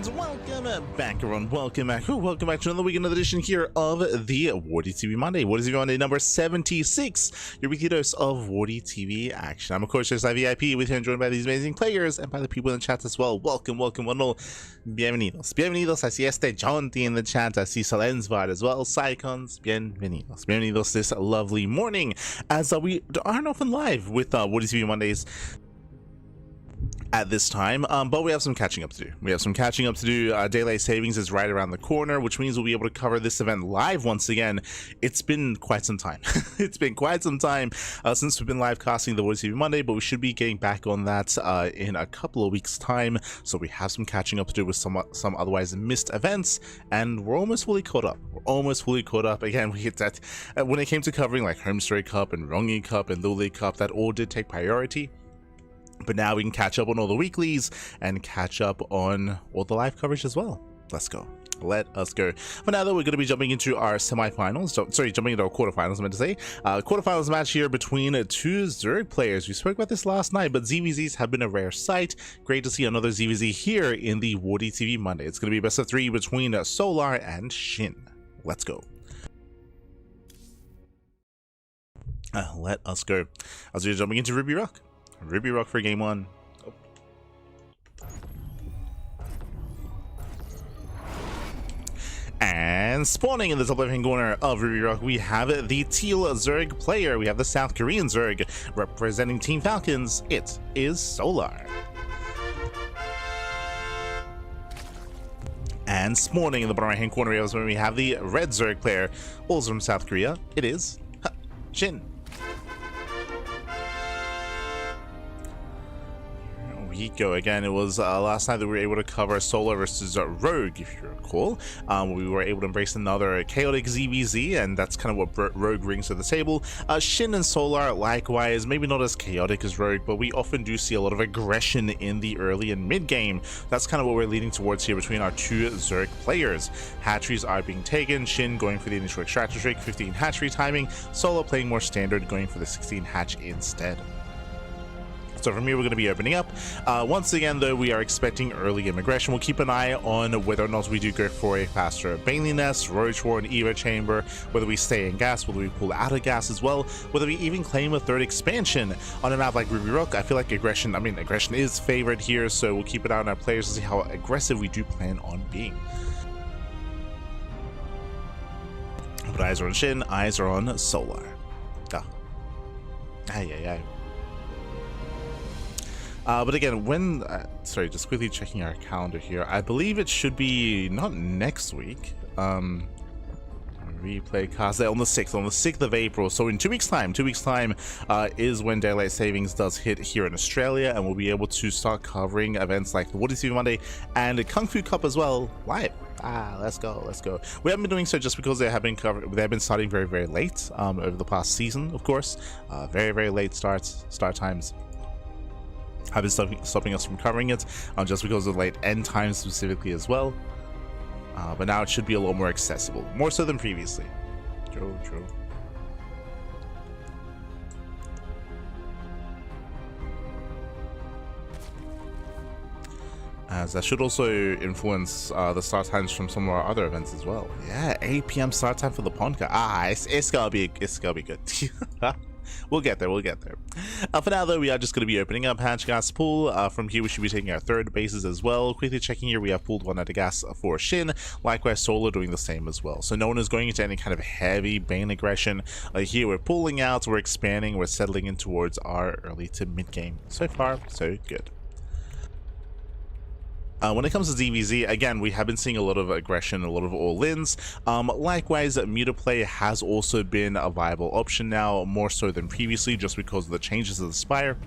and welcome back, everyone. Welcome back to another week, another edition here of the WardiTV Monday. WardiTV Monday number 76, your weekly dose of WardiTV action. I'm, of course, just VIP with you, joined by these amazing players and by the people in the chat as well. Welcome, one and all. Bienvenidos. I see Jonty in the chat. I see Salensvad as well. Psycons, bienvenidos this lovely morning, as we aren't often live with WardiTV Mondays at this time, but we have some catching up to do. Daylight savings is right around the corner, which means we'll be able to cover this event live once again. It's been quite some time. It's been quite some time since we've been live casting the WardiTV Monday, but we should be getting back on that in a couple of weeks' time. So we have some catching up to do with some otherwise missed events, and we're almost fully caught up. Again, we hit that when it came to covering like Homestory Cup and Rongi Cup and Luli Cup, that all did take priority. But now we can catch up on all the weeklies and catch up on all the live coverage as well. Let us go. For now, though, we're going to be jumping into our semifinals. Jumping into our quarterfinals, I meant to say. Quarterfinals match here between two Zerg players. We spoke about this last night, but ZVZs have been a rare sight. Great to see another ZVZ here in the WardiTV Monday. It's going to be best of 3 between Solar and Shin. Let's go. Let us go. As we're jumping into Ruby Rock for game 1. And spawning in the top left-hand corner of Ruby Rock, we have the Teal Zerg player. We have the South Korean Zerg representing Team Falcons. It is Solar. And spawning in the bottom right-hand corner, we have the Red Zerg player, also from South Korea. It is Shin. We go again. It was last night that we were able to cover Solar versus Rogue, if you recall. We were able to embrace another chaotic ZVZ, and that's kind of what Rogue brings to the table. Shin and Solar, likewise, maybe not as chaotic as Rogue, but we often do see a lot of aggression in the early and mid game. That's kind of what we're leading towards here between our two Zerg players. Hatcheries are being taken, Shin going for the initial extractor trick, 15 hatchery timing, Solar playing more standard, going for the 16 hatch instead. So from here, we're going to be opening up. Once again, though, we are expecting early game aggression. We'll keep an eye on whether or not we do go for a faster Bailey Nest, Roach War, and Eva Chamber, whether we stay in gas, whether we pull out of gas as well, whether we even claim a third expansion on a map like Ruby Rock. I feel like aggression is favored here, so we'll keep an eye on our players to see how aggressive we do plan on being. But eyes are on Shin, eyes are on Solar. But again, just quickly checking our calendar here. I believe it should be not next week. Replay cast on the 6th of April. So in 2 weeks time, is when Daylight Savings does hit here in Australia, and we'll be able to start covering events like the WardiTV Monday and the Kung Fu Cup as well live. Let's go. We haven't been doing so just because they have been starting very, very late over the past season, of course. Very, very late start times have been stopping us from covering it, just because of late end times specifically as well. But now it should be a lot more accessible, more so than previously. True. As that should also influence the start times from some of our other events as well. Yeah, 8 PM start time for the podcast. It's gotta be good. We'll get there. For now, though, we are just going to be opening up hatch gas pool. From here, we should be taking our third bases as well. Quickly checking here, we have pulled one out of gas for Shin. Likewise, Solar doing the same as well. So no one is going into any kind of heavy Bane aggression. Here, we're pulling out, we're expanding, we're settling in towards our early to mid game. So far, so good. When it comes to ZVZ, again, we have been seeing a lot of aggression, a lot of all-ins. Likewise, Mutaplay has also been a viable option now, more so than previously, just because of the changes to the Spire.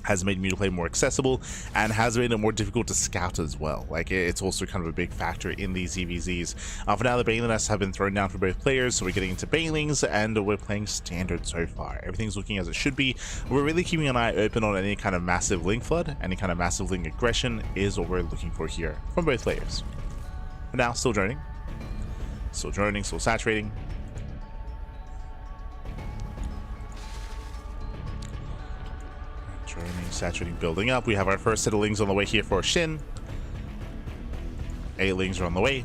Has made Mutaplay more accessible and has made it more difficult to scout as well. Like, it's also kind of a big factor in these ZVZs. For now, the Bailey Nests have been thrown down for both players, so we're getting into Bailings, and we're playing standard so far. Everything's looking as it should be. We're really keeping an eye open on any kind of massive link flood, any kind of massive link aggression is what we're looking for here from both players. For now, still droning, still saturating. Saturating, building up. We have our first settlings on the way here for Shin. A-Lings are on the way.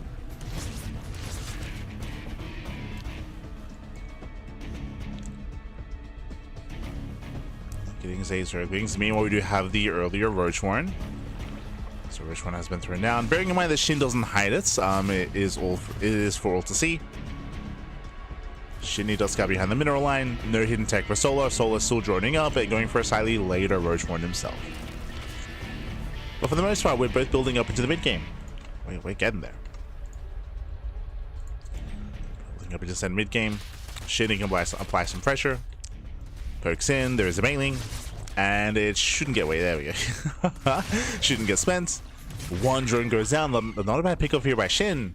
Getting Zay's Earthlings. Meanwhile, we do have the earlier Roachwarn. So Roachwarn has been thrown down. Bearing in mind that Shin doesn't hide it, it is for all to see. Shin does scout behind the mineral line. No hidden tech for Solar. Solar still droning up and going for a slightly later Roachwarn himself. But for the most part, we're both building up into the mid game. We're getting there. Building up into the mid game. Shin can apply some pressure. Pokes in, there is a mailing, and it shouldn't get away. There we go. Shouldn't get spent. One drone goes down. Not a bad pickup here by Shin.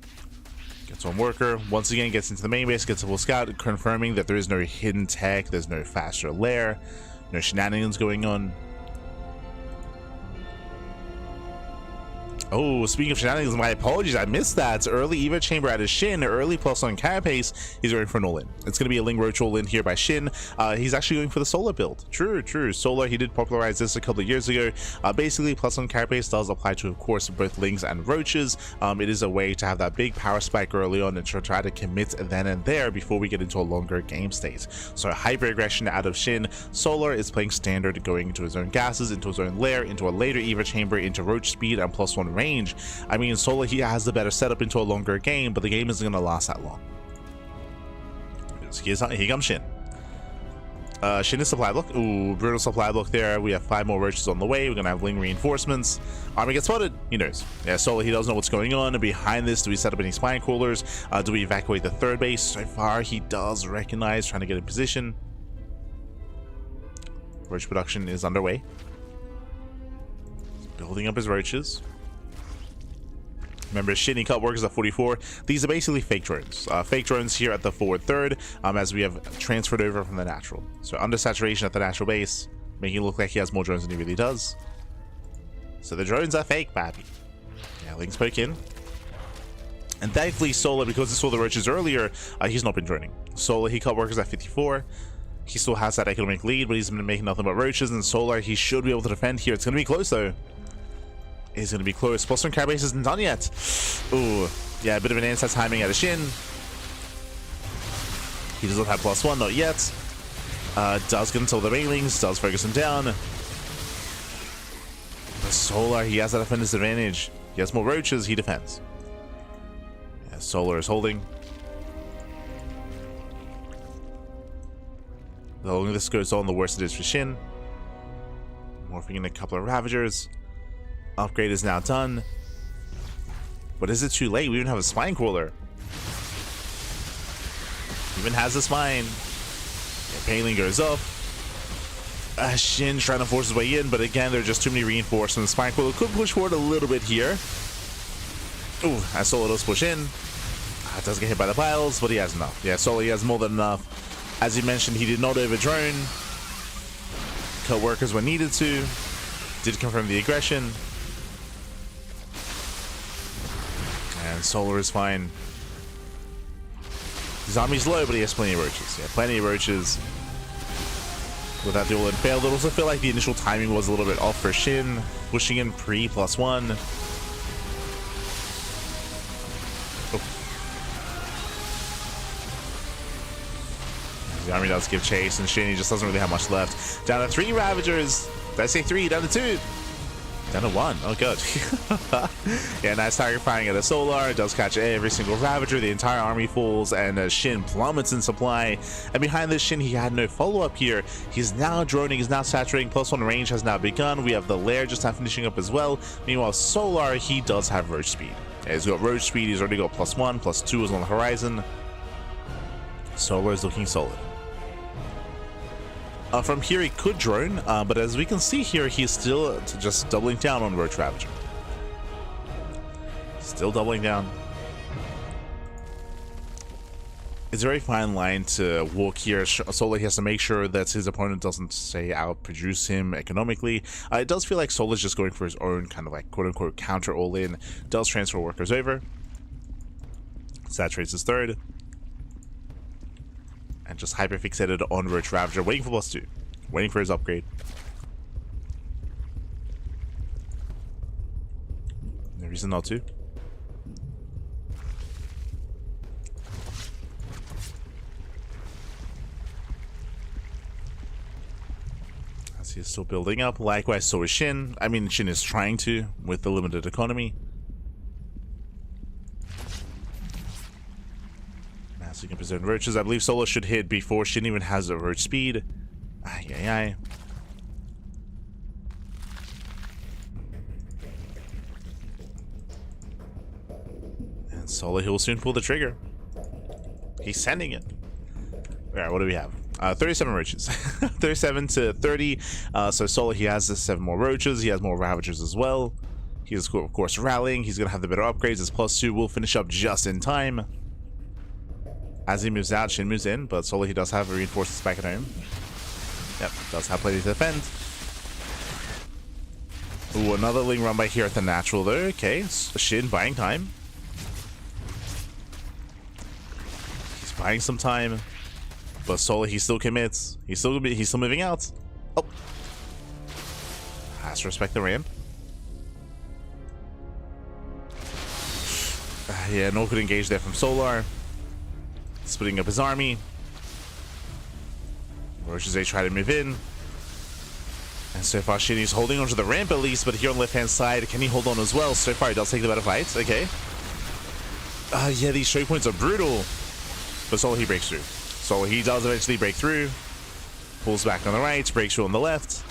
Gets on worker. Once again, gets into the main base, gets a full scout, confirming that there is no hidden tech, there's no faster lair, no shenanigans going on. Oh, speaking of shenanigans, my apologies, I missed that. Early Eva Chamber out of Shin, early plus on Carapace. He's going for an all-in. It's going to be a Ling Roach all-in here by Shin. He's actually going for the Solar build. True. Solar, he did popularize this a couple of years ago. Basically, plus on Carapace does apply to, of course, both Lings and Roaches. It is a way to have that big power spike early on and try to commit then and there before we get into a longer game state. So hyper aggression out of Shin. Solar is playing standard, going into his own gases, into his own lair, into a later Eva Chamber, into Roach speed and plus one range. I mean, Solar, he has the better setup into a longer game, but the game isn't going to last that long. Here comes Shin. Shin is supply block. Ooh, brutal supply block there. We have 5 more Roaches on the way. We're going to have Ling reinforcements. Army gets spotted. He knows. Yeah, Solar, he doesn't know what's going on. And behind this, do we set up any spine crawlers? Do we evacuate the third base? So far, he does recognize, trying to get in position. Roach production is underway. Building up his Roaches. Remember, Shin cut workers at 44. These are basically fake drones. Fake drones here at the forward third, as we have transferred over from the natural. So under saturation at the natural base, making it look like he has more drones than he really does. So the drones are fake, baby. Yeah, Lings poke in. And thankfully, Solar, because he saw the Roaches earlier, he's not been droning. Solar, he cut workers at 54. He still has that economic lead, but he's been making nothing but Roaches. And Solar, he should be able to defend here. It's going to be close, though. Is going to be close. Plus one Carapace isn't done yet. Ooh, yeah, a bit of an answer timing out of Shin. He doesn't have plus one, not yet. Does get until the railings, does focus him down. But Solar, he has that defender's advantage. He has more Roaches, he defends. Yeah, Solar is holding. The longer this goes on, the worse it is for Shin. Morphing in a couple of Ravagers. Upgrade is now done. But is it too late? We even have a spine crawler. Even has a spine. Yeah, Paling goes up. Shin trying to force his way in, but again, there are just too many reinforcements. Spine crawler could push forward a little bit here. Ooh, as Solo does push in. Does get hit by the piles, but he has enough. Yeah, Solo, he has more than enough. As you mentioned, he did not over-drone. Cut workers when needed to. Did confirm the aggression. And Solar is fine. His army's low, but he has plenty of Roaches. Yeah, plenty of Roaches. Without the all-in failed, it also feel like the initial timing was a little bit off for Shin. Pushing in pre +1. Oh. The army does give chase, and Shin, he just doesn't really have much left. Down to 3 Ravagers. Did I say 3? Down to 2. Down to 1. Oh, good. Yeah, nice target firing at a Solar. It does catch every single Ravager. The entire army falls, and Shin plummets in supply. And behind this Shin, he had no follow-up here. He's now droning. He's now saturating. +1 range has now begun. We have the lair just now finishing up as well. Meanwhile, Solar, he does have Roach speed. Yeah, he's got Roach speed. He's already got +1. +2 is on the horizon. Solar is looking solid. From here, he could drone, but as we can see here, he's still just doubling down on Roach Ravager. Still doubling down. It's a very fine line to walk here. Solar has to make sure that his opponent doesn't, say, outproduce him economically. It does feel like Solar's just going for his own kind of like quote-unquote counter all-in. Does transfer workers over. Saturates his third. And just hyper-fixated on Roach Ravager, waiting for +2. Waiting for his upgrade. No reason not to. As he's still building up. Likewise, so is Shin. I mean, Shin is trying to with the limited economy. Now, so you can present roaches. I believe Solo should hit before Shin even has a roach speed. Ay, ay, ay. And Solo, he will soon pull the trigger. He's sending it. Alright, what do we have? 37 roaches. 37 to 30. So Solo, he has 7 more roaches. He has more ravagers as well. He is, of course, rallying. He's going to have the better upgrades. His +2 will finish up just in time. As he moves out, Shin moves in. But Solo, he does have reinforcements back at home. Yep, does have plenty to defend. Ooh, another Ling run by here at the natural though. Okay, Shin buying time. He's buying some time. But Solo, he still commits. He's still moving out. Oh. Has to respect the ramp. Yeah, no good engage there from Solar. Splitting up his army. Roaches, they try to move in. And so far, Shin is holding onto the ramp at least, but here on the left-hand side, can he hold on as well? So far, he does take the better fight. Okay. Yeah, these choke points are brutal. But Solo, he breaks through. So he does eventually break through. Pulls back on the right, breaks through on the left.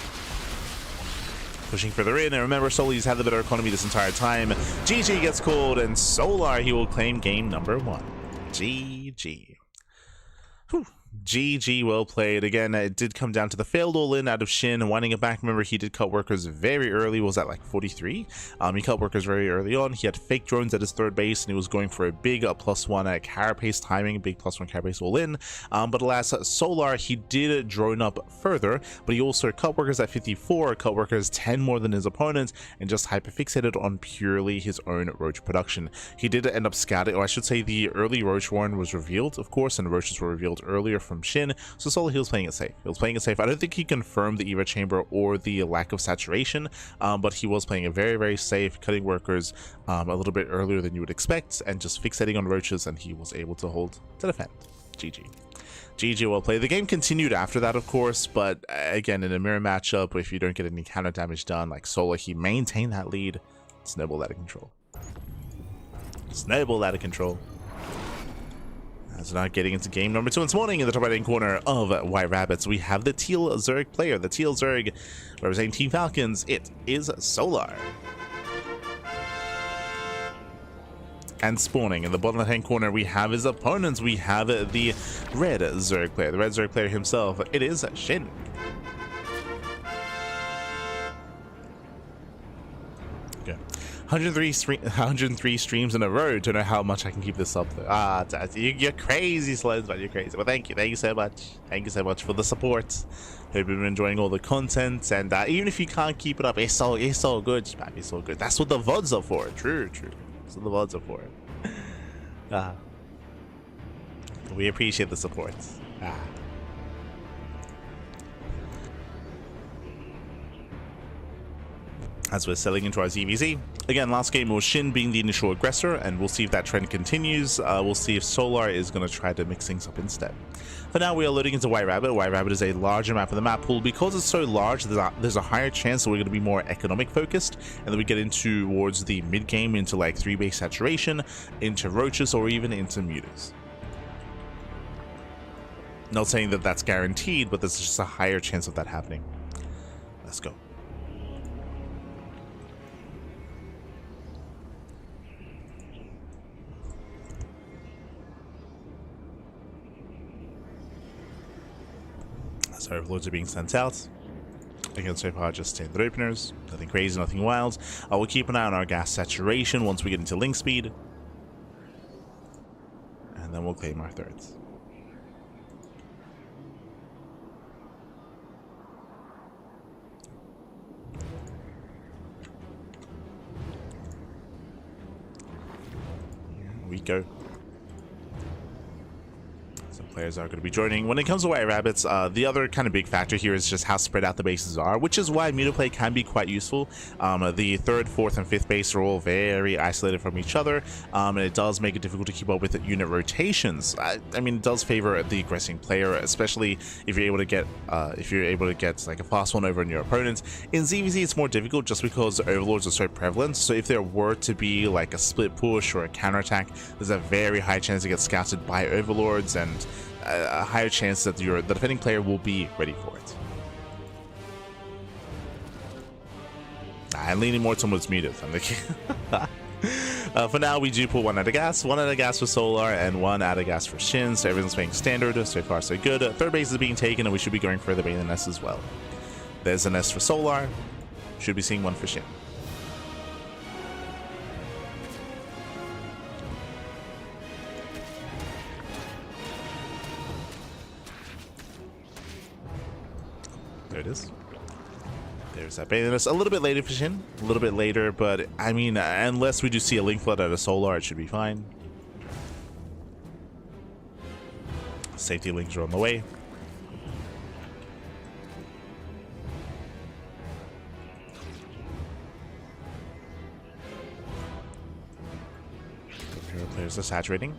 Pushing further in, and remember, Solo's had the better economy this entire time. GG gets called, and Solar, he will claim game number 1. GG. Whew. GG, well played. Again, it did come down to the failed all-in out of Shin, winding it back. Remember, he did cut workers very early. Was that like 43? He cut workers very early on. He had fake drones at his third base, and he was going for a big +1 carapace timing, big +1 carapace all-in. But alas, Solar, he did drone up further, but he also cut workers at 54, cut workers 10 more than his opponent, and just hyperfixated on purely his own roach production. He did end up scouting, or I should say the early roach warren was revealed, of course, and roaches were revealed earlier from Shin, so Solo, he was playing it safe. He was playing it safe. I don't think he confirmed the Eva chamber or the lack of saturation, but he was playing it very safe, cutting workers a little bit earlier than you would expect, and just fixating on roaches, and he was able to hold to defend. GG. GG, well played. The game continued after that, of course, but again, in a mirror matchup, if you don't get any counter damage done, like Solo, he maintained that lead. Snowball out of control. Snowball out of control. As we're now getting into game number 2 this morning in the top right-hand corner of White Rabbits, we have the Teal Zerg player. The Teal Zerg representing Team Falcons. It is Solar. And spawning in the bottom left-hand corner, we have his opponents. We have the Red Zerg player. The Red Zerg player himself, it is Shin. Okay. 103 streams in a row. Don't know how much I can keep this up though. You're crazy, Sloans, man. You're crazy. Well, thank you so much. Thank you so much for the support. Hope you've been enjoying all the content, and even if you can't keep it up, it's so good, man. It's so good. That's what the VODs are for. True. That's what the VODs are for. We appreciate the support. As we're selling into our ZVZ. Again, last game was Shin being the initial aggressor, and we'll see if that trend continues. We'll see if Solar is going to try to mix things up instead. For now, we are loading into White Rabbit. White Rabbit is a larger map of the map pool. Because it's so large, there's a higher chance that we're going to be more economic focused, and then we get into towards the mid game into like 3-base saturation, into roaches, or even into mutas. Not saying that that's guaranteed, but there's just a higher chance of that happening. Let's go. So overlords are being sent out. Again, so far just standard openers. Nothing crazy, nothing wild. We'll keep an eye on our gas saturation once we get into link speed. And then we'll claim our thirds. Here we go. So players are going to be joining. When it comes to White Rabbits, the other kind of big factor here is just how spread out the bases are, which is why Muta play can be quite useful. The 3rd, 4th, and 5th base are all very isolated from each other, and it does make it difficult to keep up with the unit rotations. I mean, it does favor the aggressing player, especially if you're able to get like a fast one over on your opponent. In ZVZ, it's more difficult just because overlords are so prevalent. So if there were to be like a split push or a counterattack, there's a very high chance to get scouted by overlords, and a higher chance that the defending player will be ready for it. I'm leaning more towards muted. I'm thinking. For now, we do pull 1 out of gas for Solar, and 1 out of gas for Shin, so everything's playing standard. So far, so good. 3rd base is being taken, and we should be going further by the nest as well. There's a nest for Solar. Should be seeing 1 for Shin. There it is. There's that Bathing. A little bit later for Shin. A little bit later, but I mean, unless we do see a Link Flood out of Solar, it should be fine. Safety links are on the way. Hero players are saturating.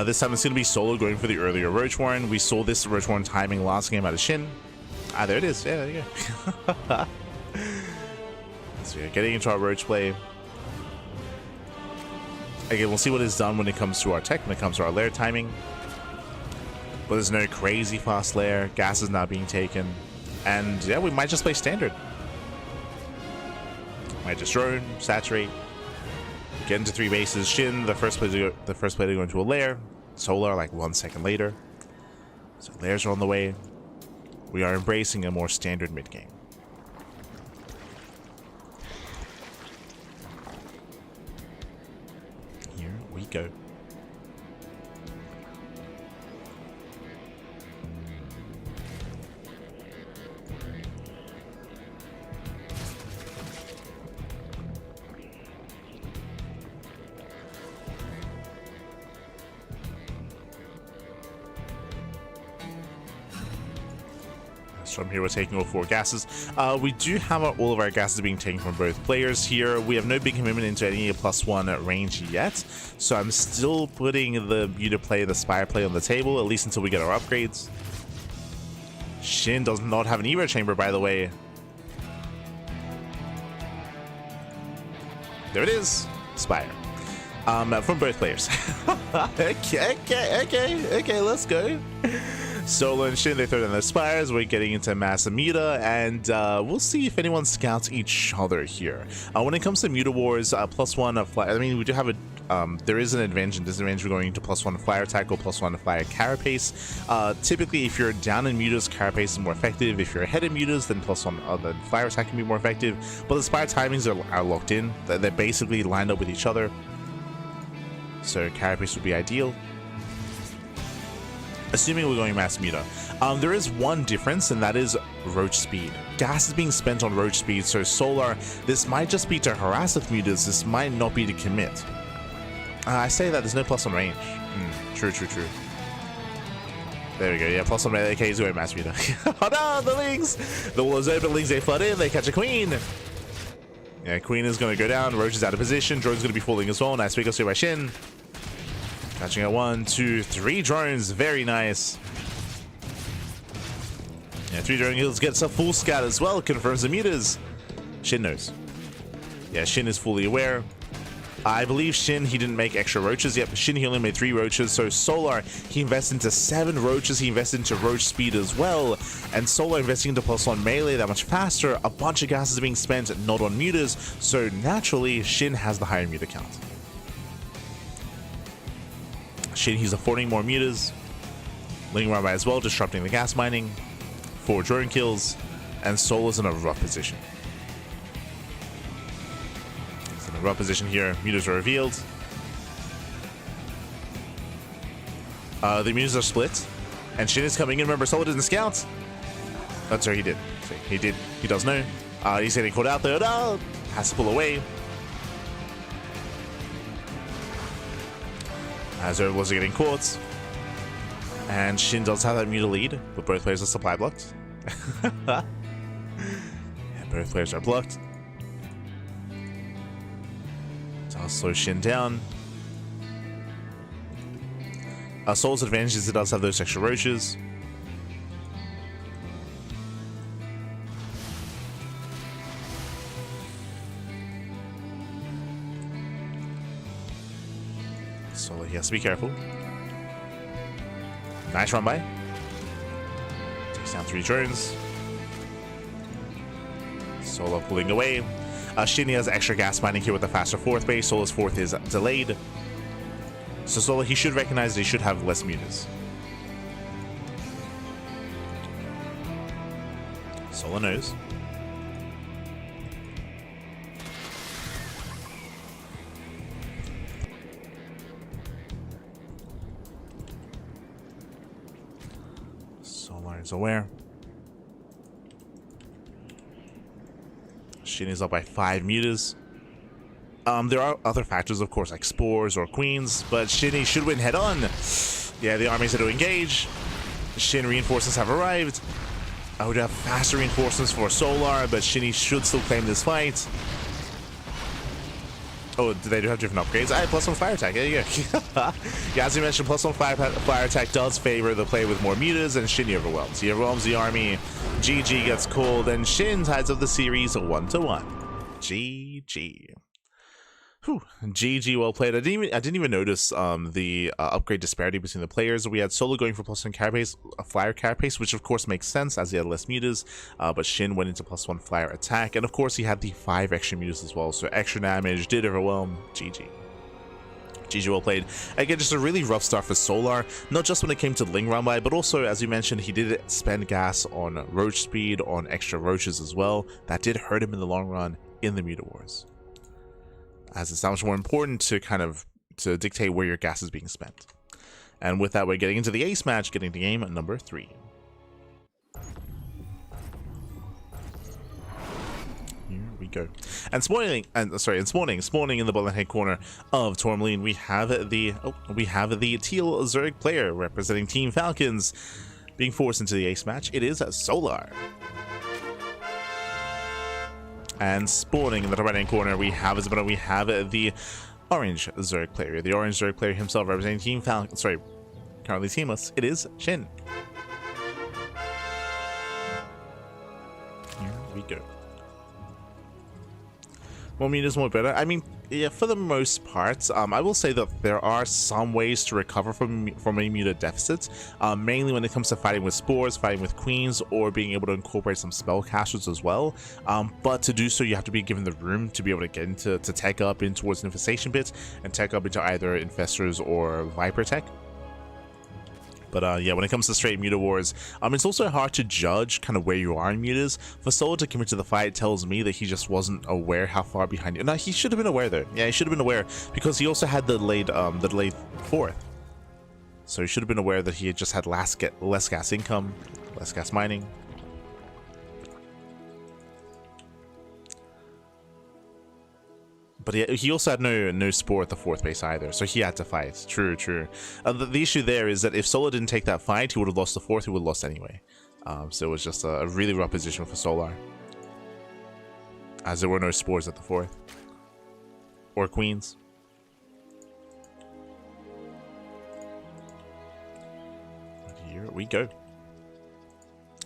This time it's going to be Solo going for the earlier Roach Warren. We saw this Roach Warren timing last game out of Shin. Ah, there it is. Yeah, there you go. So yeah, getting into our Roach play. Again, we'll see what is done when it comes to our tech, when it comes to our lair timing. But there's no crazy fast lair. Gas is not being taken. And yeah, we might just play standard. Might just drone, saturate. Get into 3 bases. Shin, the first play to go into a lair. Solar like 1 second later. So lairs are on the way. We are embracing a more standard mid game. Here we go. From here, we're taking all 4 gases. We do have all of our gases being taken from both players here. We have no big commitment into any +1 range yet, so I'm still putting the Muta play, the Spire play on the table, at least until we get our upgrades. Shin does not have an Evo Chamber, by the way. There it is. Spire. From both players. Okay, let's go. Solo and Shin, they throw down their Spires. We're getting into Mass and Muta, and we'll see if anyone scouts each other here. When it comes to Muta Wars, +1 fly. I mean, we do have a. There is an advantage and disadvantage. We're going into +1 flyer attack or +1 flyer carapace. Typically, if you're down in Mutas, carapace is more effective. If you're ahead in Mutas, then +1 the flyer attack can be more effective. But the Spire timings are locked in. They're basically lined up with each other. So carapace would be ideal. Assuming we're going Mass Muta. There is one difference, and that is Roach speed. Gas is being spent on Roach speed, so Solar, this might just be to harass with Mutas, this might not be to commit. I say that, there's no +1 range. True. There we go, yeah, +1 range, okay, he's going Mass Muta. Oh no, the Lings! The wall is open, Lings, they flood in, they catch a Queen! Yeah, Queen is going to go down, Roach is out of position, Drone's going to be falling as well, nice pick up by Shin. Catching at 1, 2, 3 drones. Very nice. Yeah, 3 drone kills, gets a full scout as well. Confirms the Mutas. Shin knows. Yeah, Shin is fully aware. I believe Shin, he didn't make extra roaches. Yep, Shin, he only made 3 roaches. So Solar, he invested into 7 roaches. He invested into roach speed as well. And Solar investing into +1 melee that much faster. A bunch of gases being spent, not on Mutas. So naturally, Shin has the higher Muta count. Shin, he's affording more Mutas. Ling around by as well, disrupting the gas mining. 4 drone kills. And Solar's in a rough position. He's in a rough position here. Mutas are revealed. The Mutas are split. And Shin is coming in. Remember, Solo didn't scout. That's right, he did. See, he did. He does know. He's getting caught out there. No! Has to pull away. As was getting caught. And Shin does have that muta lead, but both players are supply blocked. Yeah, both players are blocked. So I'll slow Shin down. Soul's advantage is it does have those extra roaches. So he has to be careful. Nice run by. Takes down 3 drones. Solo pulling away. Shin has extra gas mining here with the faster 4th base. Solo's 4th is delayed. So Solo, he should recognize that he should have less mutas. Solo knows. Solo is aware. Shin is up by 5 mutas. There are other factors, of course, like spores or queens, but Shin should win head on. Yeah, the armies are to engage. Shin reinforcements have arrived. I would have faster reinforcements for Solar, but Shin should still claim this fight. Oh, they do have different upgrades. I have +1 fire attack. Yeah, yeah. Yeah, as you mentioned, +1 fire attack does favor the player with more mutas, and Shin overwhelms. He overwhelms the army. GG gets called, and Shin ties up the series 1-1. GG. Whew. GG, well played. I didn't even notice the upgrade disparity between the players. We had Solo going for +1 carapace, a flyer carapace, which of course makes sense as he had less mutas, but Shin went into +1 flyer attack, and of course he had the 5 extra mutas as well, so extra damage, did overwhelm. GG. GG, well played. Again, just a really rough start for Solar, not just when it came to Ling Rambai, but also, as you mentioned, he did spend gas on roach speed, on extra roaches as well. That did hurt him in the long run in the Muta Wars, as it's that much more important to to dictate where your gas is being spent. And with that, we're getting into the ace match, getting to game number 3. Here we go. And spawning in the bottom hand corner of Tourmaline, we have the teal Zerg player representing Team Falcons being forced into the ace match. It is Solar. And spawning in the right hand corner, we have the orange Zerg player. The orange Zerg player himself representing Team Falcon. Sorry, currently teamless. It is Shin. Here we go. More mutas, more better. I mean, yeah, for the most part, I will say that there are some ways to recover from a muta deficit, mainly when it comes to fighting with spores, fighting with queens, or being able to incorporate some spellcasters as well. But to do so, you have to be given the room to be able to get into tech up in towards infestation bits and tech up into either infestors or viper tech. But yeah, when it comes to straight Muta Wars, it's also hard to judge kind of where you are in mutas. For Solo to commit to the fight tells me that he just wasn't aware how far behind you. No, he should have been aware there. Yeah, he should have been aware because he also had the delayed 4th. So he should have been aware that he had just had less gas income, less gas mining. But he also had no spore at the 4th base either, so he had to fight. True, true. The issue there is that if Solar didn't take that fight, he would have lost the 4th, he would have lost anyway. So it was just a really rough position for Solar, as there were no spores at the 4th. Or queens. But here we go.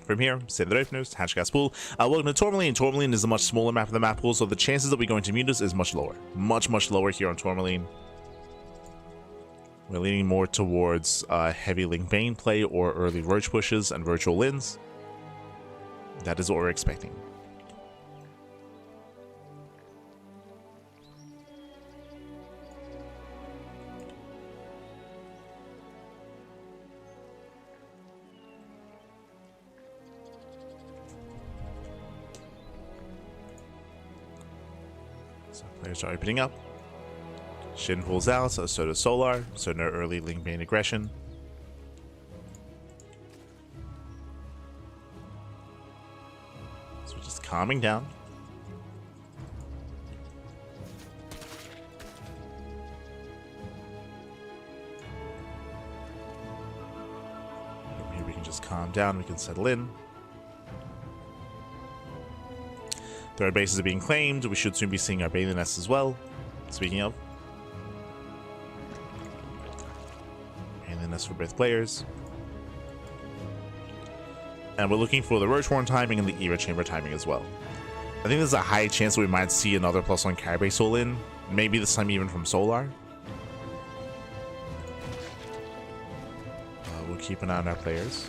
From here, save the openers, hatch gas pool. Welcome to Tourmaline. Tourmaline is a much smaller map of the map pool, so the chances that we go into mutas is much lower. Much lower here on Tourmaline. We're leaning more towards heavy Link Bane play or early roach pushes and virtual lins. That is what we're expecting. So players are opening up. Shin pulls out, so does Solar, so no early Link Bane aggression. calming down. From here we can just calm down, we can settle in. Third bases are being claimed. We should soon be seeing our bathing nests as well. Speaking of. Bathing nests for both players. And we're looking for the Roach Horn timing and the Era Chamber timing as well. I think there's a high chance that we might see another +1 Caribase all in. Maybe this time even from Solar. We'll keep an eye on our players.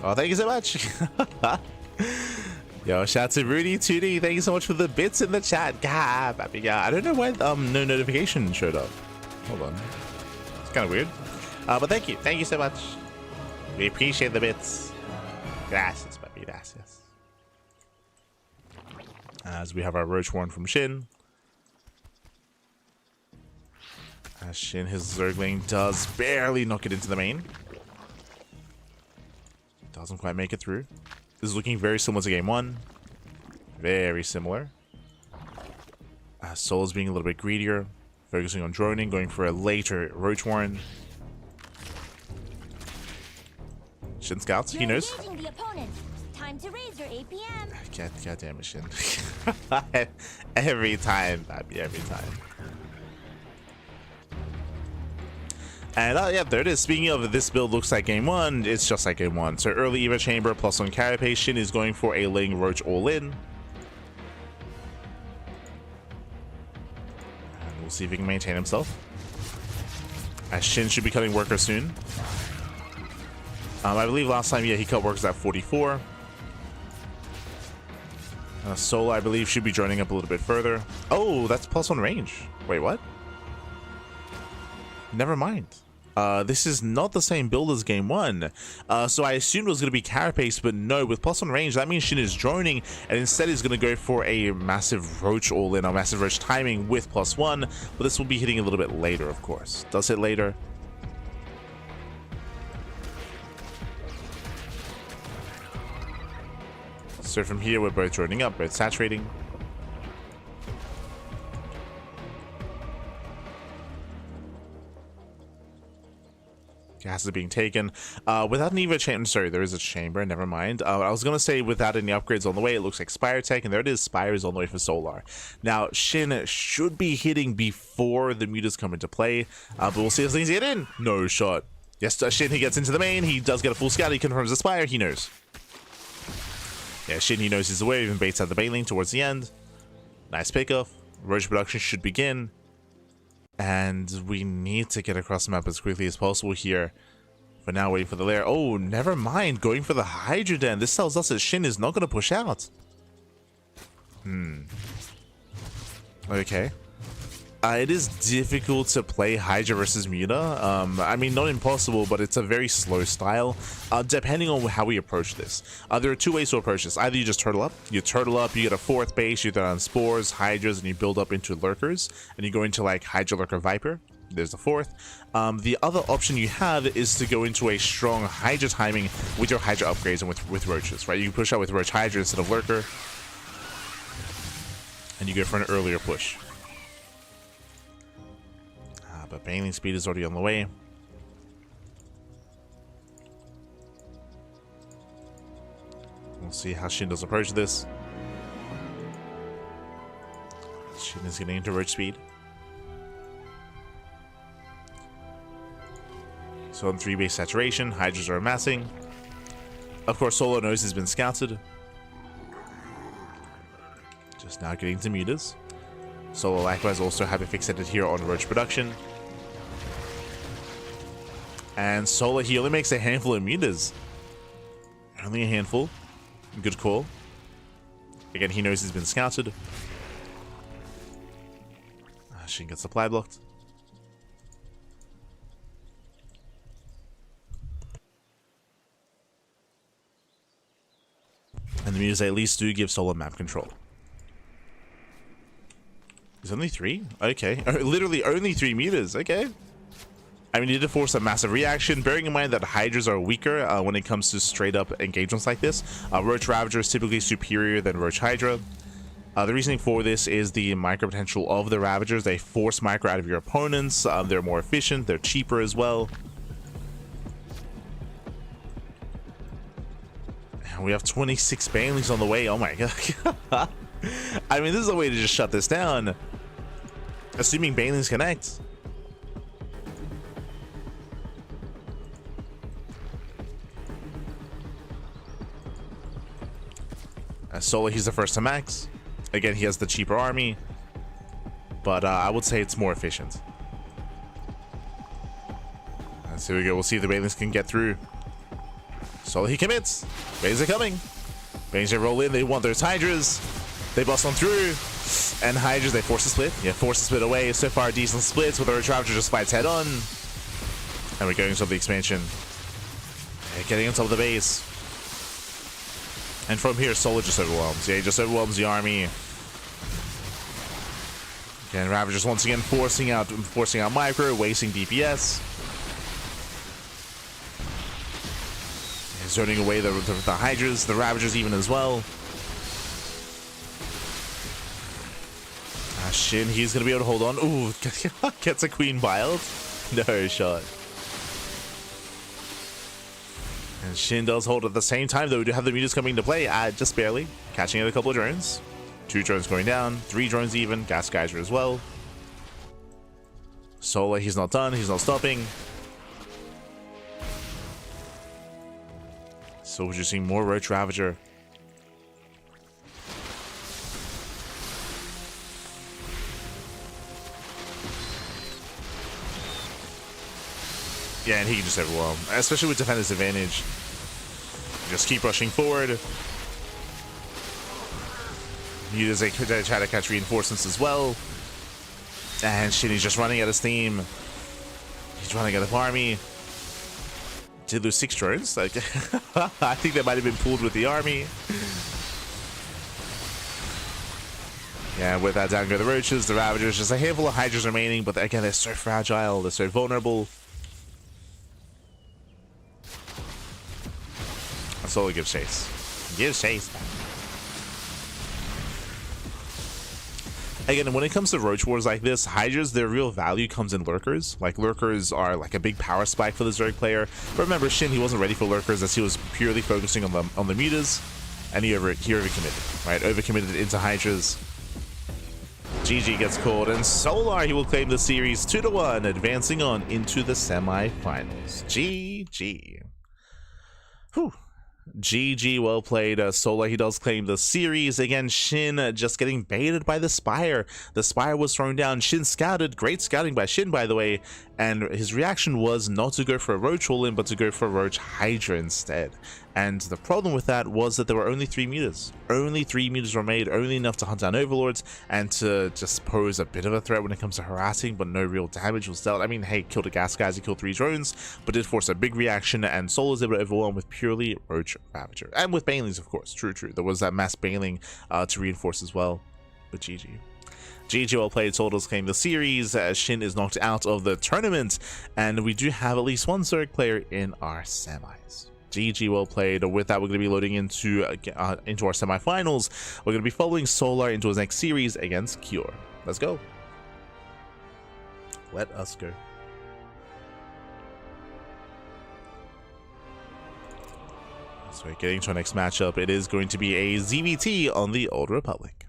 Oh, thank you so much. Yo, shout out to Rudy 2D. Thank you so much for the bits in the chat. God, I don't know why no notification showed up. Hold on. It's kind of weird. But thank you. Thank you so much. We appreciate the bits. Gracias, papi. Gracias. As we have our Roach Horn from Shin. As Shin, his Zergling does barely knock it into the main. Doesn't quite make it through. This is looking very similar to game 1. Very similar. Soul's being a little bit greedier. Focusing on droning, going for a later Roach Horn. Shin scouts, he knows. Time to raise your APM. God damn it, Shin. Every time, baby, every time. And yeah, there it is. Speaking of, this build looks like game 1, it's just like game 1. So early Eva Chamber +1 Carapace. Shin is going for a Ling Roach all in. And we'll see if he can maintain himself. As Shin should be cutting workers soon. I believe last time, yeah, he cut workers at 44. Solar, I believe, should be joining up a little bit further. Oh, that's +1 range. Wait, what? Never mind. This is not the same build as game 1. So I assumed it was going to be Carapace, but no, with +1 range, that means Shin is droning, and instead is going to go for a massive Roach all-in, or massive Roach timing with +1, but this will be hitting a little bit later, of course. Does hit later. So from here, we're both droning up, both saturating. Gas is being taken without an Eva chamber. Sorry, there is a chamber. Never mind. I was gonna say without any upgrades on the way. It looks like Spire Tech, and there it is. Spire is on the way for Solar. Now Shin should be hitting before the mutas come into play, but we'll see if things get in. No shot. Yes, Shin, he gets into the main. He does get a full scout. He confirms the Spire. He knows. Yeah, Shin, he knows he's away. Even baits out the bailing towards the end. Nice pickoff. Roach production should begin. And we need to get across the map as quickly as possible here. For now, waiting for the lair. Oh, never mind. Going for the Hydra Den. This tells us that Shin is not going to push out. Okay. It is difficult to play Hydra versus Muta. I mean, not impossible, but it's a very slow style, depending on how we approach this. There are two ways to approach this. Either you just turtle up, you get a 4th base, you throw down spores, Hydras, and you build up into lurkers, and you go into like Hydra Lurker Viper. There's the 4th. The other option you have is to go into a strong Hydra timing with your Hydra upgrades and with Roaches, right? You can push out with Roach Hydra instead of Lurker, and you go for an earlier push. But bailing speed is already on the way. We'll see how Shin does approach this. Shin is getting into Roach speed. So on 3 base saturation, Hydras are amassing. Of course, Solo knows he's been scouted. Just now getting to mutas. Solo likewise also have it fixated here on Roach production. And Solar, he only makes a handful of mutas. Only a handful. Good call. Again, he knows he's been scouted. Shin gets supply blocked. And the mutas at least do give Solar map control. There's only 3? Okay. Literally only 3 mutas. Okay. I mean, he did force a massive reaction, bearing in mind that Hydras are weaker when it comes to straight up engagements like this. Roach Ravager is typically superior than Roach Hydra. The reasoning for this is the micro potential of the Ravagers. They force micro out of your opponents. They're more efficient. They're cheaper as well. And we have 26 Banelings on the way. Oh my god. I mean, this is a way to just shut this down. Assuming Banelings connect. Solo, he's the first to max. Again, he has the cheaper army, but I would say it's more efficient. And so here we go. We'll see if the Banelings can get through. Solo, he commits. Banelings are coming. Banelings roll in. They want those Hydras. They bust on through. And Hydras, they force a split. Yeah, force a split away. So far, decent splits with the Roach Ravager just fights head on. And we're going into the expansion. Yeah, getting on top of the base. And from here, Solo just overwhelms. Yeah, he just overwhelms the army. Again, Ravagers once again forcing out micro, wasting DPS. And zoning away the Hydras, the Ravagers even as well. Shin, he's gonna be able to hold on. Ooh, gets a Queen Wild. No shot. And Shin does hold at the same time, though we do have the mutas coming into play, just barely. Catching out a couple of drones. 2 drones going down, 3 drones even, Gas Geyser as well. Sola, he's not done, he's not stopping. So we're just seeing more Roach Ravager. Yeah, and he can just overwhelm, especially with Defender's Advantage. Just keep rushing forward. They try to catch reinforcements as well. And Shinny's just running out of steam. He's running out of army. Did lose 6 drones? Like, I think they might have been pulled with the army. Yeah, with that down go the Roaches, the Ravagers, just a handful of Hydras remaining, but again, they're so fragile, they're so vulnerable. Solo gives chase. Gives chase. Again, when it comes to Roach Wars like this, Hydras, their real value comes in Lurkers. Like, Lurkers are like a big power spike for the Zerg player. But remember, Shin, he wasn't ready for Lurkers as he was purely focusing on the mutas. And he overcommitted, right? Overcommitted into Hydras. GG gets called, and Solar, he will claim the series 2-1, advancing on into the semi-finals. GG. Whew. GG, well played. Solar, he does claim the series. Again, Shin just getting baited by the Spire. The Spire was thrown down. Shin scouted. Great scouting by Shin, by the way. And his reaction was not to go for a Roach all-in, but to go for a Roach Hydra instead. And the problem with that was that there were only 3 mutas. Only 3 mutas were made, only enough to hunt down Overlords and to just pose a bit of a threat when it comes to harassing, but no real damage was dealt. I mean, hey, killed a Gas Geyser, killed 3 drones, but did force a big reaction, and Soul was able to overwhelm with purely Roach Ravager. And with Banelings, of course. True. There was that mass Baneling to reinforce as well. But GG. GG, well played. Soul does claim the series. Shin is knocked out of the tournament, and we do have at least 1 Zerg player in our semis. GG, well played. With that, we're going to be loading into our semifinals. We're going to be following Solar into his next series against Cure. Let's go. Let us go. So we're getting to our next matchup. It is going to be a ZVT on the Old Republic.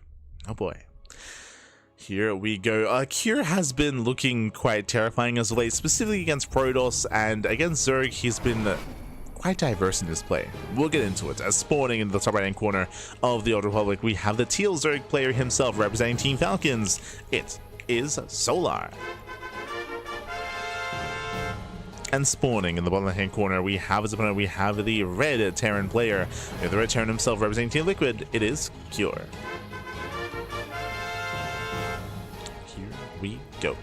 Oh boy. Here we go. Cure has been looking quite terrifying as of late, specifically against Protoss, and against Zerg, he's been quite diverse in this play. We'll get into it. As spawning in the top right hand corner of the Old Republic, we have the Teal Zerg player himself representing Team Falcons. It is Solar. And spawning in the bottom left-hand corner, we have his opponent. We have the red Terran player. We have the red Terran himself representing Team Liquid. It is Cure. Here we go.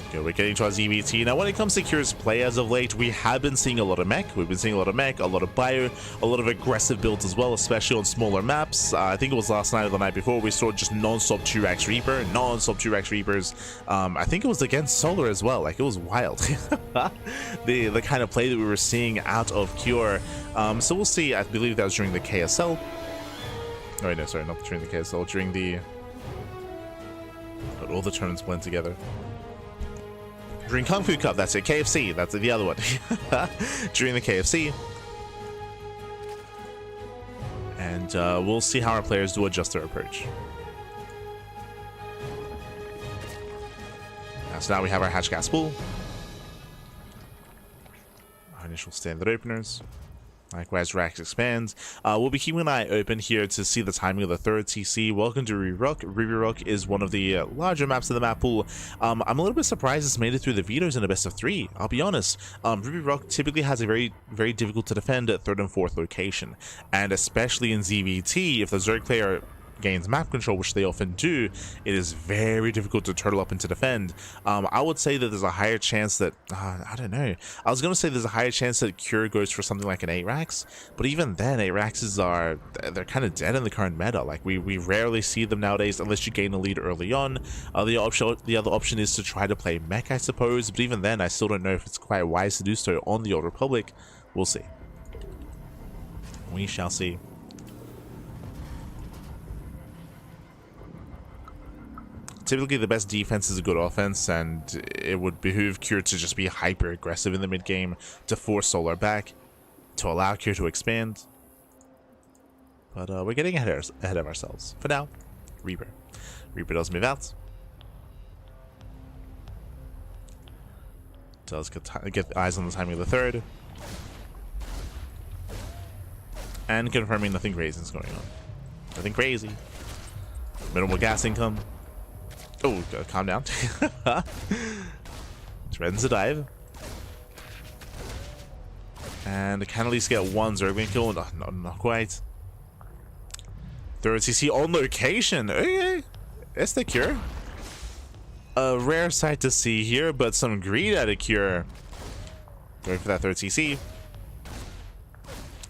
Okay, we're getting to our ZVT. Now, when it comes to Cure's play as of late, we have been seeing a lot of mech. We've been seeing a lot of mech, a lot of bio, a lot of aggressive builds as well, especially on smaller maps. I think it was last night or the night before, we saw just non-stop 2-Rax Reaper, non-stop 2-Rax Reapers. I think it was against Solar as well. Like, it was wild. the kind of play that we were seeing out of Cure. So we'll see. I believe that was during the KSL. Oh, wait, no, sorry, not during the KSL. During the... But all the tournaments blend together. During Kung Fu Cup, that's it. KFC, that's the other one. During the KFC. And we'll see how our players do adjust their approach. So now we have our hatch gas pool. Our initial standard openers. Likewise, Rax expands. We'll be keeping an eye open here to see the timing of the third TC. Welcome to Ruby Rock. Ruby Rock is one of the larger maps of the map pool. I'm a little bit surprised it's made it through the vetoes in a best of 3. I'll be honest. Ruby Rock typically has a very, very difficult to defend at 3rd and 4th location. And especially in ZVT, if the Zerg player gains map control, which they often do, it is very difficult to turtle up and to defend. I would say that there's a higher chance that I don't know. I was gonna say there's a higher chance that Cure goes for something like an 8-Rax, but even then 8-Raxes they're kind of dead in the current meta. Like we rarely see them nowadays unless you gain a lead early on. The other option is to try to play mech, I suppose, but even then I still don't know if it's quite wise to do so on the Old Republic. We'll see. We shall see. Typically, the best defense is a good offense, and it would behoove Cure to just be hyper aggressive in the mid game to force Solar back, to allow Cure to expand. But we're getting ahead of ourselves. For now, Reaper. Reaper does move out. Does get eyes on the timing of the third. And confirming nothing crazy is going on. Nothing crazy. Minimal gas income. Oh, calm down. Threatens a dive. And can at least get one Zerglings kill. No, not quite. Third CC on location. Okay. It's the Cure. A rare sight to see here, but some greed out of Cure. Going for that third CC.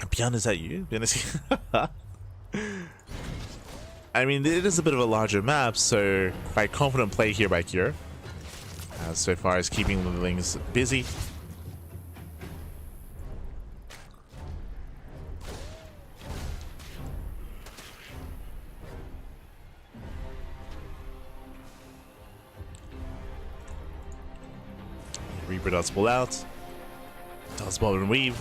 Beyond, is that you? I mean, it is a bit of a larger map, so quite confident play here by Cure. So far as keeping the Lings busy. Reaper does pull out. Does bob and weave.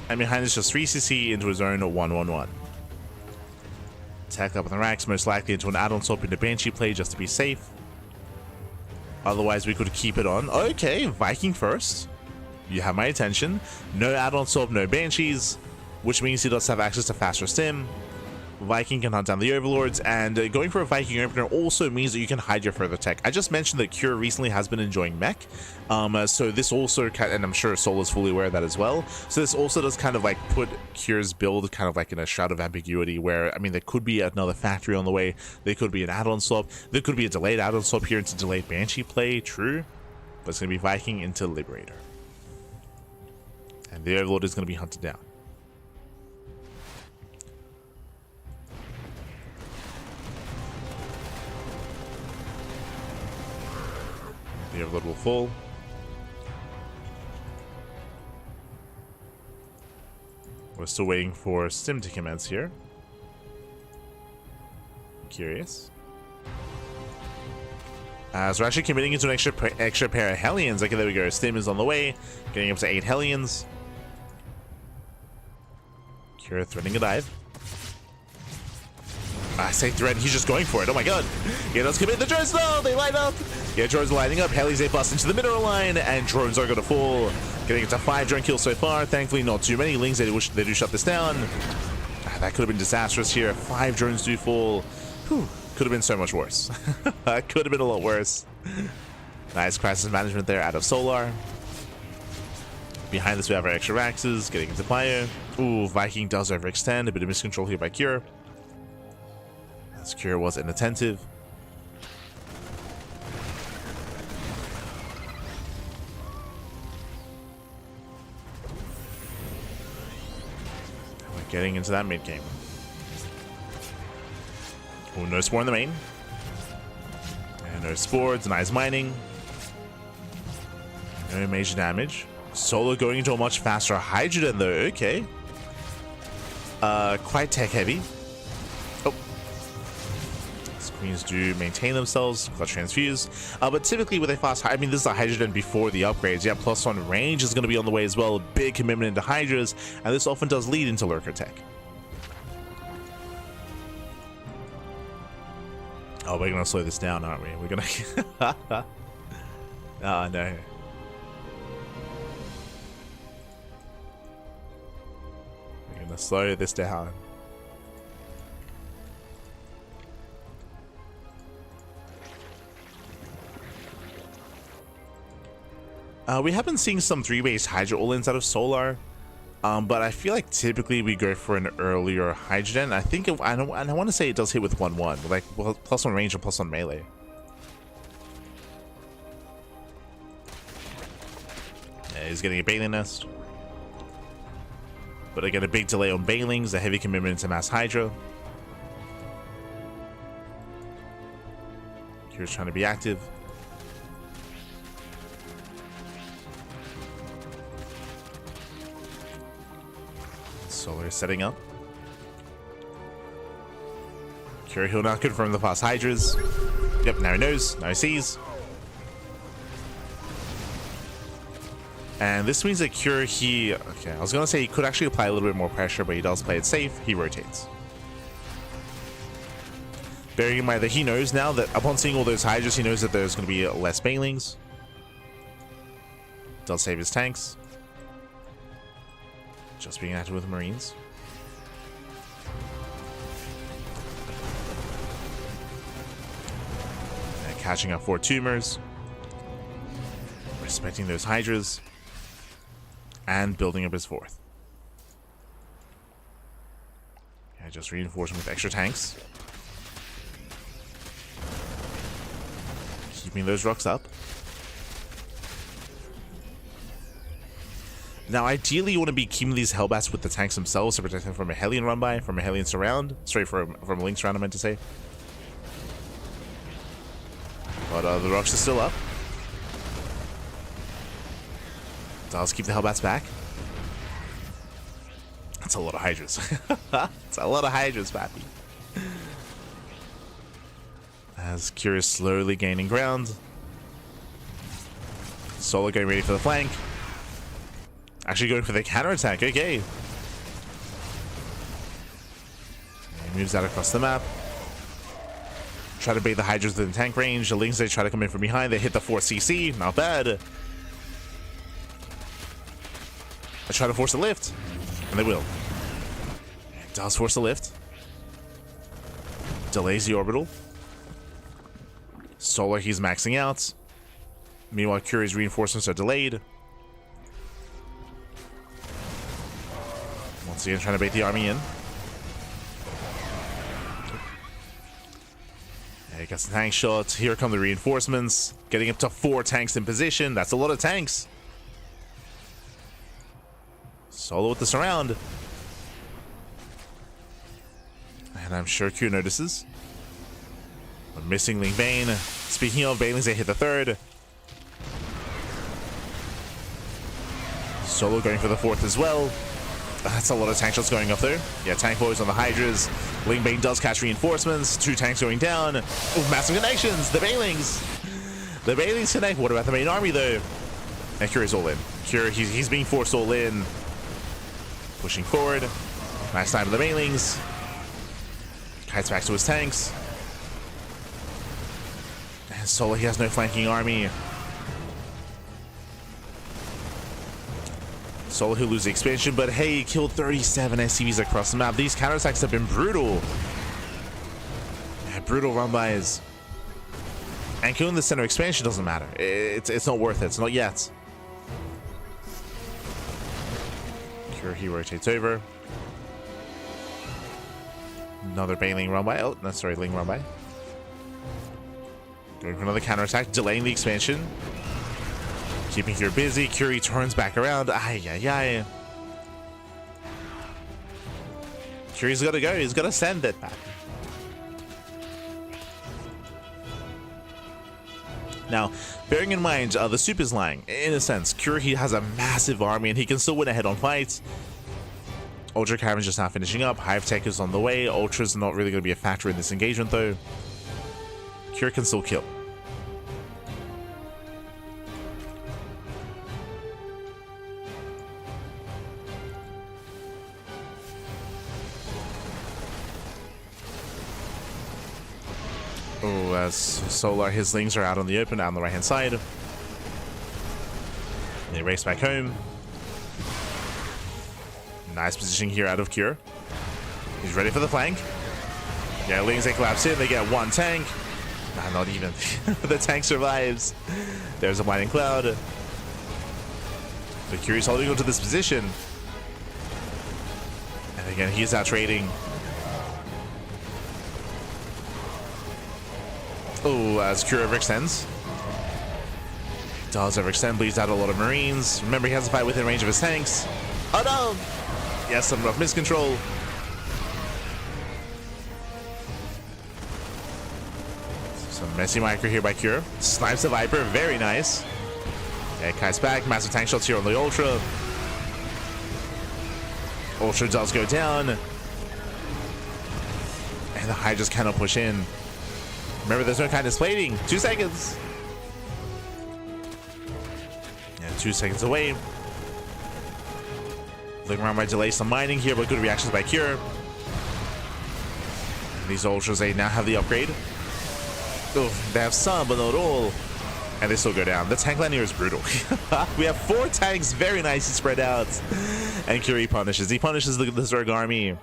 And behind is just 3cc into his own 1-1-1. Attack up on the racks, most likely into an add-on swap into Banshee play just to be safe. Otherwise, we could keep it on. Okay, Viking first. You have my attention. No add-on swap, no Banshees, which means he does have access to faster stim. Viking can hunt down the Overlords, and going for a Viking opener also means that you can hide your further tech. I just mentioned that Cure recently has been enjoying mech, so this also, and I'm sure Sol is fully aware of that as well, so this also does kind of like put Cure's build kind of like in a shroud of ambiguity where, I mean, there could be another factory on the way, there could be an add-on swap, there could be a delayed add-on swap here into delayed Banshee play, true, but it's going to be Viking into Liberator. And the Overlord is going to be hunted down. The Overlord will fall. We're still waiting for Stim to commence here. Curious. So we're actually committing into an extra pair of Hellions. Okay, there we go. Stim is on the way. Getting up to 8 Hellions. Cure threatening a dive. I say threat, he's just going for it. Oh my god. Yeah, let's commit the drones. No, they line up. Yeah, drones are lining up. Helis, they bust into the mineral line, and drones are going to fall. Getting it to 5 drone kills so far. Thankfully, not too many. Lings, they do shut this down. That could have been disastrous here. 5 drones do fall. Whew. Could have been so much worse. Could have been a lot worse. Nice crisis management there out of Solar. Behind this, we have our extra Raxes getting into fire. Ooh, Viking does overextend. A bit of miscontrol here by Cure. As Cure was inattentive. Getting into that mid game. Oh, no Spore in the main. And no Spore, denies mining. No major damage. Solo going into a much faster Hydrogen though, okay. Quite tech heavy. Oh. Screens do maintain themselves, clutch transfuse. But typically with a fast, I mean, this is a Hydrogen before the upgrades. Yeah, +1 range is going to be on the way as well. Big commitment into Hydras, and this often does lead into Lurker tech. Oh, we're going to slow this down, aren't we? We're going to... Oh, no. We're going to slow this down. We have been seeing some 3-base Hydra all-ins out of Solar. But I feel like typically we go for an earlier Hydrogen. I think I want to say it does hit with 1/1, like well, +1 range or +1 melee. Yeah, he's getting a Baneling Nest, but I get a big delay on Banelings, a heavy commitment into Mass Hydra. Here's trying to be active. Solar setting up. Cure he'll not confirm the fast Hydras. Yep, now he knows. Now he sees. And this means that Cure, okay, I was gonna say he could actually apply a little bit more pressure, but he does play it safe. He rotates. Bearing in mind that he knows now that upon seeing all those Hydras, he knows that there's gonna be less Banelings. Does save his tanks. Just being active with Marines. And catching up 4 tumors. Respecting those Hydras. And building up his 4th. Yeah, just reinforcing with extra tanks. Keeping those rocks up. Now, ideally, you want to be keeping these Hellbats with the tanks themselves to protect them from a Hellion run-by, from a Hellion surround. Sorry, from a Link surround, I meant to say. But the rocks are still up. Does keep the Hellbats back. That's a lot of Hydras. That's a lot of Hydras, pappy. As Curious slowly gaining ground. Solo getting ready for the flank. Actually going for the counterattack, okay. He moves out across the map. Try to bait the Hydras within tank range. The Lings, they try to come in from behind. They hit the 4CC, not bad. I try to force a lift, and they will. It does force a lift. Delays the orbital. Solar, he's maxing out. Meanwhile, Curie's reinforcements are delayed. Once again, trying to bait the army in. Yeah, got some tank shots. Here come the reinforcements. Getting up to 4 tanks in position. That's a lot of tanks. Solo with the surround. And I'm sure Q notices. A missing Ling Bane. Speaking of Banelings, they hit the 3rd. Solo going for the 4th as well. That's a lot of tank shots going up there. Yeah, tank boys on the Hydras. Ling Bane does catch reinforcements. 2 tanks going down. Oh, massive connections. The Banelings. The Banelings connect. What about the main army though? And Curie's all in. Curie, he's being forced all in. Pushing forward. Nice time to the Banelings. Kites back to his tanks. And Solo, he has no flanking army. Solo, he'll lose the expansion, but hey, he killed 37 SCVs across the map. These counterattacks have been brutal. Yeah, brutal run-bys. And killing the center expansion doesn't matter. It's not worth it. It's not yet. Cure, he rotates over. Another Baneling run-by. Oh, no, sorry, Ling run-by. Going for another counterattack, delaying the expansion. Keeping Cure busy. Curie turns back around. Ay, ay, ay. Curie's got to go. He's got to send it back. Now, bearing in mind, the soup is lying. In a sense, Curie, he has a massive army and he can still win a head-on fight. Ultra Cameron's just now finishing up. Hive Tech is on the way. Ultra's not really going to be a factor in this engagement, though. Curie can still kill. Oh, as Solar, his lings are out on the open, out on the right-hand side. They race back home. Nice position here out of Cure. He's ready for the flank. Yeah, lings, they collapse in. They get one tank. Nah, not even. The tank survives. There's a blinding cloud. But Curie's holding on to this position. And again, he's out trading. Oh, as Cure overextends. Does overextend, bleeds out a lot of Marines. Remember, he has to fight within range of his tanks. Oh no! Yes, some rough miscontrol. Some messy micro here by Cure. Snipes the Viper, very nice. Yeah, Kai's back. Massive tank shots here on the Ultra. Ultra does go down. And the Hive just cannot push in. Remember, there's no kind of plating. 2 seconds. Yeah, 2 seconds away. Looking around by delay some mining here, but good reactions by Cure. And these Ultras, they now have the upgrade. Oh, they have some, but not all. And they still go down. The tank line here is brutal. We have 4 tanks, very nicely spread out. And Cure punishes. He punishes the Zerg army.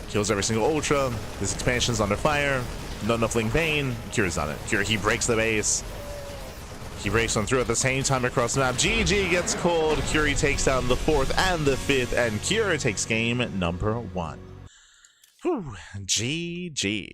Kills every single Ultra. This expansion's under fire. Not enough Ling Bane. Cure's on it. Cure, he breaks the base. He breaks on through at the same time across the map. GG gets called. Cure takes down the 4th and the 5th. And Cure takes game number 1. Whew. GG.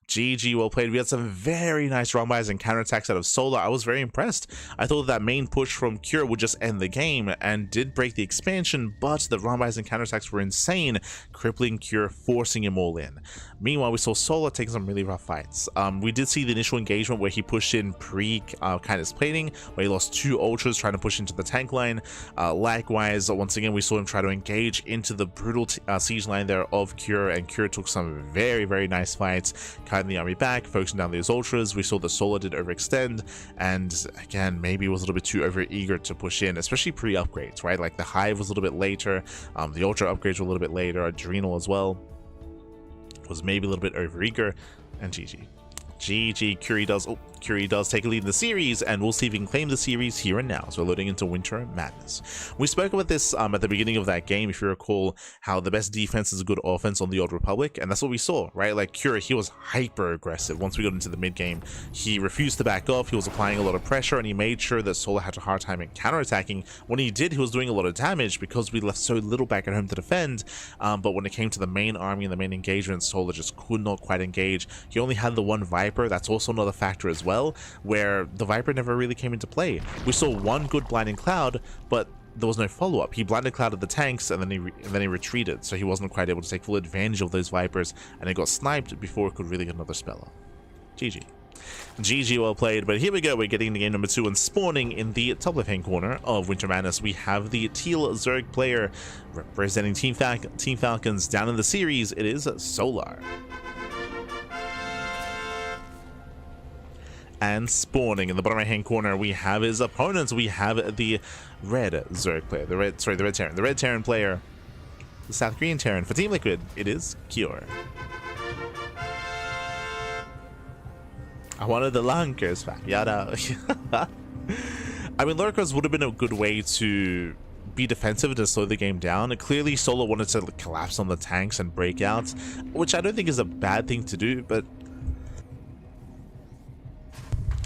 GG, well played. We had some very nice run bys and counterattacks out of Solar. I was very impressed. I thought that main push from Cure would just end the game and did break the expansion, but the run bys and counterattacks were insane, crippling Cure, forcing him all in. Meanwhile, we saw Solar taking some really rough fights. We did see the initial engagement where he pushed in pre-Kindness plating, where he lost 2 Ultras trying to push into the tank line. Likewise, once again, we saw him try to engage into the brutal siege line there of Cure, and Cure took some very, very nice fights. The army back, focusing down these Ultras. We saw the Solar did overextend, and again, maybe was a little bit too over eager to push in, especially pre-upgrades, right? Like the Hive was a little bit later, the Ultra upgrades were a little bit later, Adrenal as well was maybe a little bit over eager, and GG. GG, Curie does take a lead in the series, and we'll see if he can claim the series here and now. So we're loading into Winter Madness. We spoke about this at the beginning of that game, if you recall, how the best defense is a good offense on the Old Republic, and that's what we saw, right? Like Cure, he was hyper aggressive. Once we got into the mid game, he refused to back off. He was applying a lot of pressure, and he made sure that Solar had a hard time in counterattacking. When he did, he was doing a lot of damage because we left so little back at home to defend. But when it came to the main army and the main engagement, Solar just could not quite engage. He only had the 1 Viper. That's also another factor as well, where the Viper never really came into play. We saw 1 good blinding cloud, but there was no follow-up. He blinded clouded the tanks, and then he retreated, so he wasn't quite able to take full advantage of those Vipers, and it got sniped before it could really get another spell off. GG. GG, well played. But here we go, we're getting into game number 2, and spawning in the top left-hand corner of Winter Madness, we have the Teal Zerg player representing Team Falcons. Down in the series, it is Solar. And spawning in the bottom right hand corner, we have his opponents. We have the red Zerg player, the red Terran player, the South Green Terran. For Team Liquid, it is Cure. I wanted the Lankers back, yada. I mean, Lurkers would have been a good way to be defensive to slow the game down. Clearly, Solar wanted to collapse on the tanks and break out, which I don't think is a bad thing to do, but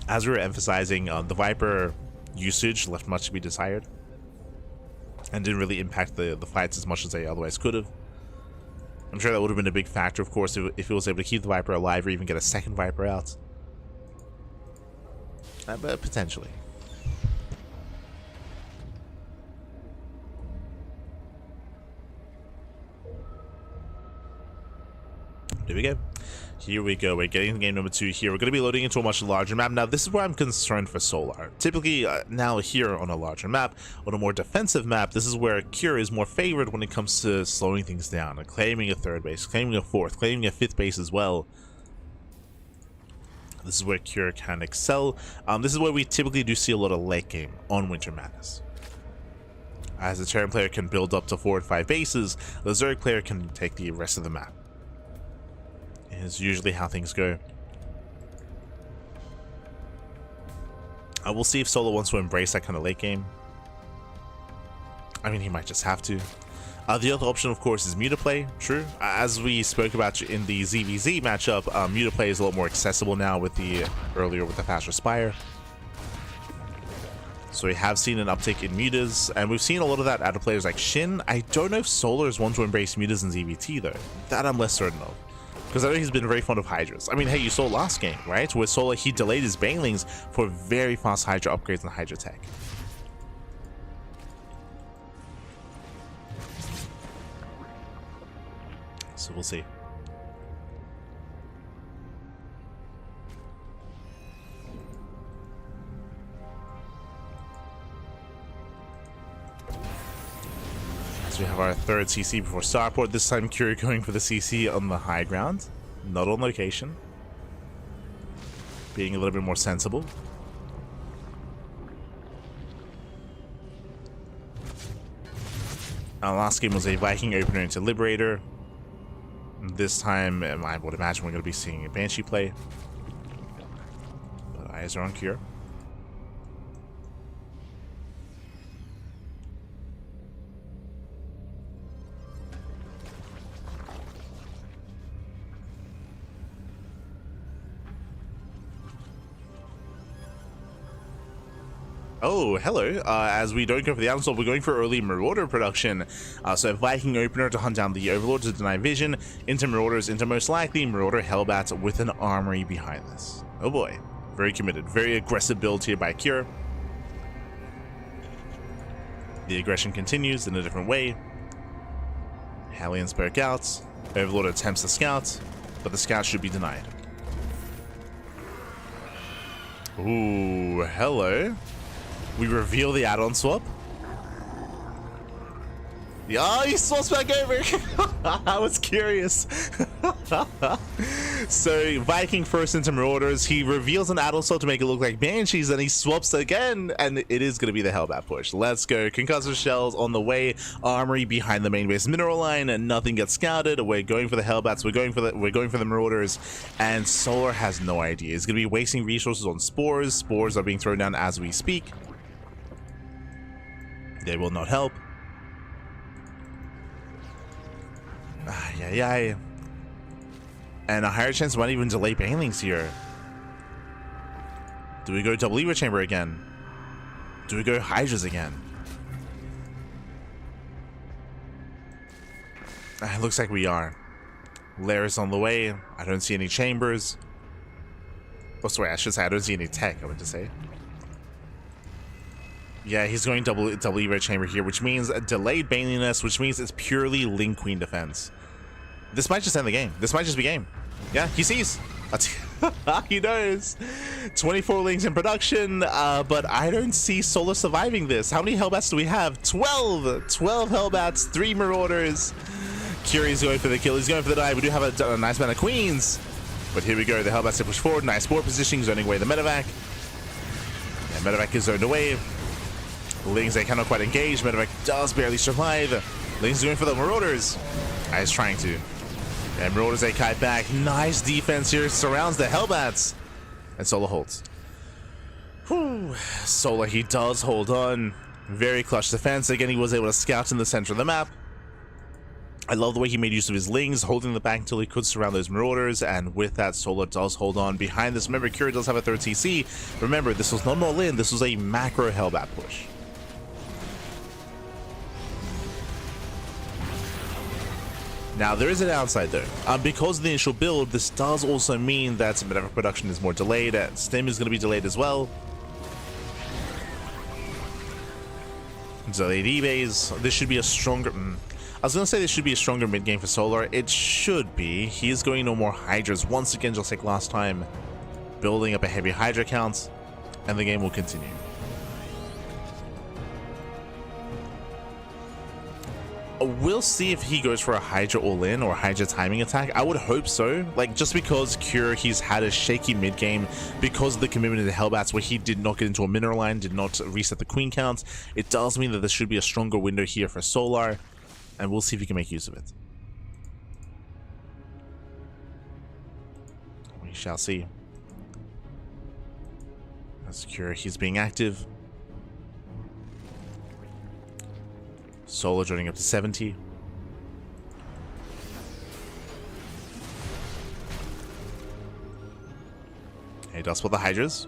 as we were emphasizing, the Viper usage left much to be desired and didn't really impact the fights as much as they otherwise could have. I'm sure that would have been a big factor, of course, if it was able to keep the Viper alive or even get a second Viper out. But potentially. There we go. Here we go. We're getting game number 2 here. We're going to be loading into a much larger map. Now, this is where I'm concerned for Solar. Typically, now here on a larger map, on a more defensive map, this is where Cure is more favored when it comes to slowing things down, and claiming a 3rd base, claiming a 4th, claiming a 5th base as well. This is where Cure can excel. This is where we typically do see a lot of late game on Winter Madness. As the Terran player can build up to 4 and 5 bases, the Zerg player can take the rest of the map. Is usually how things go. We'll see if Solo wants to embrace that kind of late game. I mean, he might just have to. The other option, of course, is Mutaplay. True. As we spoke about in the ZVZ matchup, Mutaplay is a lot more accessible now with the earlier with the faster Spire. So we have seen an uptick in mutas, and we've seen a lot of that out of players like Shin. I don't know if Solar is one to embrace mutas in ZVT though. That I'm less certain of. Because I know he's been very fond of Hydras. I mean, hey, you saw last game, right? With Solar, he delayed his Banelings for very fast Hydra upgrades and Hydra tech. So we'll see. So we have our 3rd CC before starport. This time Curie going for the CC on the high ground, not on location. Being a little bit more sensible. Our last game was a Viking opener into Liberator. This time I would imagine we're going to be seeing a Banshee play. But eyes are on Cure. Oh, hello. As we don't go for the Onslaught, we're going for early Marauder production. So Viking opener to hunt down the Overlord to deny vision, into Marauders, into most likely Marauder Hellbats with an armory behind this. Oh boy. Very committed. Very aggressive build here by Cure. The aggression continues in a different way. Hellions poke out. Overlord attempts to scout, but the scout should be denied. Ooh, hello. We reveal the add-on swap. Yeah, he swaps back over. I was curious. So Viking first into Marauders. He reveals an add-on swap to make it look like Banshees, and he swaps again, and it is going to be the Hellbat push. Let's go. Concussive shells on the way. Armory behind the main base mineral line, and nothing gets scouted. We're going for the Hellbats. We're going for the Marauders, and Solar has no idea. He's going to be wasting resources on spores. Spores are being thrown down as we speak. They will not help. Ay. And a higher chance might even delay Banelings here. Do we go double Evo Chamber again? Do we go Hydras again? It looks like we are. Lair's on the way. I don't see any chambers. Oh, sorry, I should say I don't see any tech, I meant to say. Yeah, he's going double Evo Chamber here, which means a delayed Baneliness, which means it's purely Link Queen defense. This might just end the game. This might just be game. Yeah, he sees. He knows. 24 Links in production, but I don't see Solar surviving this. How many Hellbats do we have? 12! 12 Hellbats, 3 Marauders. Curie's going for the kill. He's going for the dive. We do have a nice amount of Queens. But here we go. The Hellbats to push forward. Nice board positioning, zoning away the Medevac. And Medevac is zoned away. Lings, they cannot quite engage. Medevac does barely survive. Lings going for the Marauders. He's trying to. And Marauders, they kite back. Nice defense here. Surrounds the Hellbats. And Solar holds. Whew. Solar, he does hold on. Very clutch defense. Again, he was able to scout in the center of the map. I love the way he made use of his Lings, holding the back until he could surround those Marauders. And with that, Solar does hold on behind this. Remember, Curie does have a 3rd CC. Remember, this was not an all-in. This was a macro Hellbat push. Now, there is a downside though. Because of the initial build, this does also mean that some Medevac production is more delayed. Stim is going to be delayed as well. Delayed eBays. This should be a stronger was going to say this should be a stronger mid game for Solar. It should be. He is going no more Hydras once again, just like last time. Building up a heavy Hydra count, and the game will continue. We'll see if he goes for a Hydra all-in or a Hydra timing attack. I would hope so. Like, just because Cure, he's had a shaky mid-game because of the commitment to the Hellbats where he did not get into a mineral line, did not reset the Queen count. It does mean that there should be a stronger window here for Solar, and we'll see if he can make use of it. We shall see. As Cure, he's being active. Solar joining up to 70. He does spot the Hydras.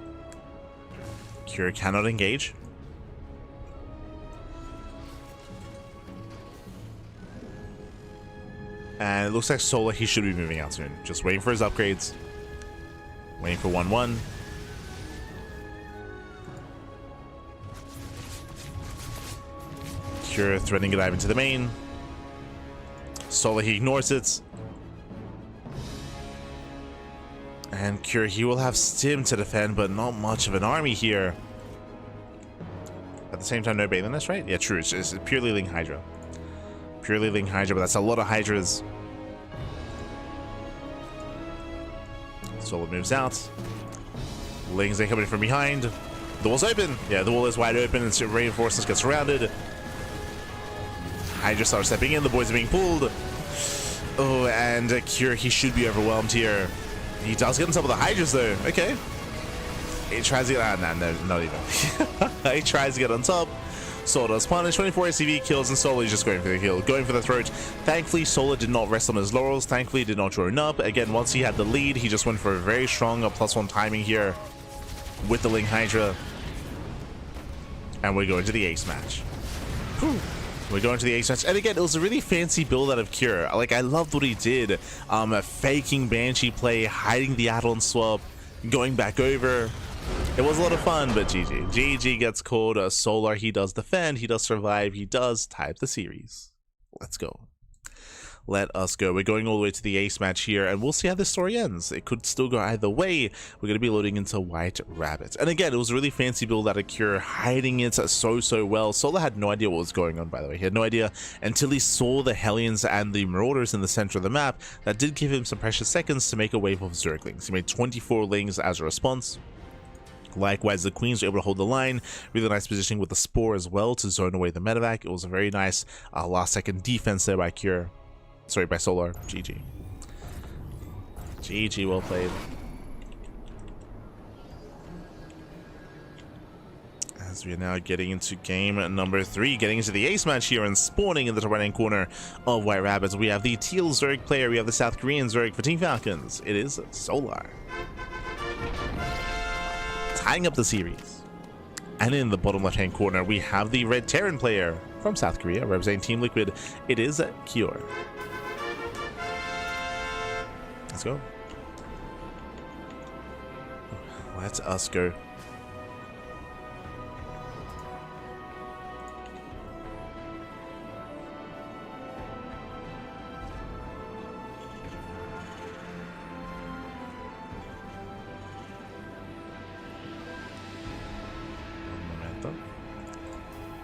Cure cannot engage. And it looks like Solar, he should be moving out soon. Just waiting for his upgrades. Waiting for 1-1. Cure threatening to dive into the main. Solar, he ignores it. And Cure, he will have Stim to defend, but not much of an army here. At the same time, no Bathing Nest, right? Yeah, true. It's purely Ling Hydra. Purely Ling Hydra, but that's a lot of Hydras. Solar moves out. Lings, they come in from behind. The wall's open. Yeah, the wall is wide open, and reinforcements get surrounded. Hydra starts stepping in, the boys are being pulled. Oh, and Cure, he should be overwhelmed here. He does get on top of the Hydras though. Okay. He tries to get, no, not even. He tries to get on top. Solar does punish, 24 SCV kills, and Solar is just going for the kill, going for the throat. Thankfully, Solar did not rest on his laurels. Thankfully, did not drone up. Again, once he had the lead, he just went for a very strong +1 timing here with the Ling Hydra. And we're going to the ace match. Whew. We're going to the ace match, and again, it was a really fancy build out of Cure. Like, I loved what he did. Faking Banshee play, hiding the add-on swap, going back over. It was a lot of fun, but GG. GG gets called. Solar, he does defend, he does survive, he does tie up the series. Let's go. Let us go. We're going all the way to the ace match here, and we'll see how this story ends. It could still go either way. We're going to be loading into White Rabbit. And again, it was a really fancy build out of Cure, hiding it so well. Solar had no idea what was going on, by the way. He had no idea until he saw the Hellions and the Marauders in the center of the map. That did give him some precious seconds to make a wave of Zerglings. He made 24 Lings as a response. Likewise, the Queens were able to hold the line. Really nice positioning with the Spore as well to zone away the medevac. It was a very nice last-second defense there by Cure. Sorry, by Solar. GG. GG, well played. As we are now getting into game number 3, getting into the ace match here and spawning in the right-hand corner of White Rabbits. We have the Teal Zerg player, we have the South Korean Zerg for Team Falcons. It is Solar. Tying up the series. And in the bottom left-hand corner, we have the Red Terran player from South Korea, representing Team Liquid. It is Cure. Let's go. Let us go.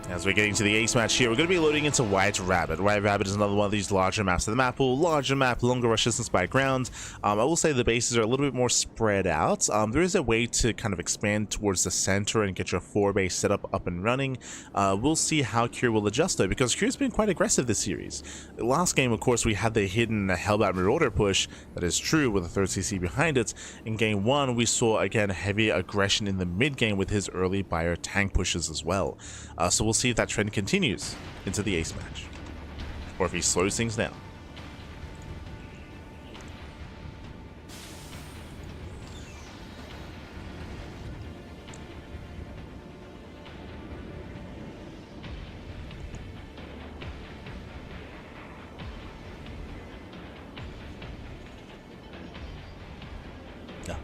As we're getting to the ace match here, we're going to be loading into White Rabbit. White Rabbit is another one of these larger maps of the map pool. Larger map, longer rush distance by ground. I will say the bases are a little bit more spread out. There is a way to kind of expand towards the center and get your 4-base setup up and running. We'll see how Cure will adjust though, because Cure's been quite aggressive this series. Last game, of course, we had the hidden Hellbat Marauder push. That is true, with a third CC behind it. In game 1, we saw again heavy aggression in the mid game with his early Bio tank pushes as well. So we'll see if that trend continues into the ace match, or if he slows things down. Yeah.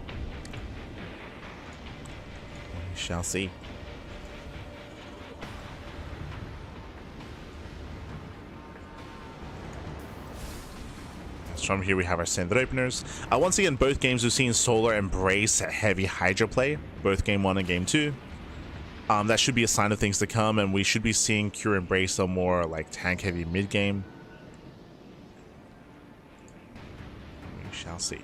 We shall see. So from here we have our standard openers. Once again, both games we've seen Solar embrace heavy Hydra play, both game 1 and game 2. That should be a sign of things to come, and we should be seeing Cure embrace a more like tank heavy mid game. We shall see.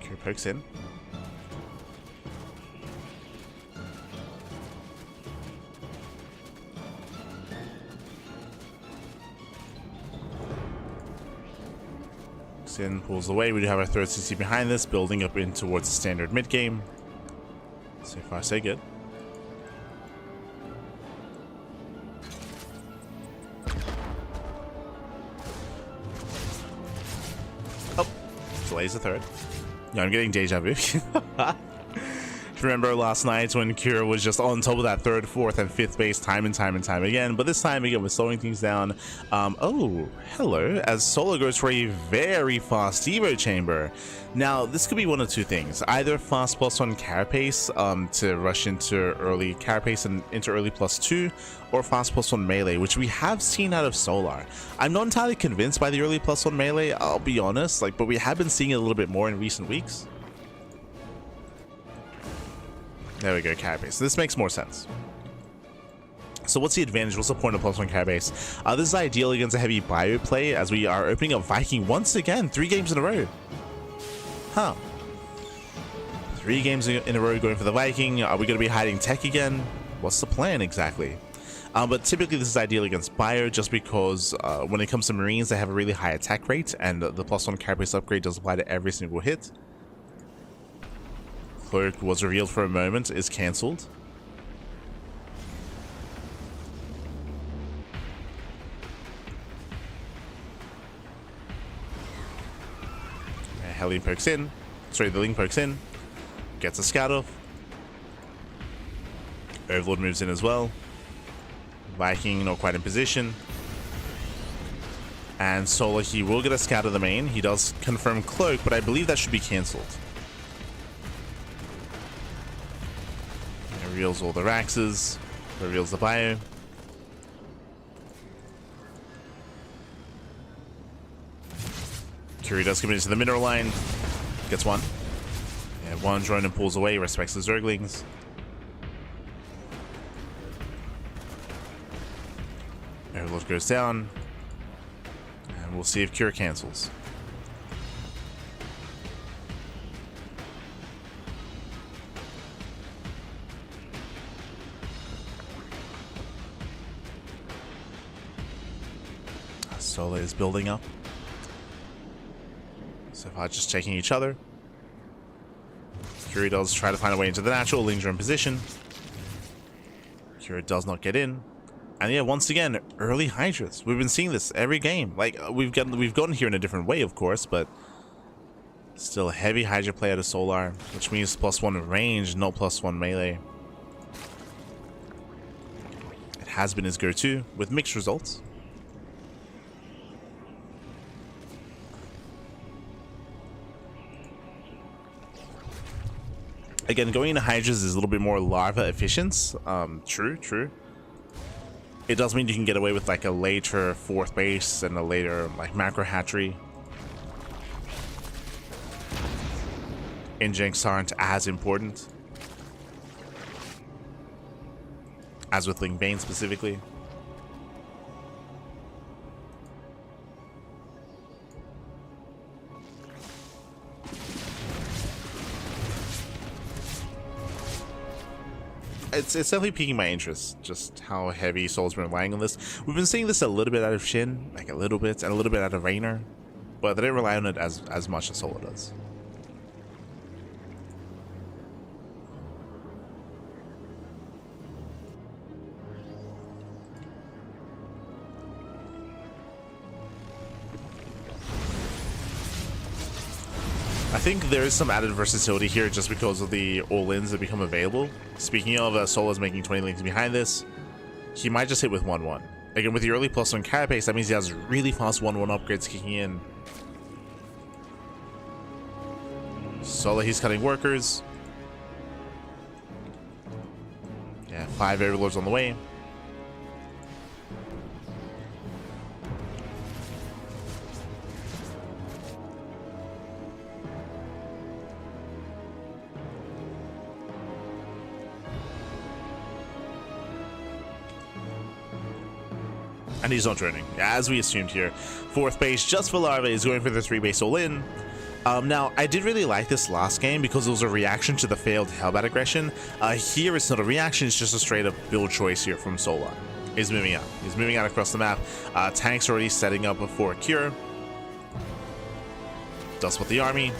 Cure pokes in. In, pulls away. We do have our third CC behind this, building up in towards the standard mid game. So far, so good. Oh, delays the third. Yeah, I'm getting deja vu. Remember last night when Kira was just on top of that third, fourth, and fifth base time and time again, but this time again we're slowing things down. Oh, hello, as Solo goes for a very fast Evo chamber. Now, this could be one of two things. Either fast +1 carapace to rush into early carapace and into early +2, or fast +1 melee, which we have seen out of Solar. I'm not entirely convinced by the early +1 melee, I'll be honest, but we have been seeing it a little bit more in recent weeks. There we go, carapace. This makes more sense. So what's the advantage? What's the point of +1 carapace? This is ideal against a heavy bio play, as we are opening up Viking once again, 3 games in a row. Huh. 3 games in a row going for the Viking. Are we going to be hiding tech again? What's the plan exactly? But typically this is ideal against bio, just because when it comes to Marines, they have a really high attack rate, and the +1 carapace upgrade does apply to every single hit. Cloak was revealed for a moment, is cancelled. Hellion pokes in. Sorry, the Ling pokes in. Gets a scout off. Overlord moves in as well. Viking not quite in position. And Solar, he will get a scout of the main. He does confirm Cloak, but I believe that should be cancelled. Reveals all the Raxes, reveals the bio. Curie does come into the mineral line, gets one. Yeah, one drone and pulls away, respects the Zerglings. Overlord goes down, and we'll see if Cure cancels. Solar is building up. So far just checking each other. Curie does try to find a way into the natural, Linger in position. Curie does not get in. And yeah, once again, early Hydras. We've been seeing this every game. Like, we've gotten here in a different way, of course, but still a heavy Hydra play out of Solar, which means +1 range, not +1 melee. It has been his go-to, with mixed results. Again, going into Hydras is a little bit more larva efficient. True. It does mean you can get away with like a later 4th base and a later like macro hatchery. Injects aren't as important as with Ling Bane specifically. It's definitely piquing my interest, just how heavy Soul's been relying on this. We've been seeing this a little bit out of Shin, like a little bit, and a little bit out of Raynor, but they don't rely on it as much as Soul does. I think there is some added versatility here just because of the all-ins that become available. Speaking of, Sola's making 20 links behind this. He might just hit with 1-1. Again, with the early +1 carapace, that means he has really fast 1-1 upgrades kicking in. Sola, he's cutting workers. Yeah, 5 overlords on the way. And he's not droning, as we assumed here. 4th base just for Larva is going for the 3 base all-in. Now, I did really like this last game because it was a reaction to the failed Hellbat aggression. Here it's not a reaction, it's just a straight up build choice here from Sola. He's moving out. He's moving out across the map. Tank's already setting up for a cure. Does spot the army.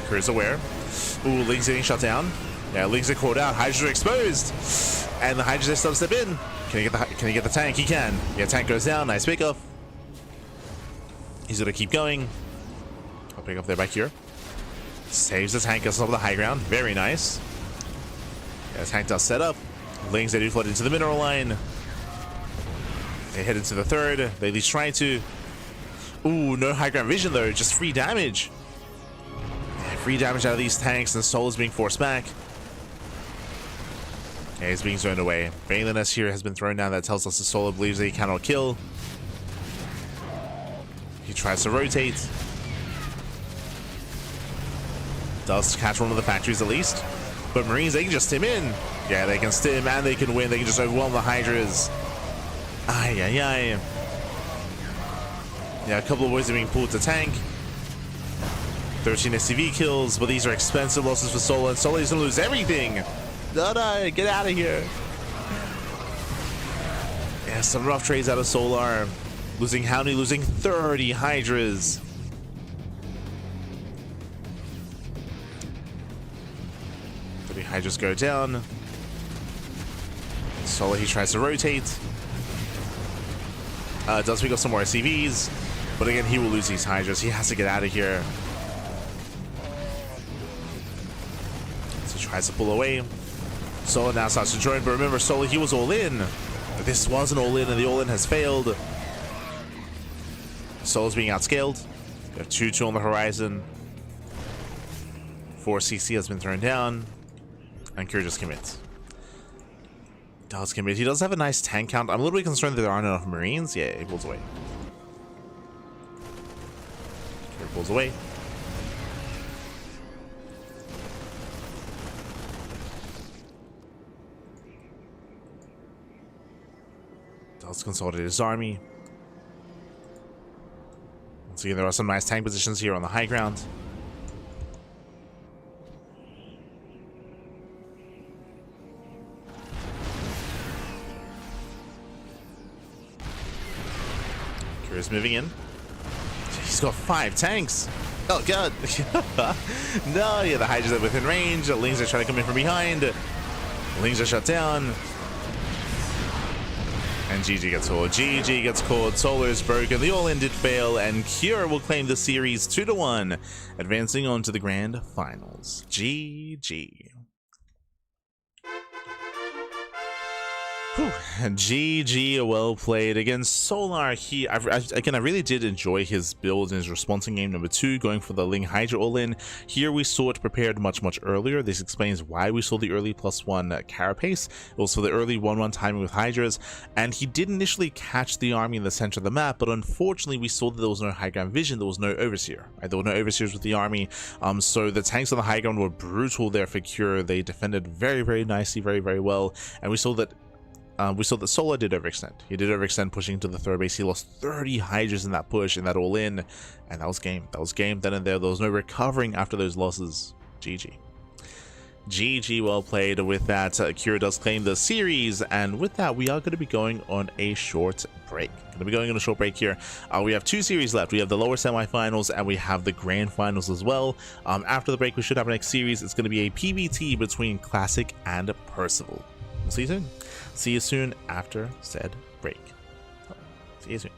Cure's aware. Ooh, Ling's getting shut down. Yeah, Ling's are caught out. Hydras are exposed. And the Hydras still step in. Can he get the tank? He can. Yeah, tank goes down. Nice pickoff. He's gonna keep going. I'll pick up there by Cure. Saves the tank, gets over the high ground. Very nice. Yeah, the tank does set up. Lings, they do flood into the mineral line. They head into the 3rd. They at least try to. Ooh, no high ground vision though. Just free damage. Yeah, free damage out of these tanks, and Soul is being forced back. Yeah, he's being zoned away. Baliness here has been thrown down. That tells us the Solar believes that he cannot kill. He tries to rotate. Does catch one of the factories at least. But Marines, they can just stim in. Yeah, they can stim and they can win. They can just overwhelm the Hydras. Ay, ay, ay. Yeah, a couple of boys are being pulled to tank. 13 SCV kills, but these are expensive losses for Sola. And Sola is going to lose everything. No, get out of here. Yeah, some rough trades out of Solar. Losing Houndy, losing 30 Hydras. The Hydras go down. Solar, he tries to rotate. Does pick up some more SCVs. But again, he will lose these Hydras. He has to get out of here. So he tries to pull away. Solar now starts to join, but remember, Solar, he was all in. This was an all in, and the all in has failed. Solar's being outscaled. We have 2-2 on the horizon. 4 CC has been thrown down. And Cure just commits. Does commit. He does have a nice tank count. I'm a little bit concerned that there aren't enough Marines. Yeah, he pulls away. Cure pulls away. Does consolidate his army. Once again, there are some nice tank positions here on the high ground. Is moving in. He's got 5 tanks. Oh god. No, yeah, the Hydras are within range. Lings are trying to come in from behind. Lings are shut down. And GG gets caught. GG gets caught. Solar is broken. The all-in did fail, and Cure will claim the series 2-1, advancing on to the grand finals. GG. Whew. GG, well played. Again, Solar, I really did enjoy his build and his response in game number 2, going for the Ling Hydra all-in. Here we saw it prepared much earlier. This explains why we saw the early +1 carapace. It was for the early 1-1 timing with Hydras, and he did initially catch the army in the center of the map, but unfortunately we saw that there was no high ground vision, there was no overseer. Right? There were no overseers with the army, so the tanks on the high ground were brutal there for Cure. They defended very nicely, very well, and we saw that Solar did overextend. He did overextend, pushing to the 3rd base. He lost 30 Hydras in that push, in that all-in, and that was game. That was game then and there. There was no recovering after those losses. GG. GG, well played. With that, Cure does claim the series, and with that, we are going to be going on a short break. Going to be going on a short break here. We have 2 series left. We have the lower semifinals, and we have the grand finals as well. After the break, we should have our next series. It's going to be a PvT between Classic and Percival. We'll see you soon. See you soon after said break. See you soon.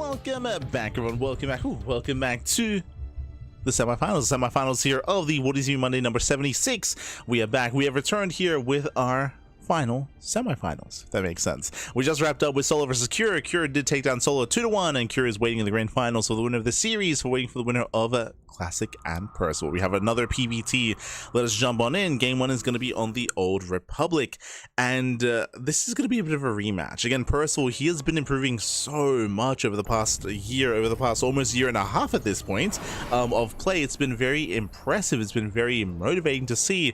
welcome back, everyone. Welcome back to the semifinals here of the WardiTV Monday number 76. We are back. We have returned here with our final semifinals, if that makes sense. We just wrapped up with Solo versus Cure. Cure did take down Solo 2-1, and Cure is waiting in the grand finals for the winner of the series. We're waiting for the winner of Classic and Percival. We have another PvT. Let us jump on in. Game 1 is going to be on the Old Republic, and this is going to be a bit of a rematch. Again, Percival, he has been improving so much over the past year, almost year and a half at this point of play. It's been very impressive. It's been very motivating to see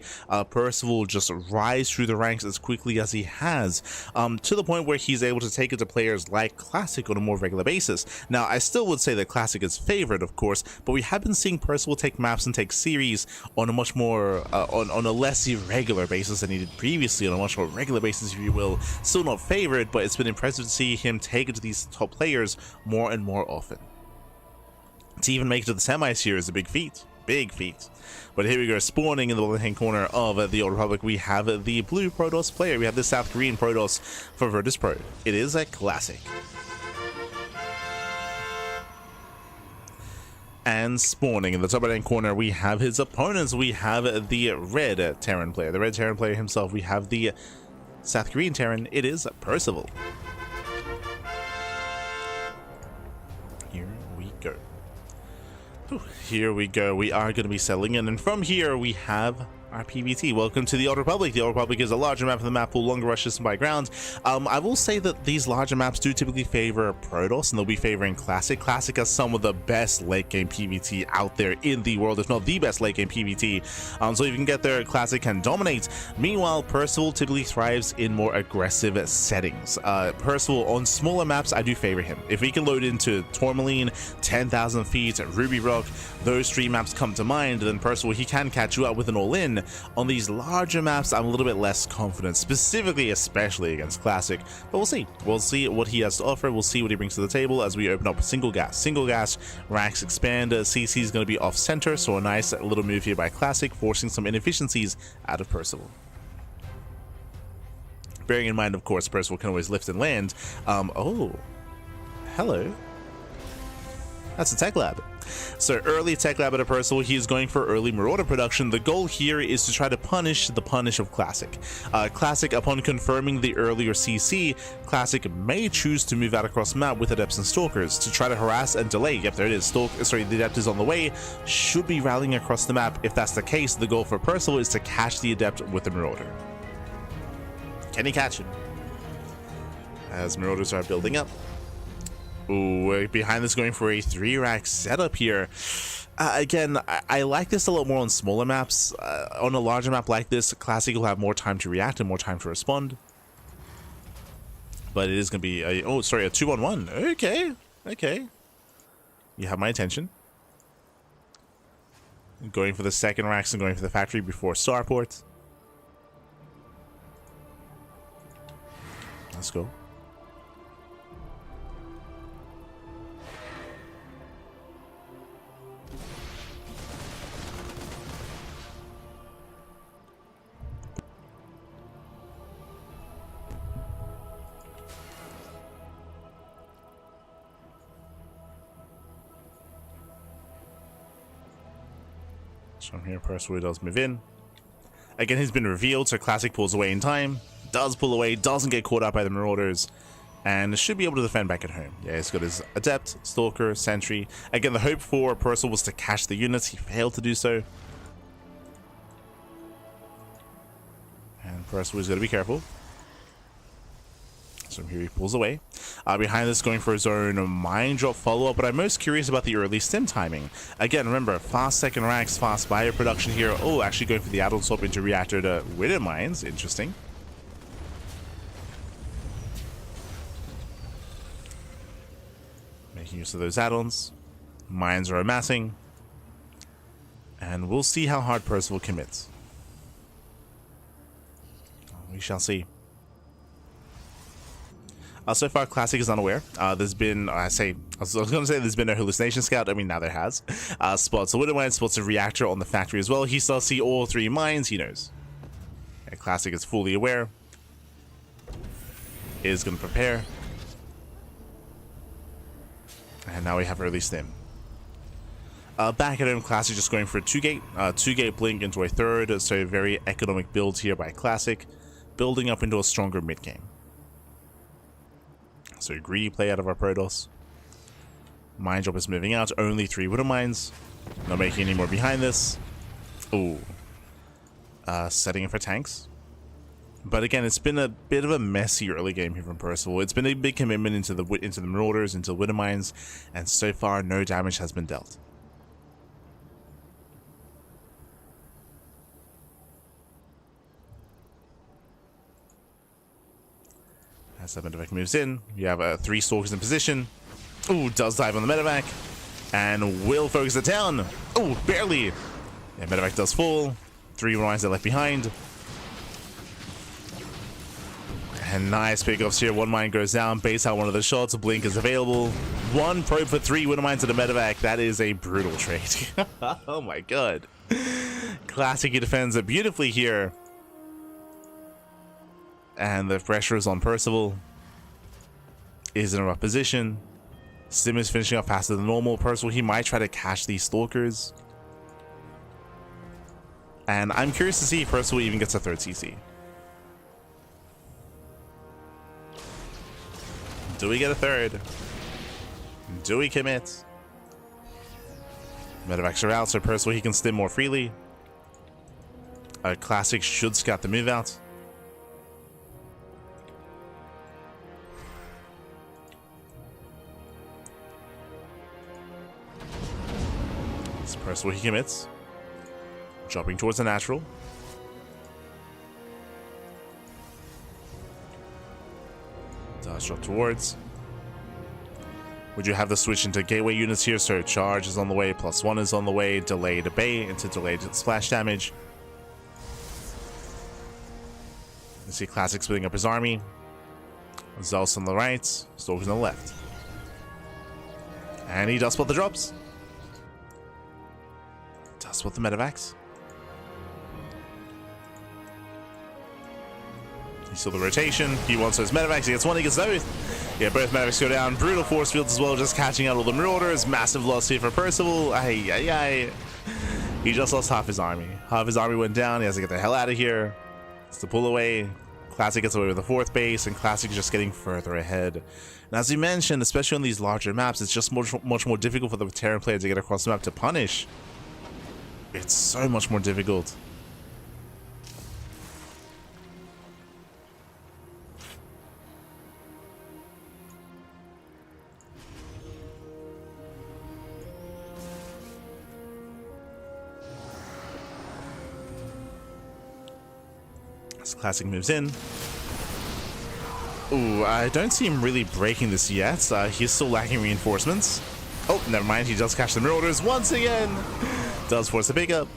Percival just rise through the ranks as quickly as he has, to the point where he's able to take it to players like Classic on a more regular basis. Now, I still would say that Classic is favored, of course, but we have been seeing Percival take maps and take series on a much more on a less irregular basis than he did previously, on a much more regular basis, if you will. Still not favored, but it's been impressive to see him take it to these top players more and more often. To even make it to the semis here is a big feat. But here we go, spawning in the bottom hand corner of the Old Republic, we have the blue Protoss player. We have the South Korean Protoss for Virtus Pro. It is a Classic. And spawning in the top right hand corner, we have his opponents. We have the red Terran player. The red Terran player himself, we have the South Korean Terran. It is Percival. Here we go. We are going to be settling in, and from here we have our PvT. Welcome to the Old Republic. The Old Republic is a larger map of the map pool, longer rushes by ground. I will say that these larger maps do typically favor Protoss, and they'll be favoring Classic. Classic has some of the best late game PvT out there in the world, if not the best late game PvT. So if you can get there, Classic can dominate. Meanwhile, Percival typically thrives in more aggressive settings. Percival on smaller maps, I do favor him. If he can load into Tourmaline, 10,000 feet, Ruby Rock, those three maps come to mind, then Percival, he can catch you up with an all-in. On these larger maps, I'm a little bit less confident, especially against Classic, but we'll see what he has to offer. We'll see what he brings to the table as we open up single gas racks expand. CC is going to be off center, so a nice little move here by Classic, forcing some inefficiencies out of Percival. Bearing in mind, of course, Percival can always lift and land. Oh, hello, that's a tech lab. So early tech lab at a Percival, he is going for early Marauder production. The goal here is to try to punish the punish of Classic. Classic, upon confirming the earlier CC, Classic may choose to move out across the map with Adepts and Stalkers to try to harass and delay. Yep, there it is. The Adept is on the way, should be rallying across the map. If that's the case, the goal for Percival is to catch the Adept with the Marauder. Can he catch him? As Marauders are building up. Ooh, behind this, going for a 3-rack setup here. Again, I like this a lot more on smaller maps. On a larger map like this, Classic will have more time to react and more time to respond. But it is going to be a 2-on-1. Okay. You have my attention. Going for the second racks and going for the factory before starport. Let's go. From here, Percival does move in. Again, he's been revealed, so Classic pulls away in time. Does pull away, doesn't get caught up by the Marauders, and should be able to defend back at home. Yeah, he's got his Adept, Stalker, Sentry. Again, the hope for Percival was to catch the units. He failed to do so. And Percival is going to be careful. So here he pulls away. Behind this, going for his own mine drop follow-up, but I'm most curious about the early stim timing. Again, remember, fast second racks, fast bio production here. Oh, actually going for the add-on swap into reactor to Widow Mines. Interesting. Making use of those add-ons. Mines are amassing. And we'll see how hard Percival commits. We shall see. So far, Classic is unaware. There's been, I was going to say there's been no hallucination scout. I mean, now there has. Spots a Widow Mine, spots a reactor on the factory as well. He still see all 3 mines. He knows. Yeah, Classic is fully aware. Is going to prepare. And now we have released him. Back at home, Classic just going for a 2-gate blink into a third, so very economic build here by Classic, building up into a stronger mid game. So greedy play out of our Protoss. Mine Drop is moving out, only 3 Widow Mines, not making any more behind this. Ooh. Setting it for tanks. But again, it's been a bit of a messy early game here from Percival. It's been a big commitment into the Marauders, into Widow Mines, and so far no damage has been dealt. As the medevac moves in, you have 3 Stalkers in position. Ooh, does dive on the medevac, and will focus it down. Ooh, barely. Yeah, medevac does fall. 3 lines are left behind. And nice pickups here. 1 mine goes down, base out one of the shots. Blink is available. 1 probe for 3 Widow Mines to the medevac. That is a brutal trade. Oh my god. Classic, he defends it beautifully here. And the pressure is on Percival. Is in a rough position. Sim is finishing up faster than normal. Percival, he might try to catch these Stalkers. And I'm curious to see if Percival even gets a 3rd CC. Do we get a 3rd? Do we commit? Medevacs are out, so Percival, he can stim more freely. Classic should scout the move out. Percival, he commits. Jumping towards the natural. Does drop towards. Would you have the switch into gateway units here? So charge is on the way, +1 is on the way, delayed bay into delayed splash damage. You see Classic splitting up his army. Zealous on the right, Stalkers on the left. And he does spot the drops. Does spot the medevacs. You saw the rotation. He wants those medevacs. He gets 1, he gets both. Yeah, both medevacs go down. Brutal force fields as well, just catching out all the Marauders. Massive loss here for Percival. Ay, ay, ay. He just lost half his army. Half his army went down. He has to get the hell out of here. It's the pull away. Classic gets away with the 4th base, and Classic is just getting further ahead. And as you mentioned, especially on these larger maps, it's just much more difficult for the Terran player to get across the map to punish. It's so much more difficult. As Classic moves in. Ooh, I don't see him really breaking this yet. He's still lacking reinforcements. Oh, never mind. He does catch the Marauders once again. Does force a pickup.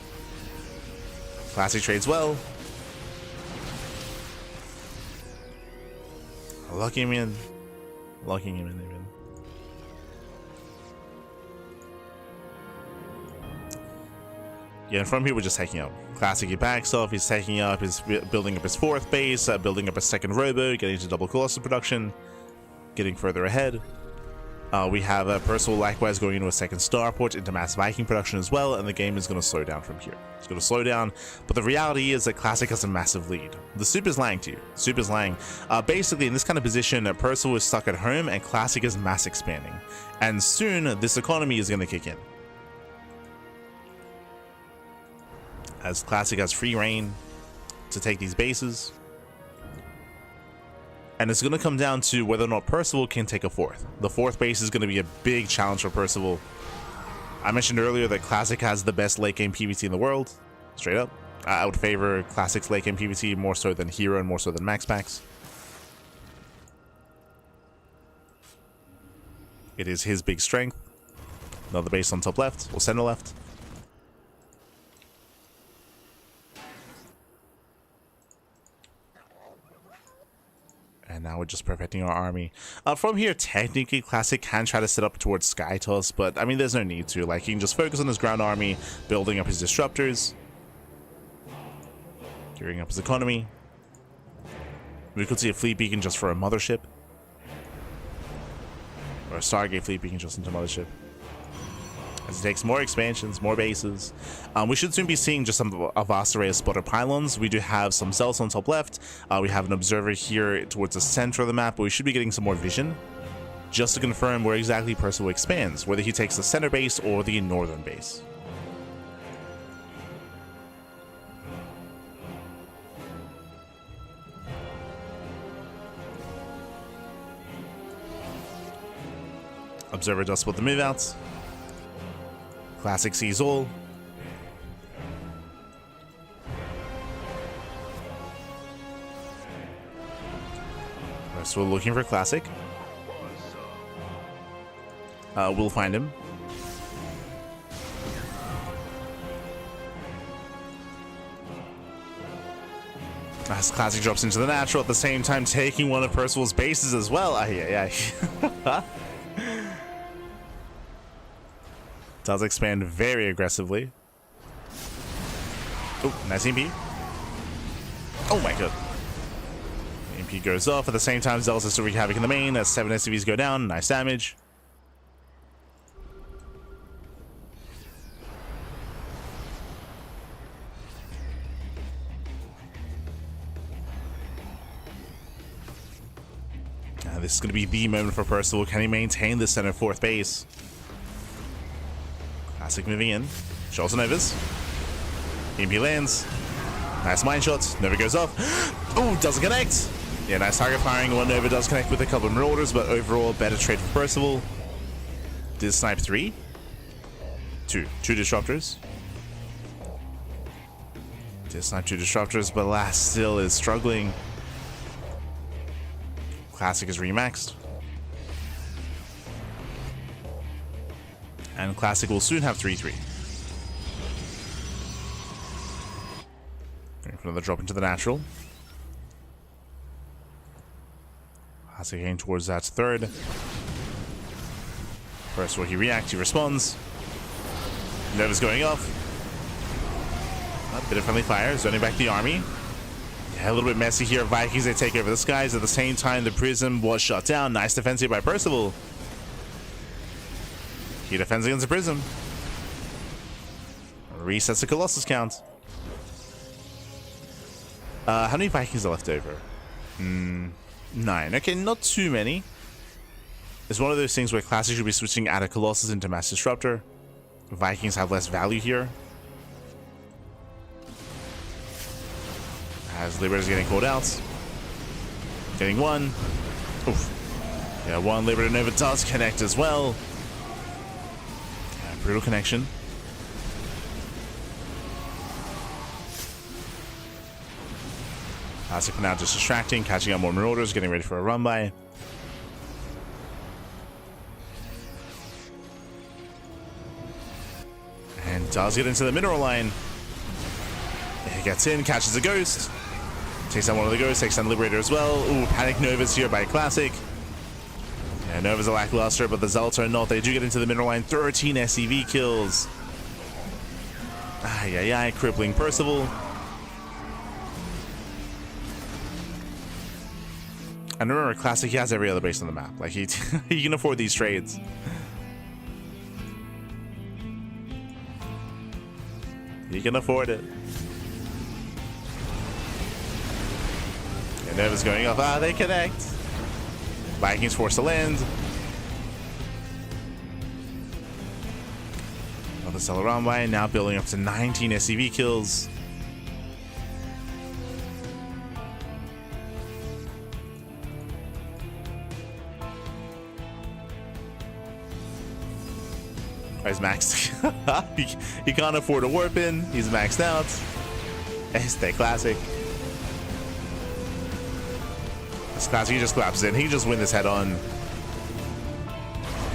Classic trades well. Locking him in. Locking him in even. Yeah, and from here we're just taking up. Classic, he backs off. He's taking up. He's building up his 4th base. Building up a 2nd robo. Getting to double Colossus production. Getting further ahead. We have Percival likewise going into a 2nd starport into mass Viking production as well, and the game is going to slow down from here. It's going to slow down, but the reality is that Classic has a massive lead. The soup is lying to you. Soup is lying. Basically, in this kind of position, Percival is stuck at home, and Classic is mass expanding. And soon, this economy is going to kick in. As Classic has free reign to take these bases. And it's going to come down to whether or not Percival can take a 4th. The 4th base is going to be a big challenge for Percival. I mentioned earlier that Classic has the best late game PvT in the world. Straight up. I would favor Classic's late game PvT more so than Hero and more so than Max Packs. It is his big strength. Another base on top left, or center left. And now we're just perfecting our army. From here, technically, Classic can try to set up towards Sky Toss, but I mean, there's no need to. Like, he can just focus on his ground army, building up his disruptors, gearing up his economy. We could see a fleet beacon just for a mothership. Or a Stargate fleet being just into Mothership. As it takes more expansions, more bases. We should soon be seeing just a vast array of spotter pylons. We do have some cells on top left. We have an observer here towards the center of the map, but we should be getting some more vision. Just to confirm where exactly Percival expands, whether he takes the center base or the northern base. Observer does split the move outs. Classic sees all. So we're looking for Classic. We'll find him. As Classic drops into the natural, at the same time taking one of Percival's bases as well. Does expand very aggressively. Oh, nice EMP. Oh my god. EMP goes off. At the same time, Zealous is wreaking havoc in the main as 7 SCVs go down. Nice damage. This is going to be the moment for Percival. Can he maintain the center fourth base? Classic moving in. Shoals and Novas. EMP lands. Nice mine shot. Nova goes off. Oh, doesn't connect. Yeah, nice target firing. One Nova does connect with a couple of Marauders, but overall, better trade for Percival. Did snipe 3. 2 Disruptors. Did snipe 2 Disruptors, but last still is struggling. Classic is remaxed. And Classic will soon have 3-3. Another drop into the natural. Classic heading towards that third. First, where he reacts, he responds. Nova's going off. A bit of friendly fire, zoning back the army. Yeah, a little bit messy here. Vikings, they take over the skies. At the same time, the prism was shut down. Nice defense here by Percival. He defends against the prism. Resets the Colossus count. How many Vikings are left over? 9. Okay, not too many. It's one of those things where Classic should be switching out of Colossus into Mass Disruptor. Vikings have less value here. As Liberator's getting called out. Getting one. Oof. Yeah, one Liberator Nova does connect as well. Yeah, brutal connection. Classic for now just distracting, catching up more Marauders, getting ready for a run by. And does get into the mineral line. He gets in, catches a ghost. Takes down one of the ghosts, takes down Liberator as well. Ooh, Panic Nova's here by Classic. Yeah, Nova's a lackluster, but the Zealots are not. They do get into the mineral line. 13 SCV kills. Crippling Percival. And remember, Classic, he has every other base on the map. Like, he can afford these trades. He can afford it. And Nova's going off. They connect. Vikings forced to land. Another Stellar Runway, now building up to 19 SCV kills. He's maxed. he can't afford a warp in. He's maxed out. Stay Classic. This Classic, he just collapses in. He can just win this head on.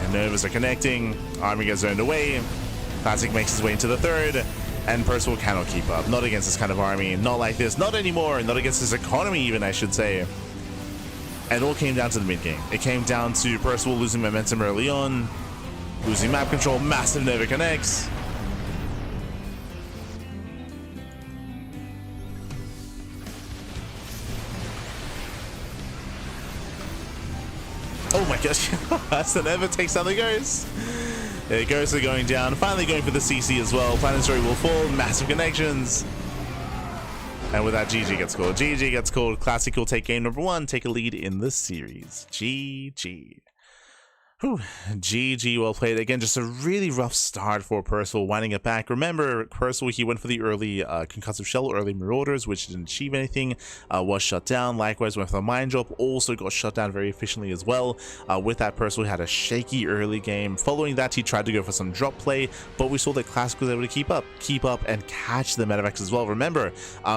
And Novas are connecting. Army gets zoned away. Classic makes his way into the third. And Percival cannot keep up. Not against this kind of army. Not like this. Not anymore. Not against this economy even, I should say. And it all came down to the mid game. It came down to Percival losing momentum early on. Losing map control, massive Nova connects. Oh my As the never takes down the Ghost. Ghosts are going down, finally going for the CC as well. Planetary will fall, massive connections. And with that, GG gets called. GG gets called. Classic will take game number 1, take a lead in the series. GG. Whew. GG, well played. Again, just a really rough start for Percival, winding it back. Remember, Percival, he went for the early concussive shell, early marauders, which didn't achieve anything, was shut down. Likewise, went for the mind drop, also got shut down very efficiently as well. With that, Percival had a shaky early game. Following that, he tried to go for some drop play, but we saw that Classic was able to keep up and catch the medevacs as well. Remember,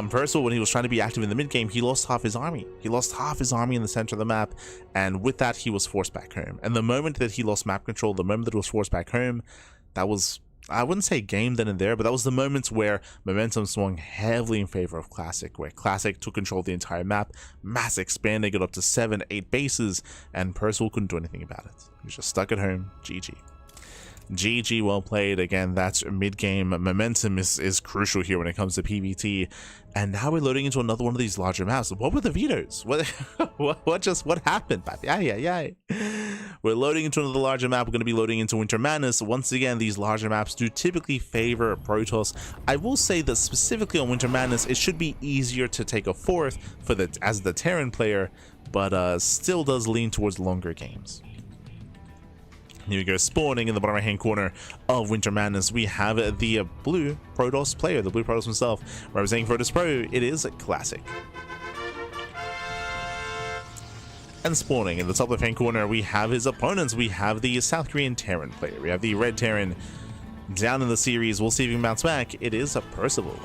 Percival, when he was trying to be active in the mid game, he lost half his army. He lost half his army in the center of the map, and with that, he was forced back home. And the moment that he lost map control, the moment that it was forced back home, that was, I wouldn't say game then and there, but that was the moments where momentum swung heavily in favor of Classic, where Classic took control of the entire map, mass expanding it up to 7, 8 bases, and Percival couldn't do anything about it. He was just stuck at home. GG. GG, well played. Again, that's mid-game momentum is crucial here when it comes to PvT. And now we're loading into another one of these larger maps. What were the vetoes? What happened? We're loading into another larger map. We're going to be loading into Winter Madness. Once again, these larger maps do typically favor Protoss. I will say that specifically on Winter Madness, it should be easier to take a 4th for as the Terran player, but still does lean towards longer games. Here we go, spawning in the bottom right hand corner of Winter Madness. We have the blue Protoss player, the blue Protoss himself, representing Protoss Pro. It is Classic. And spawning in the top left hand corner, we have his opponents. We have the South Korean Terran player. We have the red Terran down in the series. We'll see if he can bounce back. It is a Percival.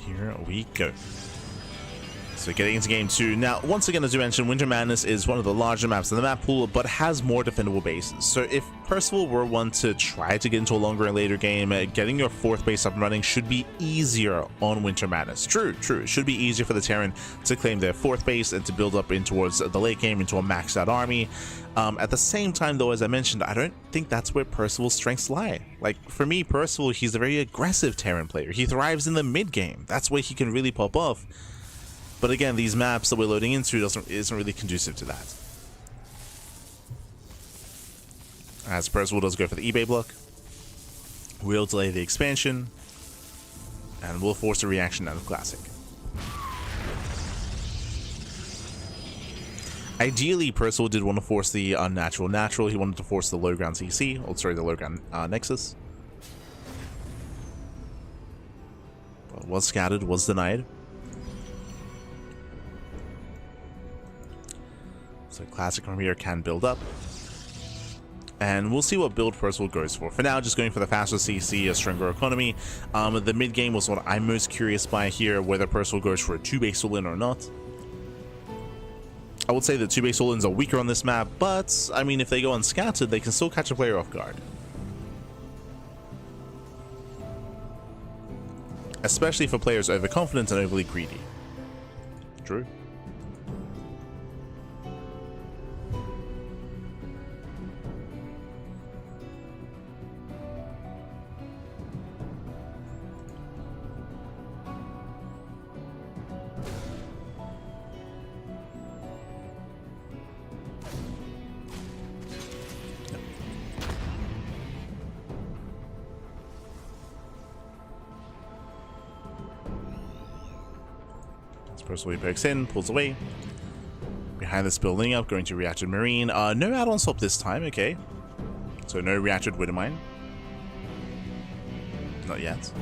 Here we go. So getting into game 2. Now, once again, as you mentioned, Winter Madness is one of the larger maps in the map pool, but has more defendable bases. So if Percival were one to try to get into a longer and later game, getting your 4th base up and running should be easier on Winter Madness. True. It should be easier for the Terran to claim their 4th base and to build up in towards the late game into a maxed out army. At the same time, though, as I mentioned, I don't think that's where Percival's strengths lie. Like, for me, Percival, he's a very aggressive Terran player. He thrives in the mid game. That's where he can really pop off. But again, these maps that we're loading into isn't really conducive to that. As Percival does go for the eBay block, we'll delay the expansion, and we'll force a reaction out of Classic. Ideally, Percival did want to force the unnatural natural. He wanted to force the low ground CC, oh sorry, the low ground Nexus. But was scattered, was denied. So Classic from here can build up. And we'll see what build Percival goes for. For now, just going for the faster CC, a stronger economy. The mid game was what I'm most curious by here, whether Percival goes for a 2-base all-in or not. I would say that 2-base all-ins are weaker on this map, but I mean, if they go unscattered, they can still catch a player off guard. Especially for players overconfident and overly greedy. True. Percival he pokes in, pulls away. Behind this building up, going to Reacted Marine. No add-on swap this time, okay. So no Reacted Widowmine. Not yet.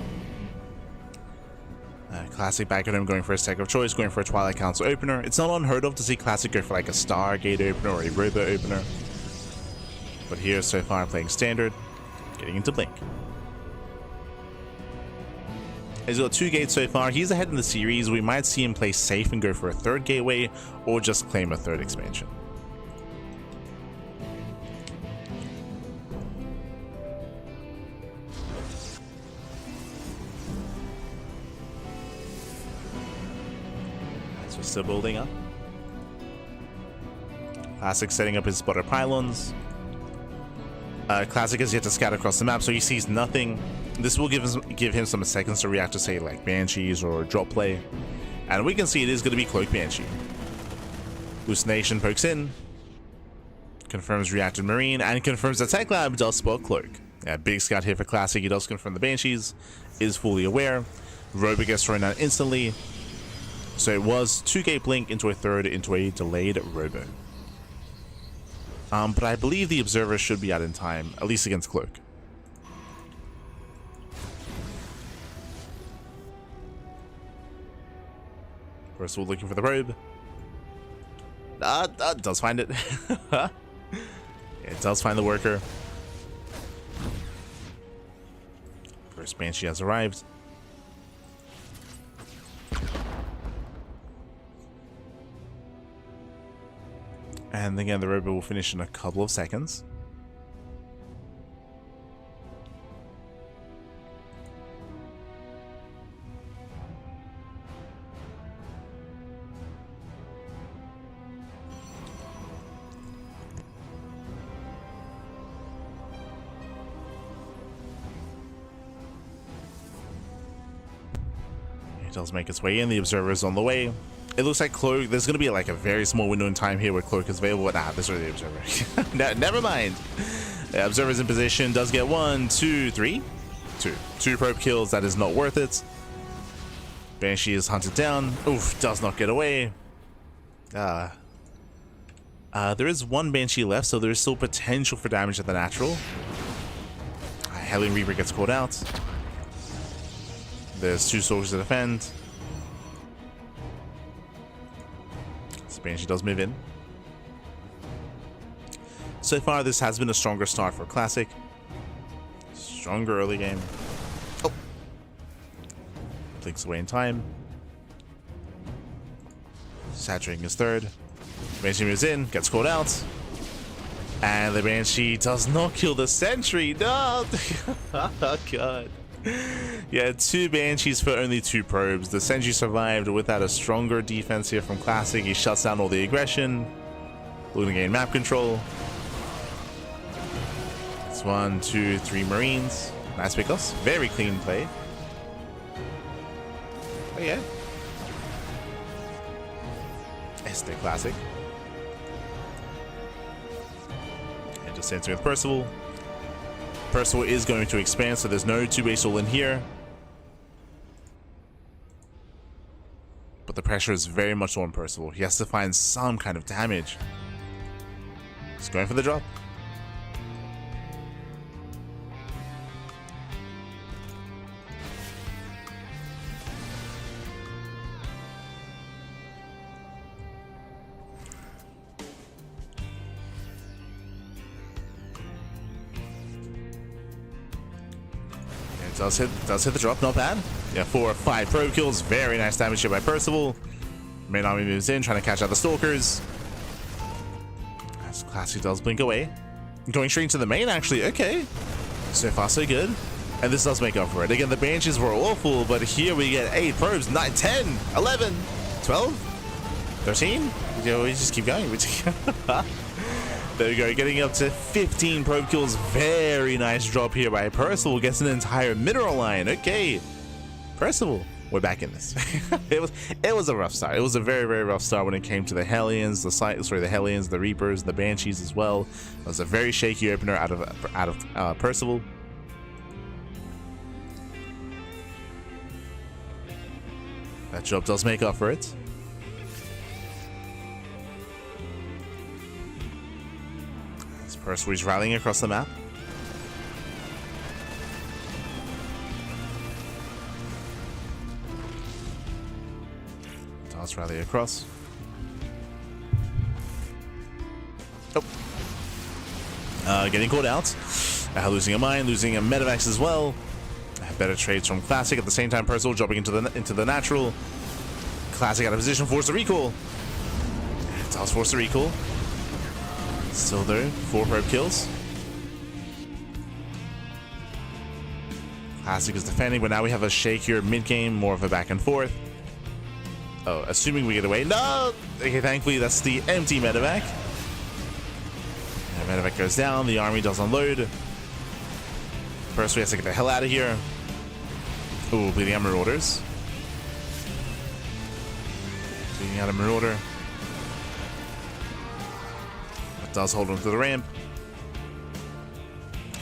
Classic back at him, going for his tech of choice, going for a Twilight Council opener. It's not unheard of to see Classic go for like a Stargate opener or a Robo opener. But here so far playing standard, getting into Blink. He's got 2 gates so far. He's ahead in the series. We might see him play safe and go for a 3rd gateway, or just claim a 3rd expansion. Still building up. Classic setting up his spotter pylons. Classic is yet to scatter across the map, so he sees nothing. This will give him some seconds to react to, say, like Banshees or drop play. And we can see it is going to be Cloak Banshee. Hallucination pokes in. Confirms Reacted Marine, and confirms the Tech Lab does spot Cloak. Yeah, big scout here for Classic. He does confirm the Banshees. Is fully aware. Robo gets thrown out instantly. So it was 2-gate blink into a third into a delayed Robo. But I believe the Observer should be out in time, at least against Cloak. First of all, looking for the probe. Does find it. It does find the worker. First Banshee has arrived. And again, the Robo will finish in a couple of seconds. It does make its way in. The Observer is on the way. It looks like Cloak, there's going to be like a very small window in time here where Cloak is available. Nah, this is the Observer. Never mind. The Observer's in position, does get 1, 2, 3. Two probe kills, that is not worth it. Banshee is hunted down. Oof, does not get away. There is 1 Banshee left, so there is still potential for damage at the natural. Hellion Reaper gets caught out. There's 2 soldiers to defend. Banshee does move in. So far, this has been a stronger start for Classic. Stronger early game. Oh! Blinks away in time. Saturating his third. Banshee moves in, gets caught out. And the Banshee does not kill the sentry. No! Oh, God. Yeah, 2 Banshees for only 2 probes. The Sentry survived without a stronger defense here from Classic. He shuts down all the aggression. Looking to gain map control. It's 1, 2, 3 Marines. Nice pickups. Very clean play. Oh yeah. Este Classic. And just entering with Percival. Percival is going to expand, so there's no 2-base all in here. But the pressure is very much on Percival. He has to find some kind of damage. He's going for the drop. Does hit the drop, not bad. Yeah, 4 or 5 probe kills. Very nice damage here by Percival. Main army moves in, trying to catch out the Stalkers. As Classic does blink away. Going straight into the main, actually. Okay. So far, so good. And this does make up for it. Again, the Banshees were awful, but here we get 8 probes. 9, 10, 11, 12, 13. You know, we just keep going. There we go, getting up to 15 probe kills. Very nice drop here by Percival. Gets an entire mineral line. Okay, Percival, we're back in this. it was a rough start. It was a very, very rough start when it came to the Hellions, the Hellions, the Reapers, the Banshees as well. It was a very shaky opener out of Percival. That job does make up for it. Percival is rallying across the map. Does rally across. Oh. Getting caught out. Losing a mine, losing a medevacs as well. Better trades from Classic. At the same time, Percival dropping into the natural. Classic out of position, force a recall. Does force a recall. Still there, 4 probe kills. Classic is defending, but now we have a shakier mid-game, more of a back and forth. Oh, assuming we get away. No! Okay, thankfully that's the empty medevac. And medevac goes down. The army does unload. First, we have to get the hell out of here. Ooh, bleeding out Marauders. Bleeding out a Marauder. That does hold on to the ramp.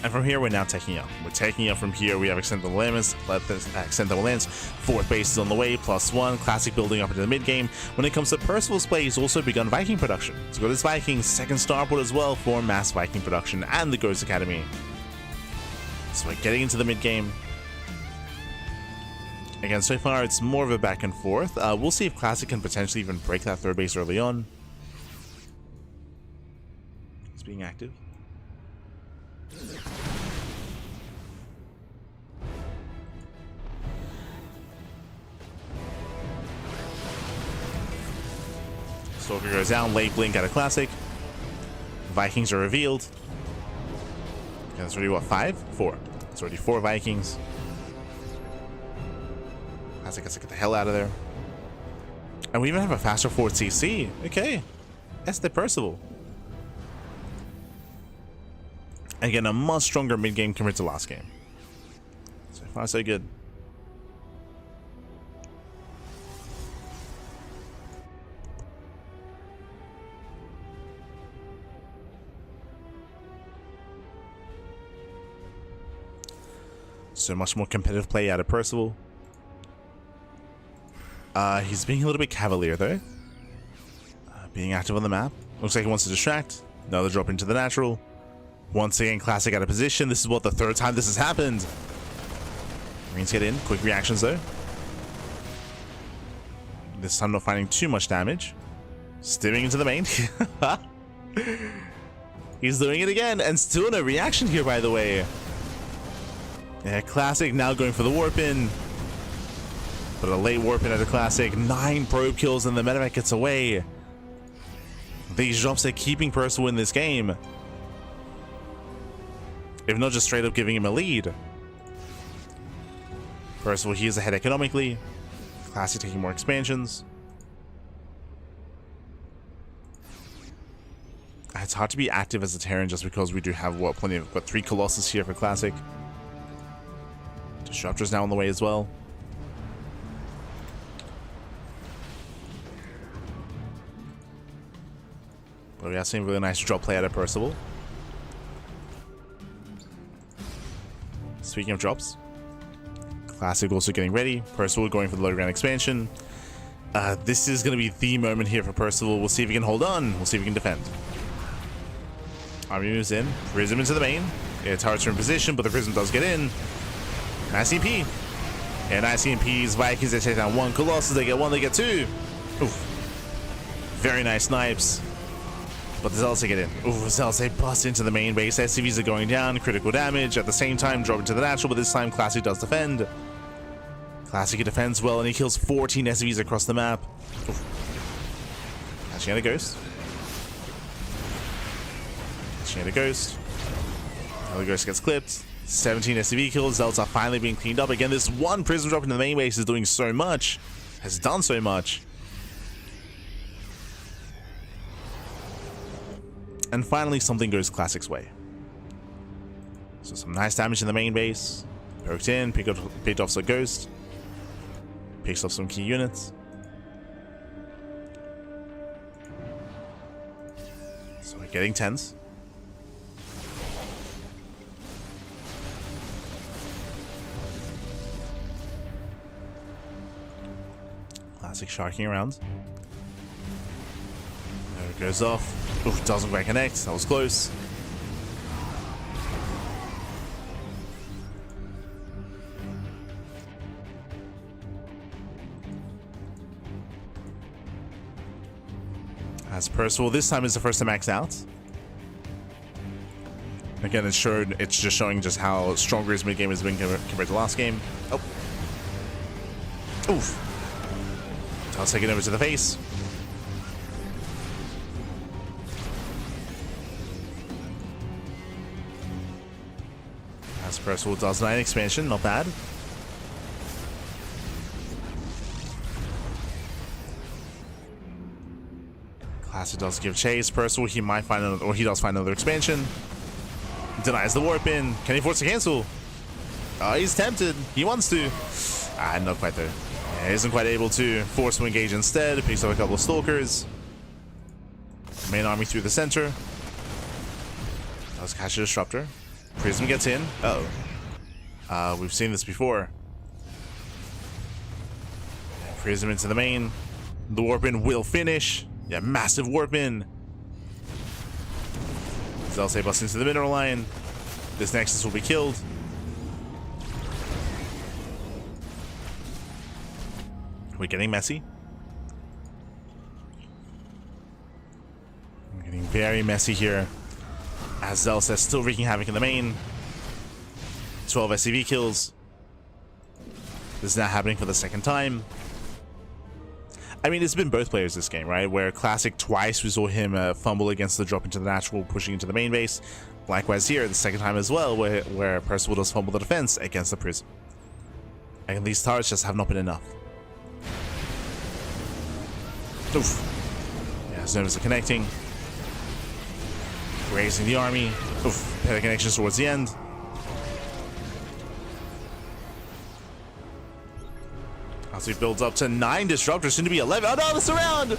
And from here, we're now taking up. We're taking up from here. We have Extend the Lance. Extend the Lance. Fourth base is on the way. +1. Classic building up into the mid game. When it comes to Percival's play, he's also begun Viking production. So got his Vikings, second starport as well for mass Viking production and the Ghost Academy. So we're getting into the mid game. Again, so far it's more of a back and forth. We'll see if Classic can potentially even break that third base early on. It's being active. Stalker goes down, late blink at a Classic. Vikings are revealed. Okay, that's already what, 5? 4. It's already 4 Vikings. Classic has to get the hell out of there. And we even have a faster forward CC. Okay. That's the Percival. Again, a much stronger mid-game compared to last game. So far, so good. So much more competitive play out of Percival. He's being a little bit cavalier though. Being active on the map. Looks like he wants to distract. Another drop into the natural. Once again, Classic out of position. This is what, the third time this has happened. Marines get in. Quick reactions though. This time not finding too much damage. Stimming into the main. He's doing it again. And still no reaction here, by the way. Yeah, Classic now going for the warp in. But a late warp in at the Classic. 9 probe kills and the medevac gets away. These drops are keeping Percival in this game. If not just straight up giving him a lead. Percival he is ahead economically. Classic taking more expansions. It's hard to be active as a Terran just because we do have what, plenty of 3 Colossus here for Classic. Disruptor's now on the way as well. But we have seen a really nice drop play out of Percival. Speaking of drops, Classic also getting ready. Percival going for the low ground expansion. This is going to be the moment here for Percival. We'll see if he can hold on. We'll see if he can defend. Army moves in. Prism into the main. Yeah, turrets are in position, but the Prism does get in. Nice EMP. And nice EMPs. Vikings, they take down 1 Colossus. They get 1, they get 2. Oof. Very nice snipes. But the Zealots get in. Ooh, Zealots, they bust into the main base. SCVs are going down. Critical damage. At the same time, drop into the natural, but this time Classic does defend. Classic defends well, and he kills 14 SCVs across the map. Oof. Catching out a Ghost. Catching out a Ghost. Another Ghost gets clipped. 17 SCV kills. Zealots are finally being cleaned up. Again, this one Prism drop into the main base is doing so much. Has done so much. And finally, something goes Classic's way. So some nice damage in the main base. Poked in, picked off some Ghost. Picks off some key units. So we're getting tense. Classic sharking around. There it goes off. Oof, doesn't quite connect. That was close. As Percival, this time is the first to max out. Again, it's just showing just how stronger his mid game has been compared to last game. Oh. Oof. I'll take it over to the face. As Percival does 9 expansion, not bad. So it does give chase. Percival, he might find another, or he does find another expansion. Denies the warp in. Can he force to cancel? He's tempted. He wants to. Not quite there. Yeah, he isn't quite able to. Force to engage instead. Picks up a couple of stalkers. Main army through the center. Does catch a disruptor. Prism gets in. Uh-oh. We've seen this before. Prism into the main. The warp in will finish. Yeah, massive warp in. Zelsa busts into the mineral line. This Nexus will be killed. We're getting messy. We're getting very messy here. As Zelsa still wreaking havoc in the main. 12 SCV kills. This is now happening for the second time. I mean, it's been both players this game, right? Where Classic twice we saw him fumble against the drop into the natural, pushing into the main base. Likewise here, the second time as well, where Percival does fumble the defense against the Prism. And these turrets just have not been enough. Oof. Yeah, as Novas are connecting. Raising the army. Oof. Better connections towards the end. As he builds up to 9 disruptors, soon to be 11. Oh no, the surround!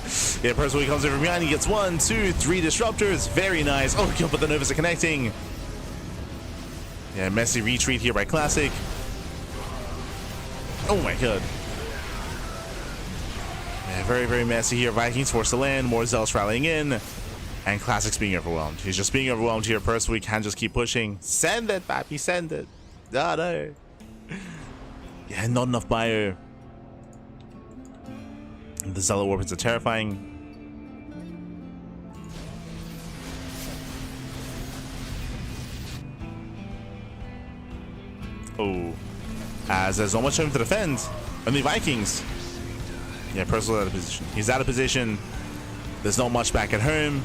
Yeah, Percival comes over from behind. He gets 1, 2, 3 disruptors. Very nice. Oh, but the Novas are connecting. Yeah, messy retreat here by Classic. Oh my god. Yeah, very, very messy here. Vikings forced to land. More Zealous rallying in. And Classic's being overwhelmed. He's just being overwhelmed here. Percival can't just keep pushing. Send it, Pappy, send it. Oh no. Yeah, not enough bio. The Zealot warpins are terrifying. Oh. As there's not much room to defend. Only Vikings. Yeah, Percival's out of position. He's out of position. There's not much back at home.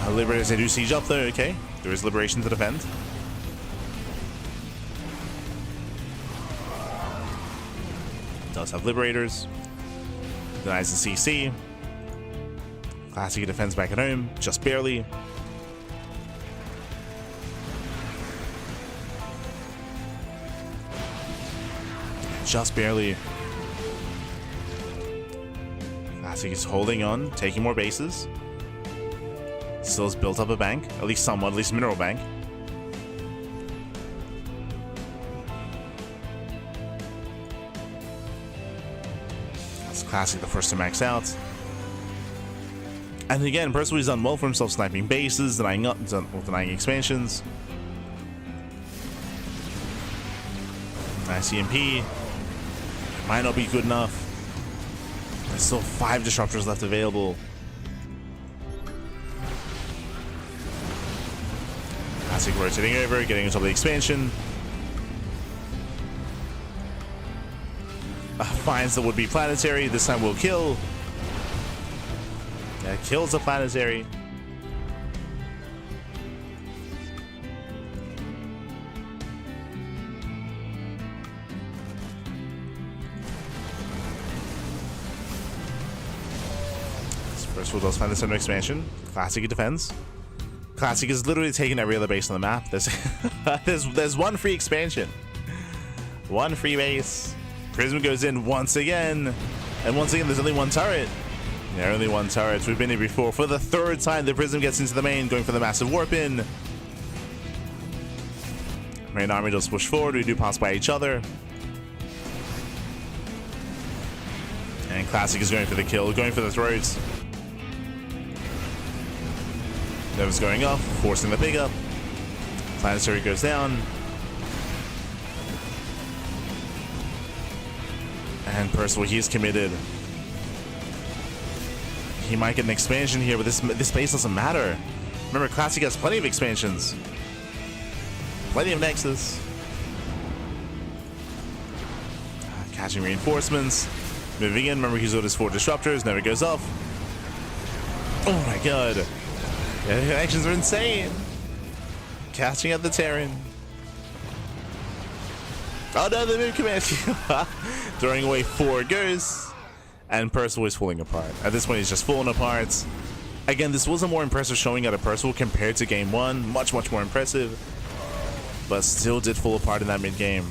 Liberators, they do siege up though, okay. There is liberation to defend. Does have liberators. Denies the CC. Classic defends back at home, just barely. Just barely. Classic is holding on, taking more bases. Still has built up a bank, at least somewhat, at least mineral bank. Classic the first to max out. And again, Percival's done well for himself, sniping bases, denying expansions. Nice EMP. Might not be good enough. There's still 5 disruptors left available. Classic rotating over, getting on top of the expansion. Finds the would-be planetary. This time will kill. Yeah, kills the planetary. Percival does find the center expansion. Classic defends. Classic is literally taking every other base on the map. There's one free expansion. One free base. Prism goes in once again. And once again, there's only one turret. Yeah, only one turret. We've been here before. For the 3rd time, the Prism gets into the main, going for the massive warp in. Main army does push forward. We do pass by each other. And Classic is going for the kill, going for the throats. Nova's going up, forcing the pickup. Planetary goes down. And Percival, he is committed. He might get an expansion here, but this base doesn't matter. Remember, Classic has plenty of expansions. Plenty of Nexus. Catching reinforcements. Moving in. Remember, he's got his 4 disruptors. Never goes off. Oh my god. Yeah, the connections are insane. Catching up the Terran. Oh no, the move command. Throwing away 4 ghosts. and Percival is falling apart. At this point, he's just falling apart. Again, this was a more impressive showing out of Percival compared to game one. Much more impressive, but still did fall apart in that mid-game.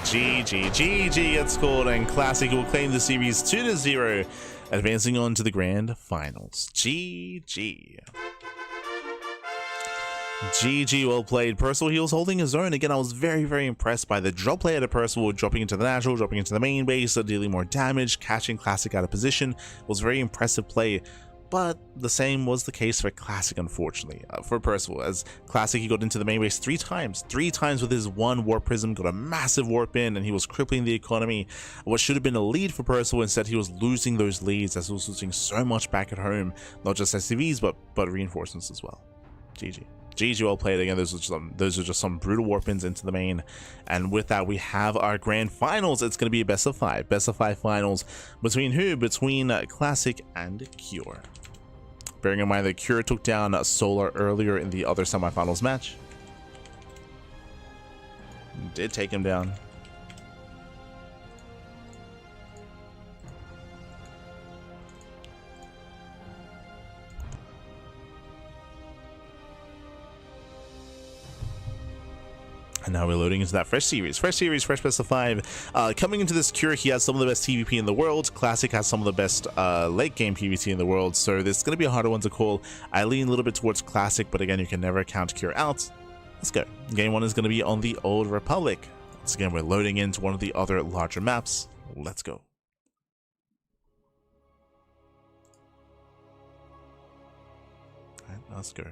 GG gets scored, and Classic will claim the series 2-0, advancing on to the grand finals. GG, well played. Percival, he was holding his own. Again, I was very impressed by the drop play out of Percival, dropping into the natural, dropping into the main base, dealing more damage, catching Classic out of position. It was very impressive play. But the same was the case for Classic, unfortunately, for Percival. As Classic, he got into the main base three times with his one warp prism, got a massive warp in, and he was crippling the economy. What should have been a lead for Percival, instead he was losing those leads, as he was losing so much back at home, not just SCVs, but reinforcements as well. GG, well played. Again, those are just some brutal warp ins into the main, and with that we have our grand finals. It's going to be a best of five finals between who? Between Classic and Cure. Bearing in mind that Cure took down Solar earlier in the other semifinals match. Did take him down. And now we're loading into that fresh best of 5. Coming into this, Cure, he has some of the best TVP in the world. Classic has some of the best late game PvT in the world, so this is going to be a harder one to call. I lean a little bit towards Classic, but again, you can never count Cure out. Let's go. Game 1 is going to be on the Old Republic. Once again, we're loading into one of the other larger maps. Let's go. Alright, let's go.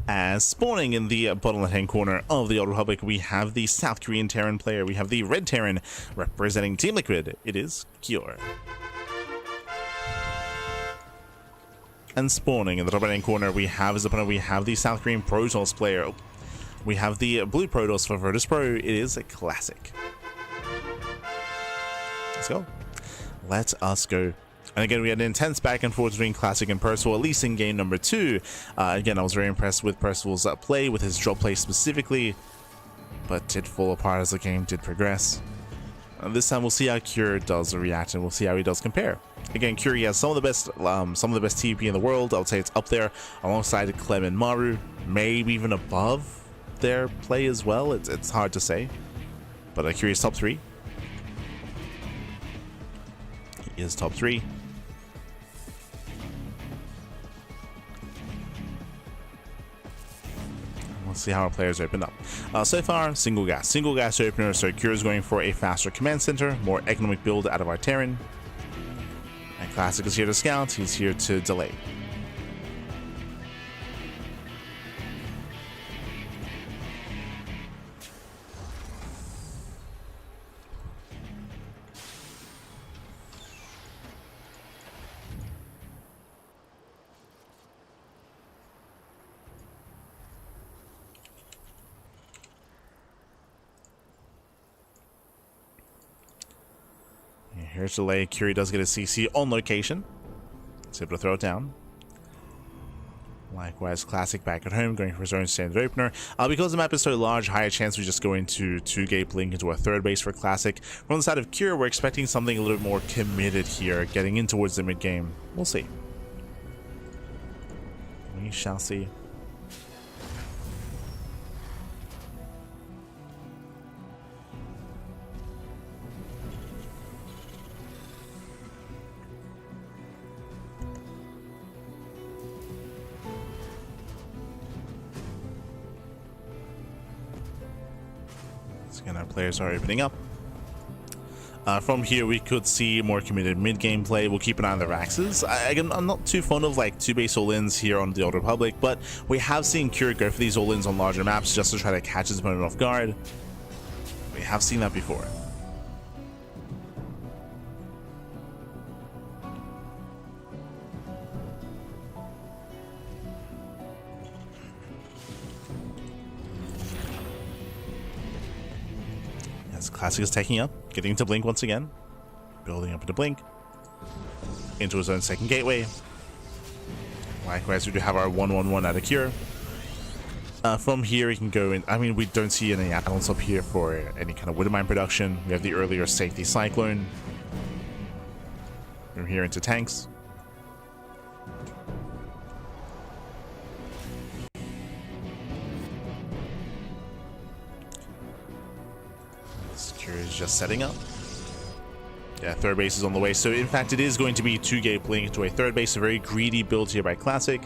As spawning in the bottom left-hand corner of the Old Republic, we have the South Korean Terran player. We have the Red Terran representing Team Liquid. It is Cure. And spawning in the top right-hand corner, we have as opponent, we have the South Korean Protoss player. We have the blue Protoss for Virtus Pro. It is a Classic. Let's go. Let us go. And again, we had an intense back and forth between Classic and Percival, at least in game number 2. Again, I was very impressed with Percival's play, with his drop play specifically, but did fall apart as the game did progress. This time we'll see how Cure does react, and we'll see how he does compare. Again, Cure has some of the best TVP in the world. I would say it's up there alongside Clem and Maru, maybe even above their play as well. It's hard to say, but Cure is top 3. He is top 3. Let's see how our players open up. So far, single gas opener. So Cure is going for a faster command center, more economic build out of our Terran. And Classic is here to scout. He's here to delay. Here's delay. Curie does get a CC on location. He's able to throw it down. Likewise, Classic back at home, going for his own standard opener. Because the map is so large, higher chance we just go into 2-gate blink into a third base for Classic. From the side of Cure, we're expecting something a little bit more committed here, getting in towards the mid-game. We'll see. We shall see. Again, our players are opening up. From here, we could see more committed mid-game play. We'll keep an eye on the Raxes. Again, I'm not too fond of like 2-base all-ins here on the Old Republic, but we have seen Cure go for these all-ins on larger maps just to try to catch his opponent off guard. We have seen that before. Classic is taking up, getting into blink once again, building up into blink. into his own second gateway. Likewise, we do have our 1/1/1 out of Cure. From here, we can go in. I mean, we don't see any add-ons up here for any kind of Widowmine production. We have the earlier safety Cyclone. From here into tanks. Cure is just setting up. Yeah, third base is on the way. So, in fact, it is going to be 2-gate playing into a third base. A very greedy build here by Classic.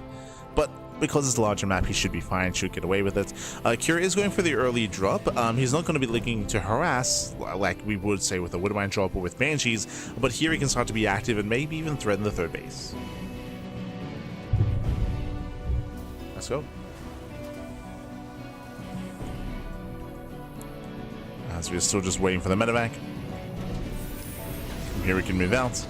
But because it's a larger map, he should be fine, should get away with it. Cure is going for the early drop. He's not going to be looking to harass like we would say with a Widowmine drop or with Banshees, but here he can start to be active and maybe even threaten the third base. Let's go. As we're still just waiting for the medevac. From here we can move out.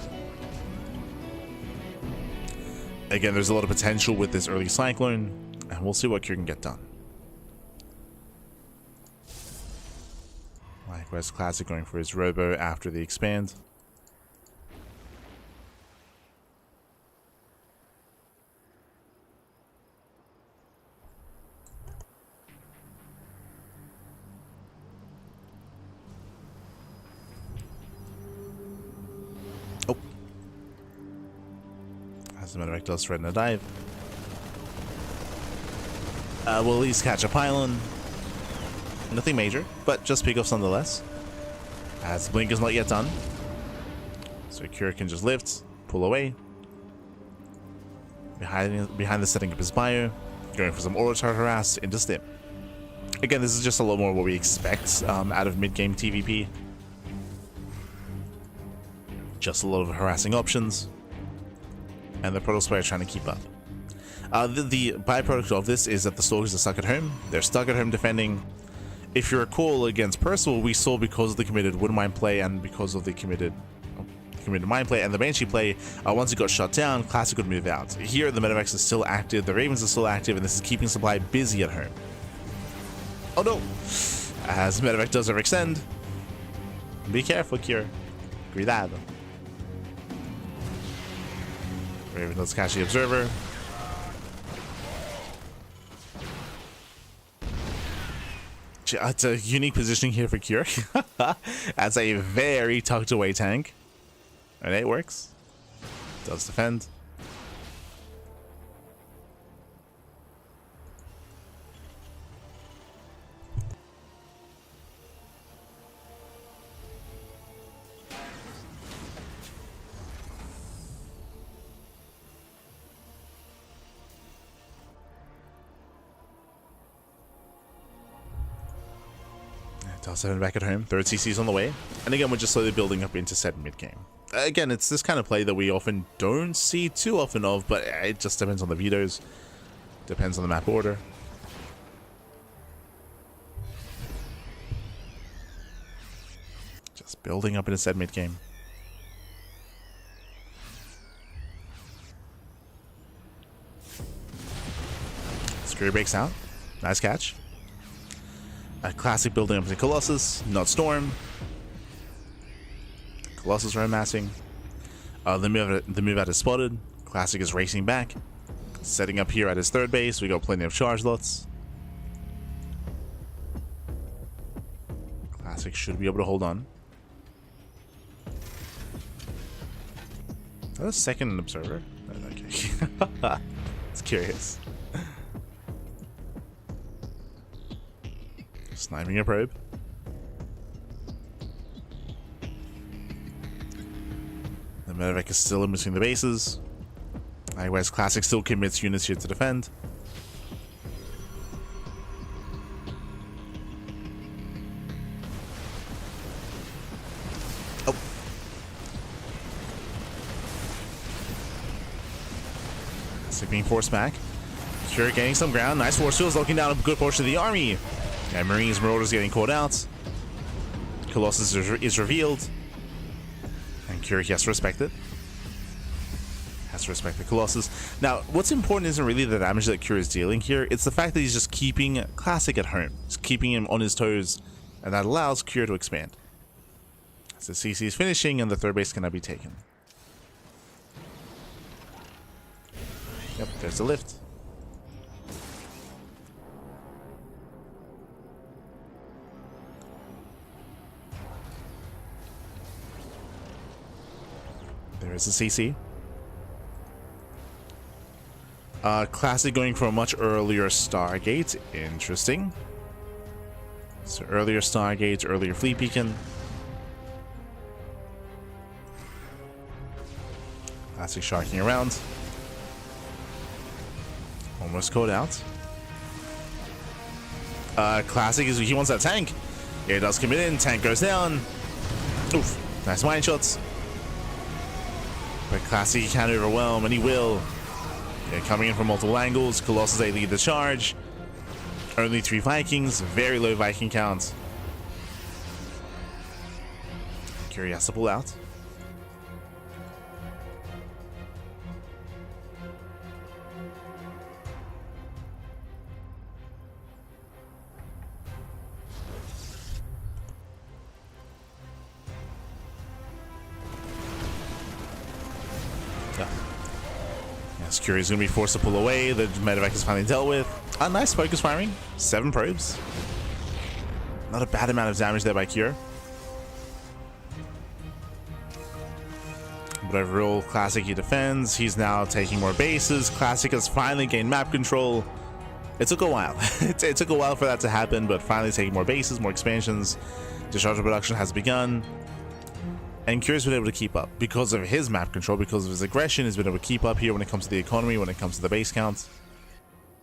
Again, there's a lot of potential with this early Cyclone, and we'll see what Cure can get done. Likewise, Classic going for his Robo after the expand. Oh. As the medevac does threaten a dive. We'll at least catch a pylon. Nothing major, but just pickoffs nonetheless. As Blink is not yet done. So Cure can just lift, pull away. Behind the setting up his bio. Going for some auto turret harass into stim. Again, this is just a lot more what we expect out of mid-game TVP. Just a lot of harassing options. And the Protoss player trying to keep up. The byproduct of this is that the Stalkers are stuck at home. They're stuck at home defending. If you recall, against Percival, we saw because of the committed Widowmine play and because of the committed Mine play and the Banshee play, once it got shut down, Classic would move out. Here, the Medevacs are still active, the Ravens are still active, and this is keeping supply busy at home. Oh no! As Medevac does overextend. Be careful, Cure. Cuidado. Raven does catch the Observer. It's a unique positioning here for Cure. That's a very tucked away tank. And it works. Does defend. Toss it back at home. Third CC's on the way. And again, we're just slowly building up into set mid-game. Again, it's this kind of play that we often don't see too often of, but it just depends on the vetoes. Depends on the map order. Just building up into set mid-game. Screw breaks out. Nice catch. A Classic building up into Colossus, not Storm. Colossus are amassing. The move out is spotted. Classic is racing back. Setting up here at his third base. We got plenty of charge lots. Classic should be able to hold on. Is that a second Observer? Oh, okay. It's curious. Sniping a probe. The Medevac is still in between the bases. Likewise, Classic still commits units here to defend. Oh. Classic being forced back. Cure gaining some ground. Nice force fields, locking down a good portion of the army. And Marines, Marauders getting caught out. Colossus is revealed. And Cure has to respect it. Has to respect the Colossus. Now, what's important isn't really the damage that Cure is dealing here. It's the fact that he's just keeping Classic at home. He's keeping him on his toes. And that allows Cure to expand. So CC is finishing and the third base cannot be taken. Yep, there's the lift. There is a CC. Classic going for a much earlier Stargate. Interesting. So earlier Stargate, earlier Fleet Beacon. Classic sharking around. Almost code out. Classic is he wants that tank. Yeah, it does commit in. Tank goes down. Oof. Nice mine shots. But Classic he can't overwhelm, and he will. Yeah, coming in from multiple angles. Colossus they lead the charge. Only 3 Vikings. Very low Viking count. Curie has to pull out. Yes, Curie is going to be forced to pull away. The medevac is finally dealt with. A nice focus firing. 7 probes. Not a bad amount of damage there by Cure. But overall, Classic he defends. He's now taking more bases. Classic has finally gained map control. It took a while. it took a while for that to happen, but finally taking more bases, more expansions. Discharge production has begun. And Curie's been able to keep up because of his map control, because of his aggression. He's been able to keep up here when it comes to the economy, when it comes to the base count.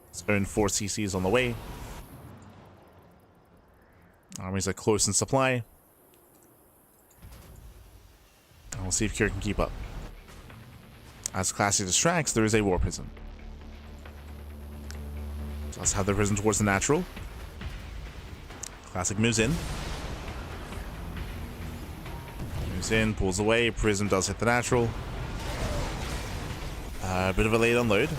He's earned 4 CCs on the way. Armies are close in supply. And we'll see if Curie can keep up. As Classic distracts, there is a War Prism. So let's have the Prism towards the natural. Classic moves in. In, pulls away, Prism does hit the natural. A bit of a late unload.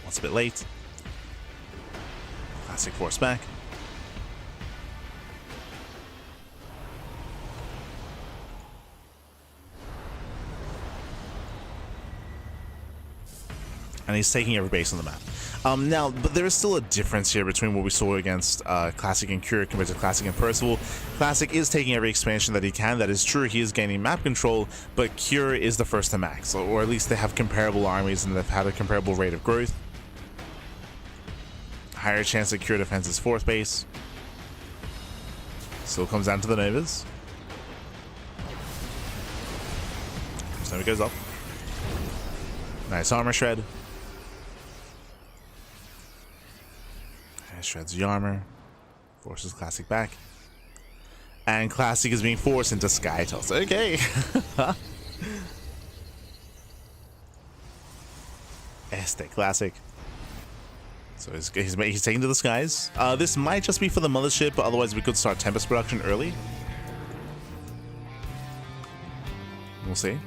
Once a bit late. Classic force back. And he's taking every base on the map. Now, but there is still a difference here between what we saw against Classic and Cure compared to Classic and Percival. Classic is taking every expansion that he can. That is true. He is gaining map control, but Cure is the first to max, or at least they have comparable armies and they've had a comparable rate of growth. Higher chance that Cure defends his 4th base. Still comes down to the Novas. So he goes up. Nice armor shred. Shreds the armor, forces Classic back, and Classic is being forced into Sky Toss. Okay. Este Classic. So he's taken to the skies. This might just be for the mothership, but otherwise we could start Tempest production early. We'll see.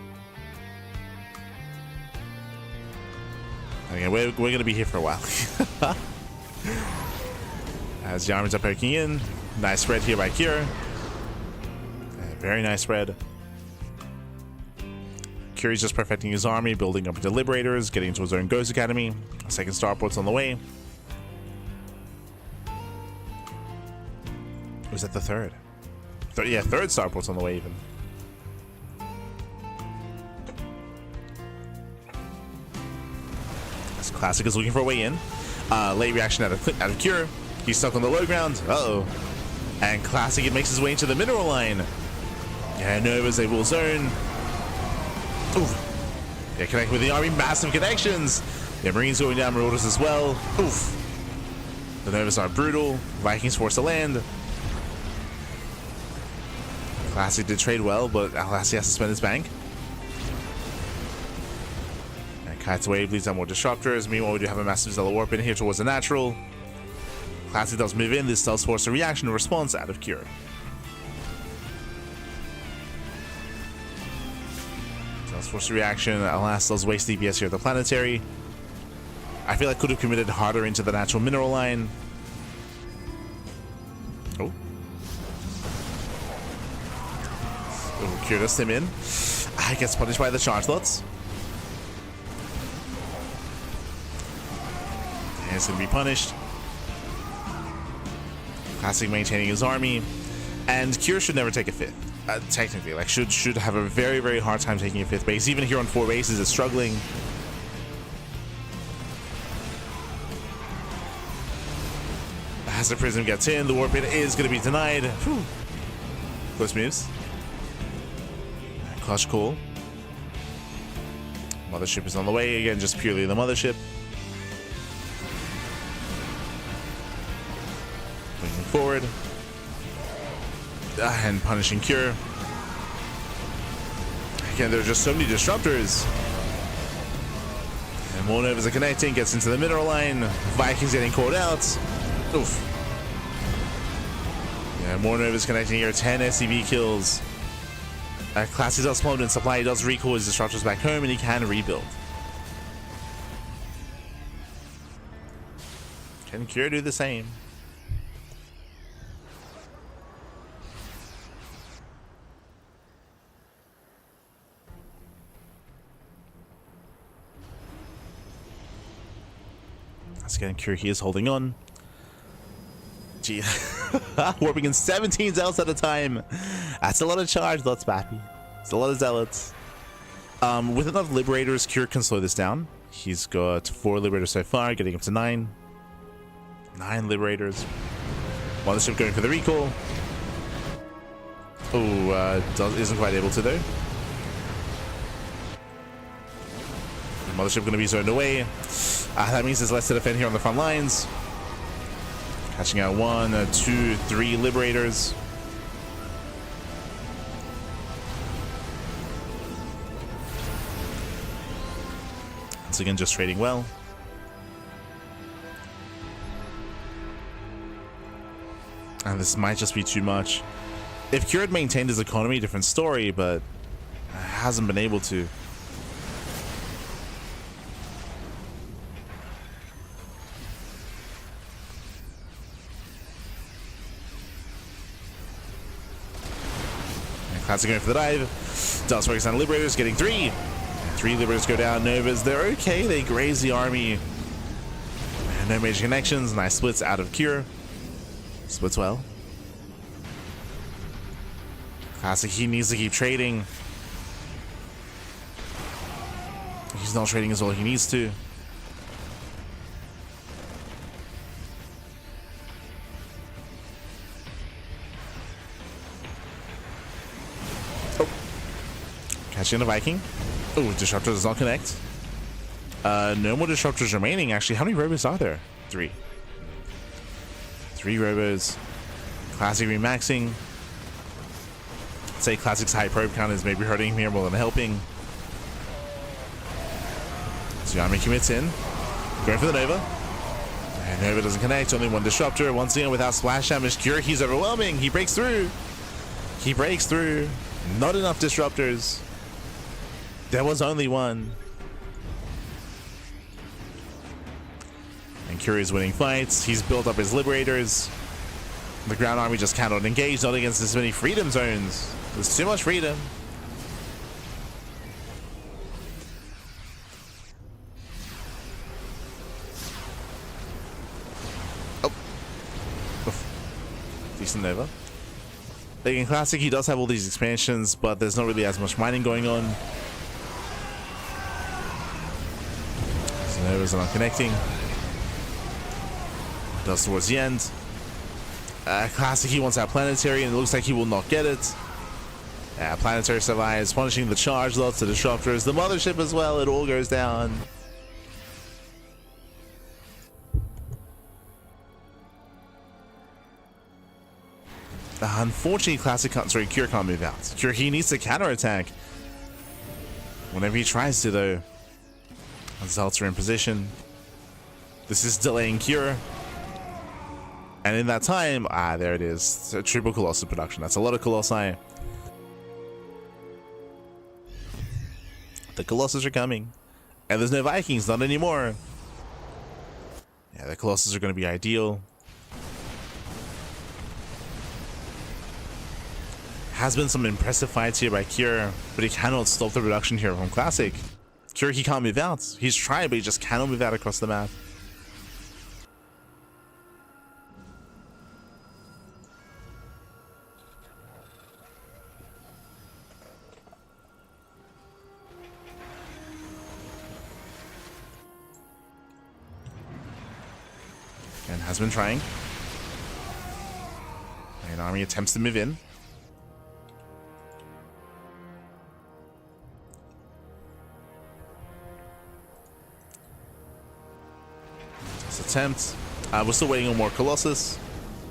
Again, we're going to be here for a while. As the armies are poking in. Nice spread here by Cure. Very nice spread. Curie's just perfecting his army, building up Deliberators, getting into his own Ghost Academy. 2nd starport's on the way. Was that the 3rd? Yeah, 3rd starport's on the way even. This Classic is looking for a way in. Late reaction out of Cure. He's stuck on the low ground. Uh-oh. And Classic, it makes his way into the mineral line. Yeah, Novas, they will zone. Oof. Yeah, connect with the army. Massive connections. Yeah, Marines going down, Marauders as well. Oof. The Novas are brutal. Vikings forced to land. Classic did trade well, but alas, he has to spend his bank. And Kite's Wave leads out more Disruptors. Meanwhile, we do have a massive Zealot Warp in here towards the natural. Classic does move in. This does force a reaction, a response out of Cure. Does force a reaction. Alas, does waste DPS here at the Planetary. I feel like could have committed harder into the natural mineral line. Oh. Oh, Curious him in. Gets punished by the charge lots. And he's going to be punished. Classic maintaining his army. And Cure should never take a 5th. Technically, like, should have a very, very hard time taking a 5th base. Even here on 4 bases is struggling. As the Prism gets in, the Warp Pit is going to be denied. Whew. Close moves. Clutch Call. Mothership is on the way. Again, just purely the Mothership. Moving forward. And punishing Cure. Again, there are just so many disruptors. And more Novas are connecting, gets into the mineral line. Vikings getting caught out. Oof. Yeah, more Novas connecting here. 10 SCV kills. Classy does spawn in supply. He does recall his disruptors back home, and he can rebuild. Can Cure do the same? Again, Cure, he is holding on. Gee, warping in 17 zealots at a time. That's a lot of charge, that's Bappy. It's a lot of zealots. With enough liberators, Cure can slow this down. He's got 4 liberators so far, getting up to 9. 9 liberators. Mothership going for the recall. Oh, isn't quite able to though. Mothership going to be zoned away. That means there's less to defend here on the front lines. Catching out 1, 2, 3 liberators. Once again, just trading well. And this might just be too much. If Cure had maintained his economy, different story, but hasn't been able to. Classic going for the dive. Does focus on liberators, getting 3. 3 liberators go down. Novas, they're okay. They graze the army. And no major connections. Nice splits out of Cure. Splits well. Classic, he needs to keep trading. He's not trading as well he needs to. Catching the Viking. Oh, Disruptor does not connect. No more Disruptors remaining, actually. How many robos are there? 3. 3 robos. Classic remaxing. I'd say Classic's high probe count is maybe hurting him here more than helping. Tsunami commits in. Going for the Nova. And Nova doesn't connect. Only 1 Disruptor. Once again, without splash damage, Cure, he's overwhelming. He breaks through. He breaks through. Not enough Disruptors. There was only 1. And Cure is winning fights. He's built up his liberators. The ground army just cannot engage, not against this many freedom zones. There's too much freedom. Oh. Oof. Decent Nova. Like in Classic, he does have all these expansions, but there's not really as much mining going on. Novas are not connecting. Does towards the end. Classic, he wants that planetary, and it looks like he will not get it. Planetary survives, punishing the charge lots, the disruptors, the mothership as well. It all goes down. Unfortunately, Cure can't move out. Cure, he needs to counterattack. Whenever he tries to, though. Zealots are in position. This is delaying Cure. And in that time, there it is. It's a triple Colossus production. That's a lot of Colossi. The Colossus are coming. And there's no Vikings, not anymore. Yeah, the Colossus are going to be ideal. Has been some impressive fights here by Cure, but he cannot stop the reduction here from Classic. Cure, he can't move out. He's trying, but he just cannot move out across the map. And has been trying. And army attempts to move in. Just attempt. We're still waiting on more Colossus.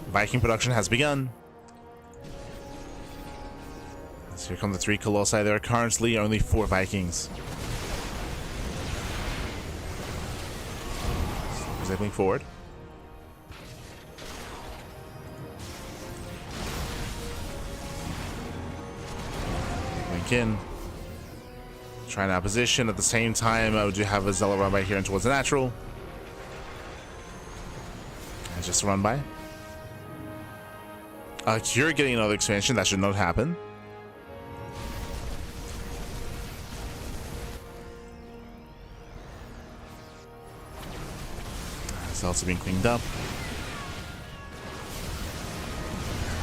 Viking production has begun. So here come the 3 Colossi. There are currently only 4 Vikings. Zipping forward. In trying out position at the same time. I do have a Zealot run by here and towards the natural, and just a run by. Cure getting another expansion. That should not happen. It's also being cleaned up.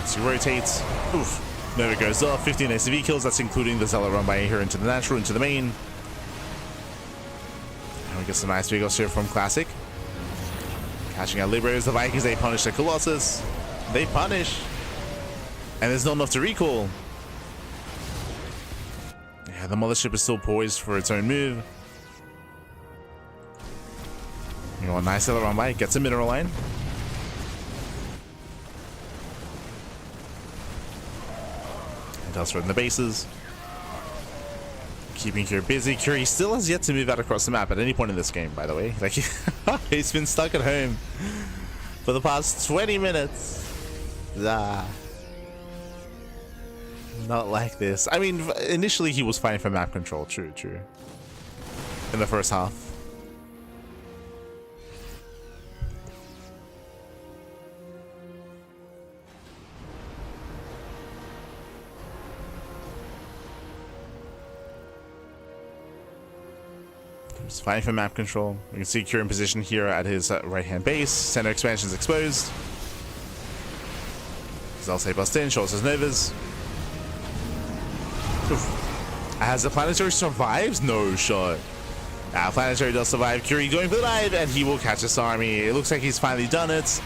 As he rotates. Oof. There it goes off. 15 ACV kills. That's including the Zealot run by here into the natural, into the main. And we get some nice vehicles here from Classic. Catching out Liberators. The Vikings, they punish the Colossus. They punish. And there's not enough to recall. Yeah, the Mothership is still poised for its own move. You know, a nice Zealot run by. Gets a mineral line. Elsewhere in the bases. Keeping Cure busy. Cure still has yet to move out across the map at any point in this game, by the way. Like, he's been stuck at home for the past 20 minutes. Not like this. I mean, initially he was fighting for map control. True. In the first half. He's fighting for map control. You can see Cure in position here at his right-hand base. Center expansion is exposed. Zelsay bust in, shows his Novas. Oof. As the Planetary survives? No shot. Planetary does survive. Cure going for the dive, and he will catch this army. It looks like he's finally done it.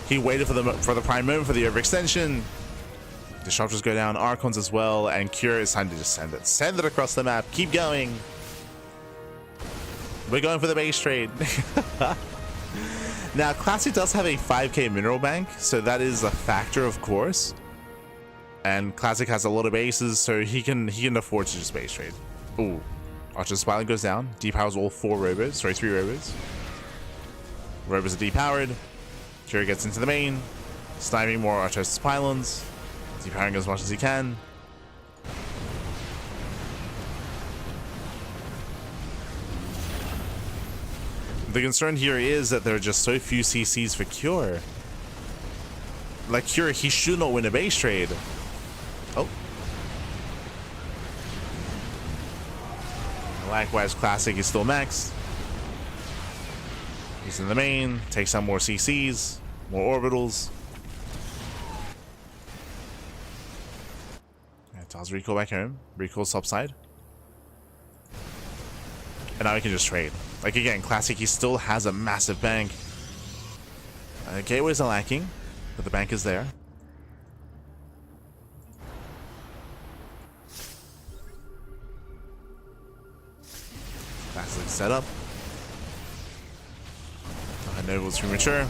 He waited for the prime moment for the overextension. Disruptors go down, Archons as well, and Cure is time to just send it. Send it across the map. Keep going. We're going for the base trade. Now, Classic does have a 5k mineral bank, so that is a factor, of course. And Classic has a lot of bases, so he can afford to just base trade. Ooh, Archer's Spyling goes down. Depowers all 3 robos. Robos are depowered. Cure gets into the main, sniping more Archer's pylons, depowering as much as he can. The concern here is that there are just so few CCs for Cure. Like Cure, he should not win a base trade. Oh. Likewise, Classic is still maxed. He's in the main, takes out more CCs, more orbitals. It does recall back home. Recall subside. And now we can just trade. Like again, Classic, he still has a massive bank. Gateways are lacking, but the bank is there. Classic set up. Noble's premature.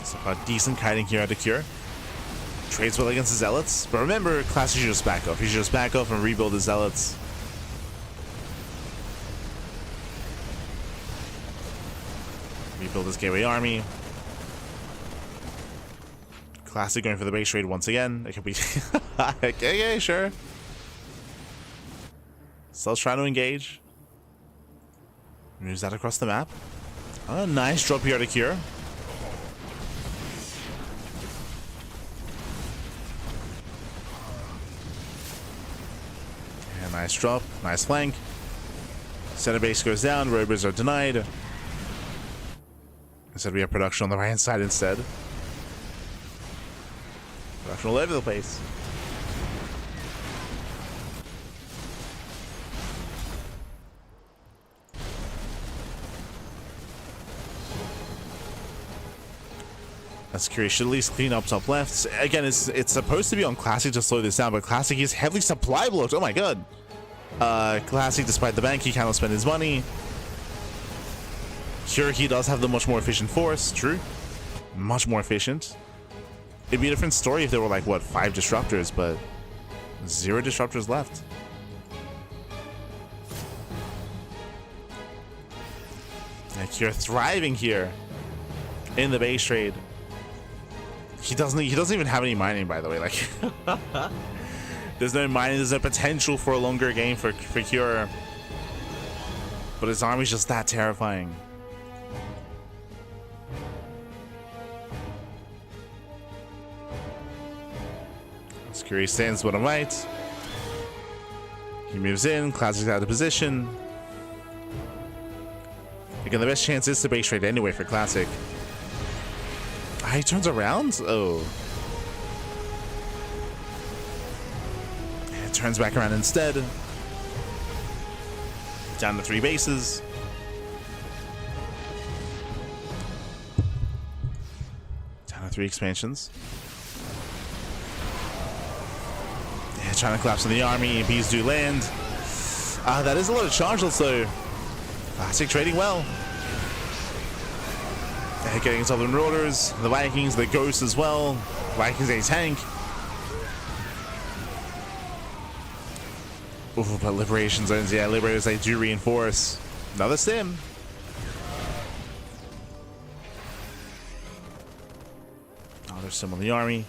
So a decent kiting here out of Cure. Trades well against the Zealots, but remember, Classic should just back off. He should just back off and rebuild the Zealots. Rebuild his Gateway army. Classic going for the base trade once again. It could be... okay, sure. Still trying to engage. Moves that across the map. Oh, nice drop here to Cure. Nice drop, nice flank. Center base goes down, rovers are denied. Instead we have production on the right hand side instead. Production all over the place. That's curious. Should at least clean up top left. Again, it's supposed to be on Classic to slow this down, but Classic is heavily supply blocked. Oh my god. Classic, despite the bank, he cannot spend his money. Sure, he does have the much more efficient force. True. Much more efficient. It'd be a different story if there were like, what, 5 disruptors, but 0 disruptors left. Like, you're thriving here in the base trade. He doesn't even have any mining, by the way. Like, there's no mining. There's no potential for a longer game for Cure. But his army's just that terrifying. Cure stands what I'm right. He moves in. Classic's out of position. Again, the best chance is to base trade anyway for Classic. He turns around? Oh. It turns back around instead. Down to 3 bases. Down to 3 expansions. Yeah, trying to collapse on the army. EMPs do land. That is a lot of chargeless though. Classic trading well. Getting top of the Marauders, the Vikings, the Ghosts as well. Vikings a tank. Ooh, but Liberation Zones, yeah, Liberators, they do reinforce. Another sim. Another sim on the army.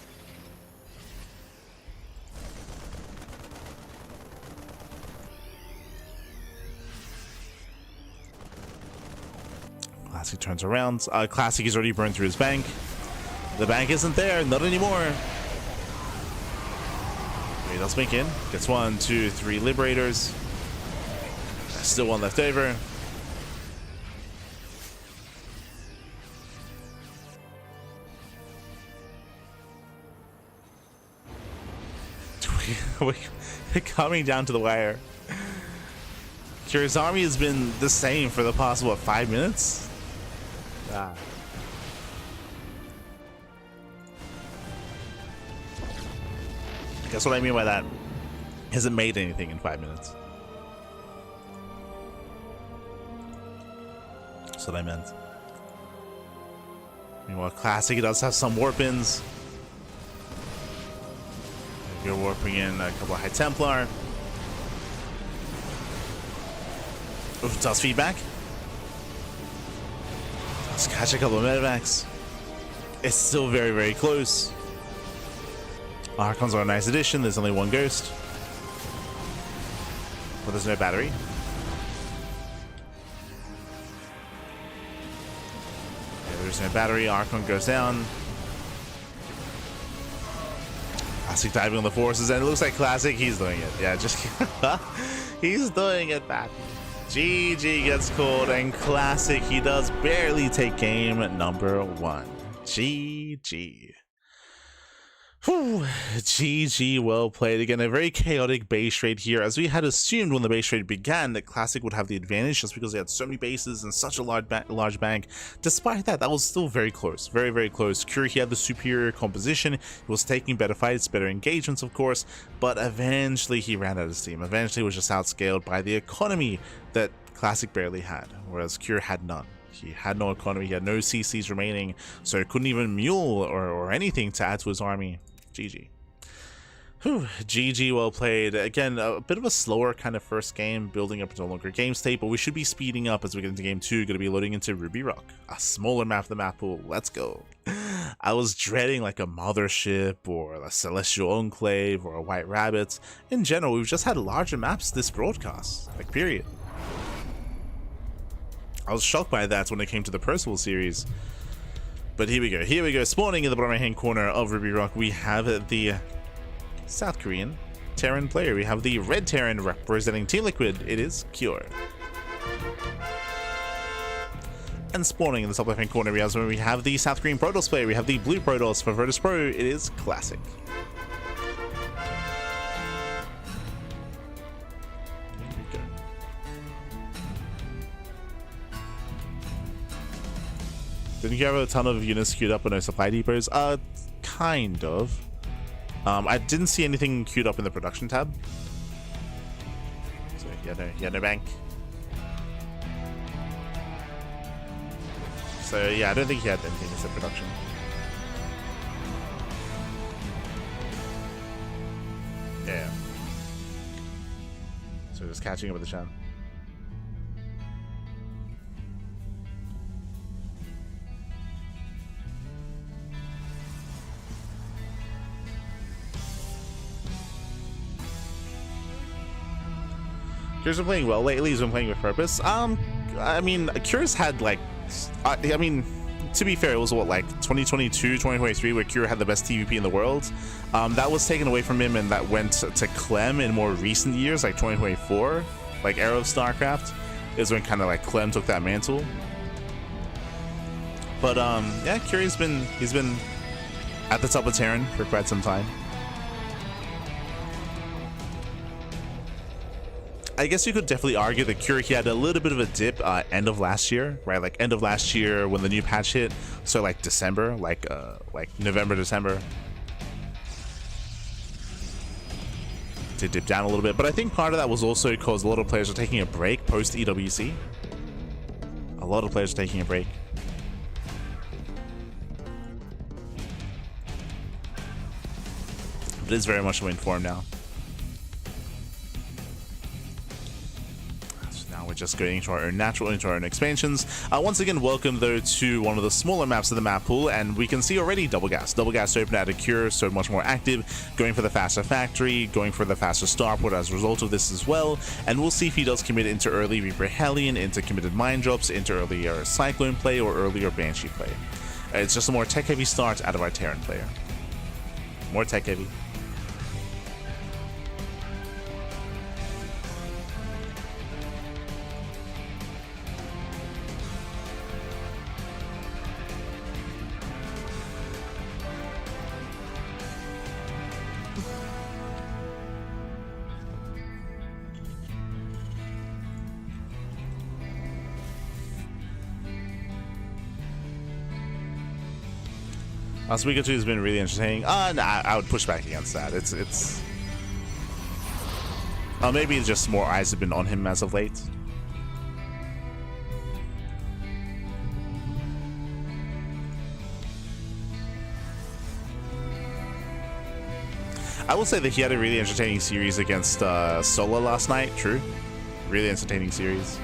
Classic turns around. Classic is already burned through his bank. The bank isn't there. Not anymore. He does make in. Gets 1, 2, 3 Liberators. There's still 1 left over. We're coming down to the wire. Cure's army has been the same for the past, what, 5 minutes? Guess what I mean by that? Hasn't made anything in 5 minutes. That's what I meant. Meanwhile, Classic does have some warp-ins. You're warping in a couple of High Templar. Oof, does feedback. Let's catch a couple of medevacs. It's still very, very close. Archons are a nice addition. There's only 1 ghost. But there's no battery. Yeah, there's no battery. Archon goes down. Classic diving on the forces, and it looks like Classic, he's doing it. Yeah, just he's doing it, man. GG gets called, and Classic, he does barely take game number 1. GG. Whew. GG, well played. Again, a very chaotic base trade here, as we had assumed when the base trade began that Classic would have the advantage just because they had so many bases and such a large bank. Despite that, that was still very close. Very, very close. Cure, he had the superior composition. He was taking better fights, better engagements, of course, but eventually he ran out of steam. Eventually was just outscaled by the economy that Classic barely had, whereas Cure had none. He had no economy, he had no CCs remaining, so he couldn't even mule or anything to add to his army. GG. Whew, GG, well played. Again, a bit of a slower kind of first game, building up into a longer game state, but we should be speeding up as we get into game 2. Going to be loading into Ruby Rock, a smaller map of the map pool. Let's go. I was dreading like a Mothership or a Celestial Enclave or a White Rabbit. In general, we've just had larger maps this broadcast, like period. I was shocked by that when it came to the Percival series. But here we go. Here we go. Spawning in the bottom right hand corner of Ruby Rock, we have the South Korean Terran player. We have the red Terran representing Team Liquid. It is Cure. And spawning in the top left-hand corner, we have the South Green Protoss player. We have the blue Protoss for Virtus Pro. It is Classic. Didn't you have a ton of units queued up with no supply depots? Kind of. I didn't see anything queued up in the production tab. So yeah, no bank. So yeah, I don't think he had anything except production. Yeah. So just catching up with the chat. Curious been playing well lately. He's been playing with purpose. I mean, Curious had like, I mean, to be fair, it was what, like 2022, 2023, where Cure had the best TVP in the world. That was taken away from him, and that went to Clem in more recent years, like 2024, like Era of StarCraft, is when kind of like Clem took that mantle. But yeah, Curie's he's been at the top of Terran for quite some time. I guess you could definitely argue that Cure, he had a little bit of a dip end of last year, right? Like end of last year when the new patch hit. So like December, like November, December. Did dip down a little bit, but I think part of that was also because a lot of players are taking a break post EWC. A lot of players are taking a break. But it is very much in form now. We're just going into our own natural, into our own expansions. Once again, welcome though to one of the smaller maps of the map pool, and we can see already Double Gas open out of Cure, so much more active, going for the faster factory, going for the faster starport as a result of this as well, and we'll see if he does commit into early Reaper Hellion, into committed mine drops, into earlier Cyclone play, or earlier Banshee play. It's just a more tech-heavy start out of our Terran player. More tech-heavy. Last week or two has been really entertaining. Nah, I would push back against that. It's maybe it's just more eyes have been on him as of late. I will say that he had a really entertaining series against Sola last night. True, really entertaining series.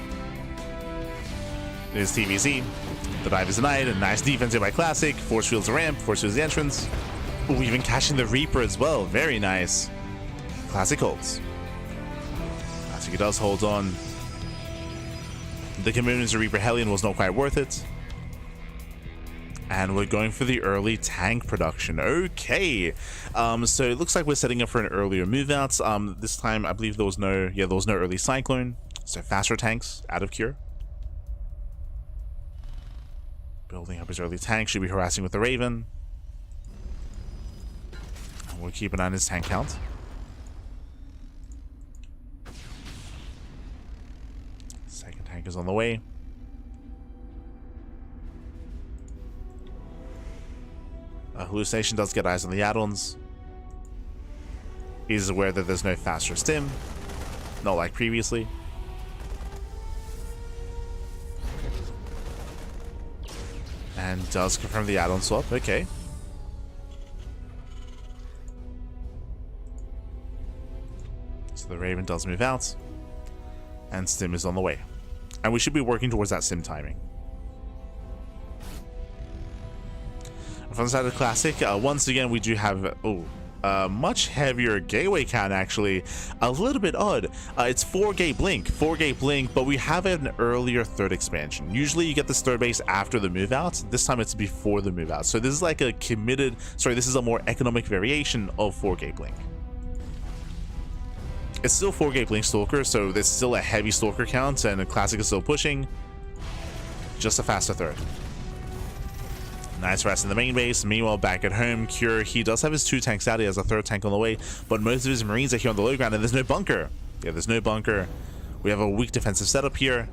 It is TVC. The dive is denied, a nice defense here by Classic. Force fields the ramp, force fields the entrance. Ooh, even catching the Reaper as well. Very nice. Classic holds. Classic does hold on. The commitment to Reaper Hellion was not quite worth it. And we're going for the early tank production. Okay. So it looks like we're setting up for an earlier move out. This time I believe there was no early Cyclone. So faster tanks out of Cure. Building up his early tank, should be harassing with the Raven. And we'll keep an eye on his tank count. Second tank is on the way. Hallucination does get eyes on the add-ons. He's aware that there's no faster stim, not like previously. And does confirm the add-on swap. Okay. So the Raven does move out. And stim is on the way. And we should be working towards that stim timing. From the side of Classic, once again we do have much heavier gateway count actually. A little bit odd. It's 4-gate blink, but we have an earlier third expansion. Usually you get this third base after the move out. This time it's before the move out. So this is like a this is a more economic variation of 4-gate blink. It's still 4 Blink Stalker, so there's still a heavy Stalker count, and Classic is still pushing. Just a faster third. Nice rest in the main base. Meanwhile, back at home, Cure, he does have his 2 tanks out. He has a 3rd tank on the way, but most of his Marines are here on the low ground, and there's no bunker. Yeah, there's no bunker. We have a weak defensive setup here.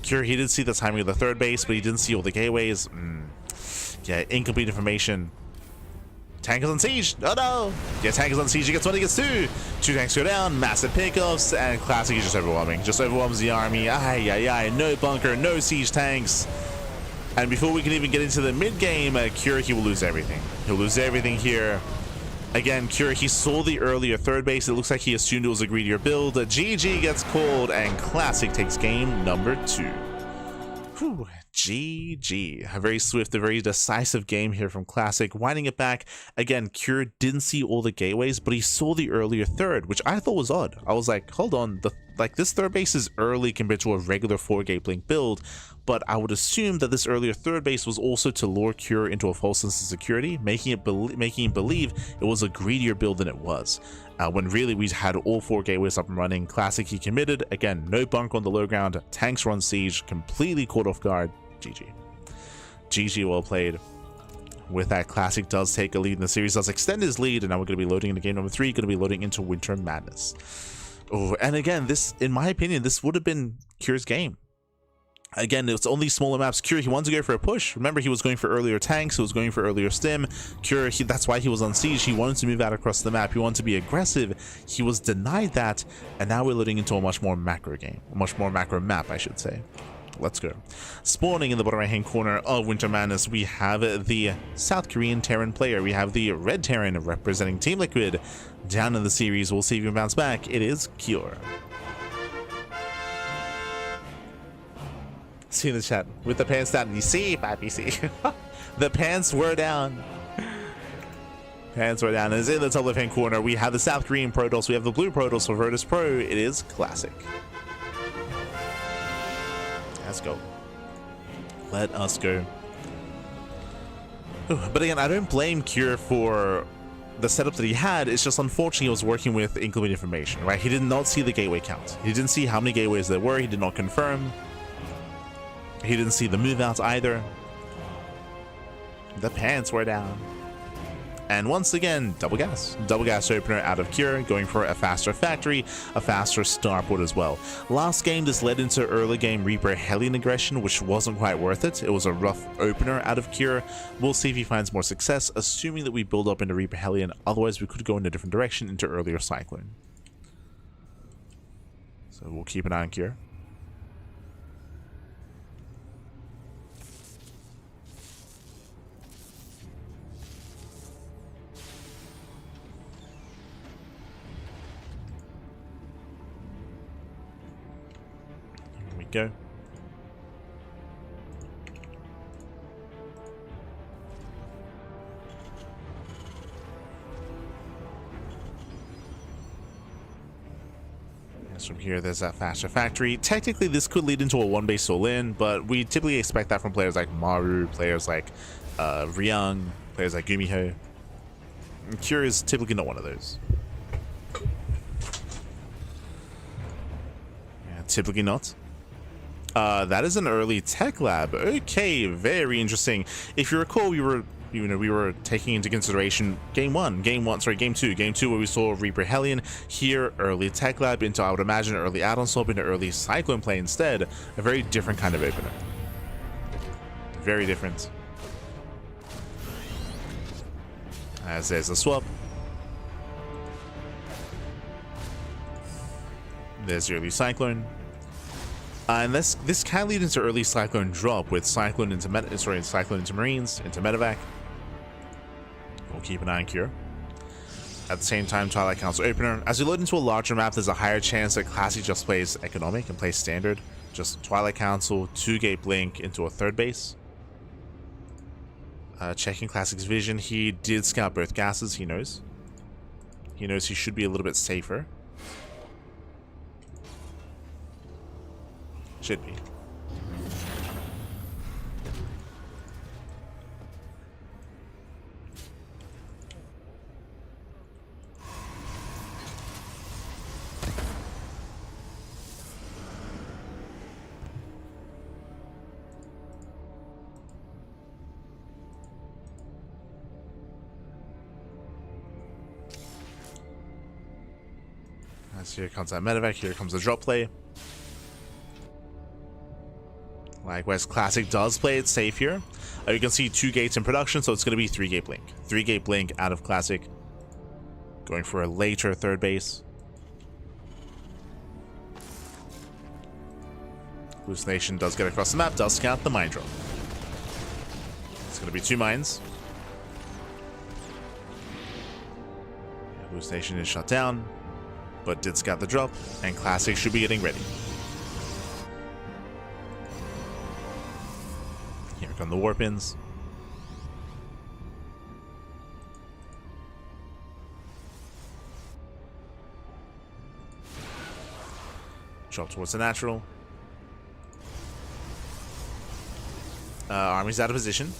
Cure, he did see the timing of the 3rd base, but he didn't see all the gateways. Yeah, incomplete information. Tank is on siege. Oh no! Yeah, tank is on siege. He gets 1, he gets 2. 2 tanks go down, massive pickups, and Classic is just overwhelming. Just overwhelms the army. No bunker, no siege tanks. And before we can even get into the mid-game, Cure, he will lose everything. He'll lose everything here. Again, Cure, he saw the earlier 3rd base. It looks like he assumed it was a greedier build. GG gets called, and Classic takes game number 2. Whew, GG. A very swift, a very decisive game here from Classic. Winding it back, again, Cure didn't see all the gateways, but he saw the earlier 3rd, which I thought was odd. I was like, hold on, this 3rd base is early compared to a regular 4-gate blink build, but I would assume that this earlier 3rd base was also to lure Cure into a false sense of security, making him believe it was a greedier build than it was. When really we had all 4 gateways up and running. Classic, he committed. Again, no bunker on the low ground. Tanks run siege, completely caught off guard. GG. GG, well played. With that, Classic does take a lead in the series, does extend his lead, and now we're going to be loading into game number 3, going to be loading into Winter Madness. Oh, and again, this, in my opinion, this would have been Cure's game. Again, it's only smaller maps. Cure, he wanted to go for a push. Remember, he was going for earlier tanks. He was going for earlier stim. Cure, that's why he was on siege. He wanted to move out across the map. He wanted to be aggressive. He was denied that. And now we're loading into a much more macro game. A much more macro map, I should say. Let's go. Spawning in the bottom right-hand corner of Winter Madness, we have the South Korean Terran player. We have the Red Terran representing Team Liquid. Down in the series, we'll see if he can bounce back. It is Cure. See in the chat with the pants down. You see, Pappy, see. The pants were down. Pants were down. Is in the top left-hand corner. We have the South Korean Protoss. We have the blue Protoss for Virtus Pro. It is Classic. Let's go. Let us go. Ooh, but again, I don't blame Cure for the setup that he had. It's just unfortunately he was working with incomplete information, right? He did not see the gateway count. He didn't see how many gateways there were. He did not confirm. He didn't see the move outs either. The pants were down. And once again, double gas opener out of Cure, going for a faster factory, a faster starport as well. Last game, this led into early game Reaper Hellion aggression, which wasn't quite worth it. It was a rough opener out of Cure. We'll see if he finds more success, assuming that we build up into Reaper Hellion. Otherwise, we could go in a different direction into earlier Cyclone. So we'll keep an eye on Cure. Go. Yes, from here, there's that faster factory. Technically, this could lead into a one-base all-in, but we typically expect that from players like Maru, players like Ryung, players like Gumiho. And Cure is typically not one of those. Yeah, typically not. That is an early tech lab. Okay, very interesting. If you recall, we were taking into consideration game two, where we saw Reaper Hellion. Here, early tech lab into, I would imagine, early add-on swap into early Cyclone play instead. A very different kind of opener. Very different. As there's a swap. There's the early Cyclone. And this can lead into early Cyclone drop with Cyclone into Cyclone into Marines, into Medevac. We'll keep an eye on Cure. At the same time, Twilight Council opener. As we load into a larger map, there's a higher chance that Classic just plays economic and plays standard. Just Twilight Council, 2-gate blink into a 3rd base. Checking Classic's vision. He did scout both gases, he knows. He knows he should be a little bit safer. Should be. As here comes that medevac, here comes the drop play. Likewise, Classic does play it safe here. You can see 2 gates in production, so it's going to be 3-gate blink. 3-gate blink out of Classic. Going for a later third base. Hallucination does get across the map, does scout the mine drop. It's going to be 2 mines. Hallucination is shut down, but did scout the drop, and Classic should be getting ready. Here come the warp-ins. Drop towards the natural. Army's out of position.